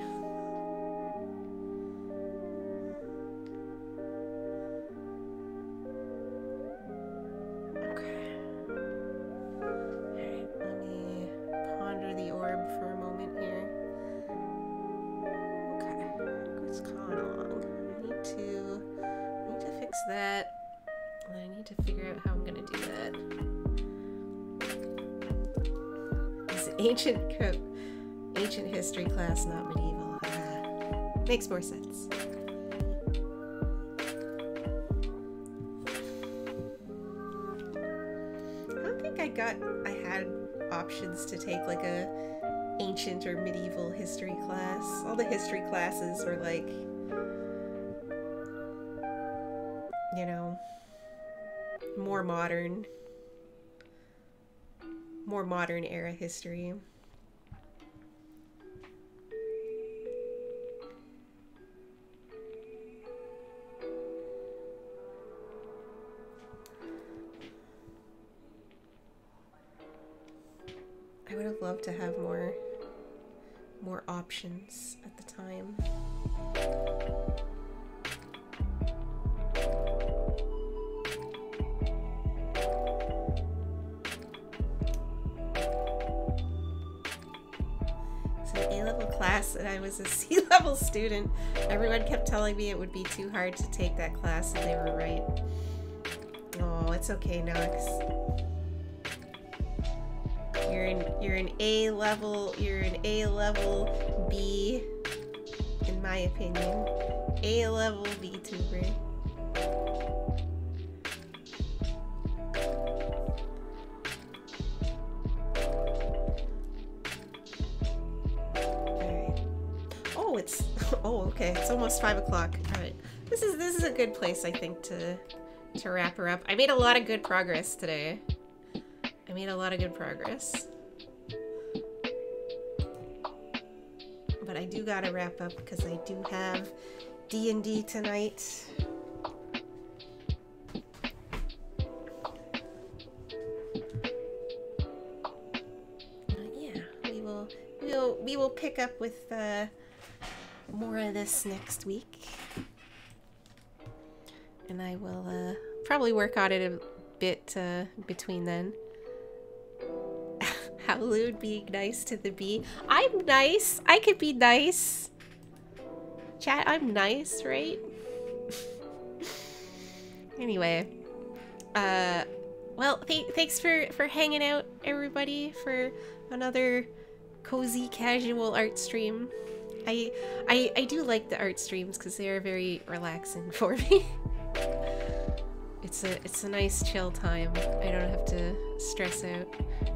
Okay. Alright, let me ponder the orb for a moment here. Okay, it's coming along. I need to fix that. I need to figure out how I'm gonna do that. It's an ancient history class, not medieval. Makes more sense. I don't think I had options to take like a ancient or medieval history class. All the history classes were like, you know, more modern era history. would have loved to have more options at the time. It's an A-level class and I was a C-level student. Everyone kept telling me it would be too hard to take that class and they were right. Oh, it's okay, Nox. You're an A-level B, in my opinion. A-level VTuber. Alright. Oh, it's okay. It's almost 5 o'clock. Alright. This is a good place, I think, to wrap her up. I made a lot of good progress today. But I do gotta wrap up because I do have D&D tonight. Yeah, we will pick up with more of this next week. And I will probably work on it a bit between then. Hallowed being nice to the bee. I'm nice. I could be nice. Chat, I'm nice, right? Anyway. Well, thanks for hanging out, everybody, for another cozy, casual art stream. I do like the art streams because they are very relaxing for me. It's a nice chill time. I don't have to stress out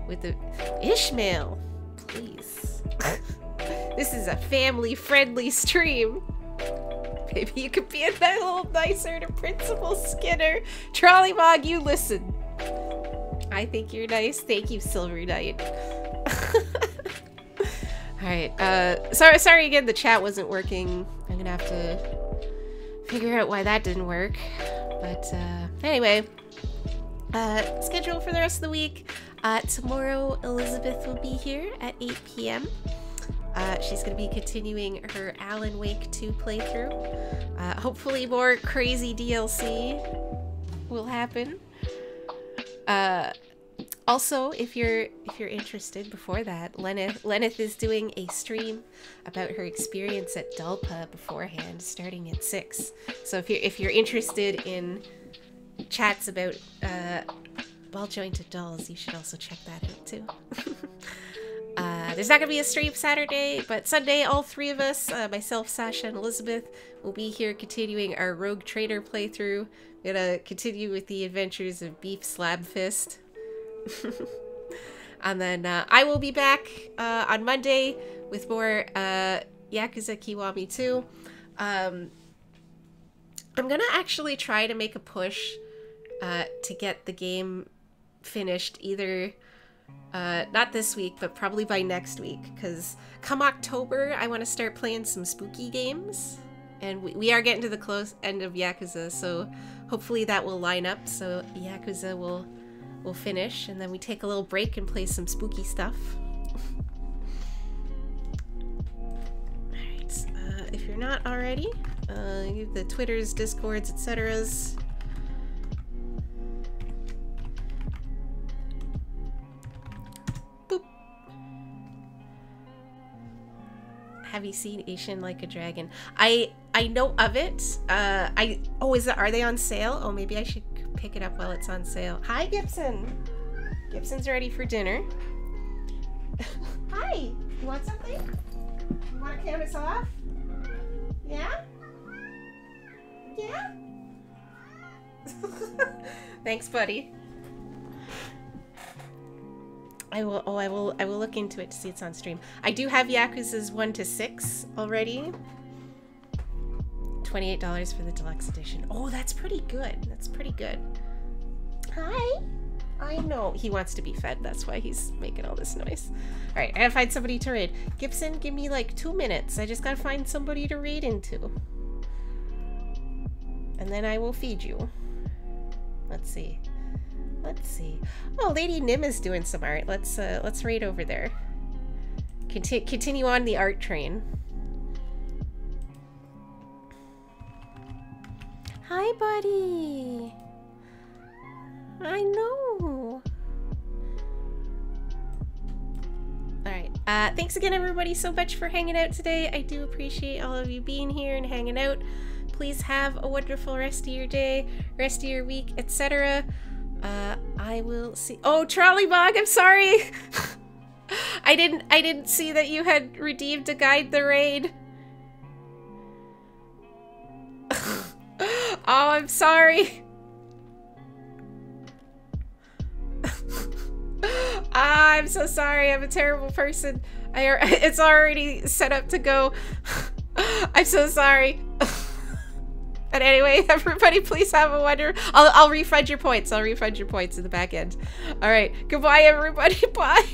with the Ishmael, please. This is a family-friendly stream. Maybe you could be a little nicer to Principal Skinner. Trollymog, you listen. I think you're nice. Thank you, Silver Knight. Alright, sorry again the chat wasn't working. I'm gonna have to figure out why that didn't work. But anyway, schedule for the rest of the week. Tomorrow Elizabeth will be here at 8 p.m. She's going to be continuing her Alan Wake 2 playthrough. Hopefully more crazy DLC will happen. Also, if you're interested, before that, Lenneth is doing a stream about her experience at Dalpa beforehand, starting at 6. So if you're interested in chats about well-jointed dolls, you should also check that out too. There's not gonna be a stream Saturday, but Sunday, all three of us, myself, Sasha, and Elizabeth, will be here continuing our Rogue Trader playthrough. We're gonna continue with the adventures of Beef Slabfist. And then I will be back on Monday with more Yakuza Kiwami 2. I'm gonna actually try to make a push to get the game finished either not this week, but probably by next week, because come October I want to start playing some spooky games, and we are getting to the close end of Yakuza, so hopefully that will line up so Yakuza will finish, and then we take a little break and play some spooky stuff. Alright, if you're not already, the Twitters, Discords, etc.'s. Boop. Have you seen Asian Like a Dragon? I know of it. Are they on sale? Oh, maybe I should pick it up while it's on sale. Hi, Gibson. Gibson's ready for dinner. Hi. You want something? You want to count us off? Yeah? Yeah? Thanks, buddy. I will look into it to see it's on stream. I do have Yakuza's 1 to 6 already. $28 for the deluxe edition. Oh, that's pretty good. That's pretty good. Hi. I know. He wants to be fed. That's why he's making all this noise. Alright, I gotta find somebody to raid. Gibson, give me like 2 minutes. I just gotta find somebody to raid into. And then I will feed you. Let's see. Let's see. Oh, Lady Nim is doing some art. Let's raid over there. Continue on the art train. Hi, buddy. I know. Alright, thanks again everybody so much for hanging out today. I do appreciate all of you being here and hanging out. Please have a wonderful rest of your day, rest of your week, etc. I will see— oh, Trollybog, I'm sorry! I didn't see that you had redeemed to guide the raid. Oh, I'm sorry. I'm so sorry. I'm a terrible person. It's already set up to go. I'm so sorry. But anyway, everybody, please have a wonder. I'll refund your points. I'll refund your points in the back end. All right. Goodbye, everybody. Bye.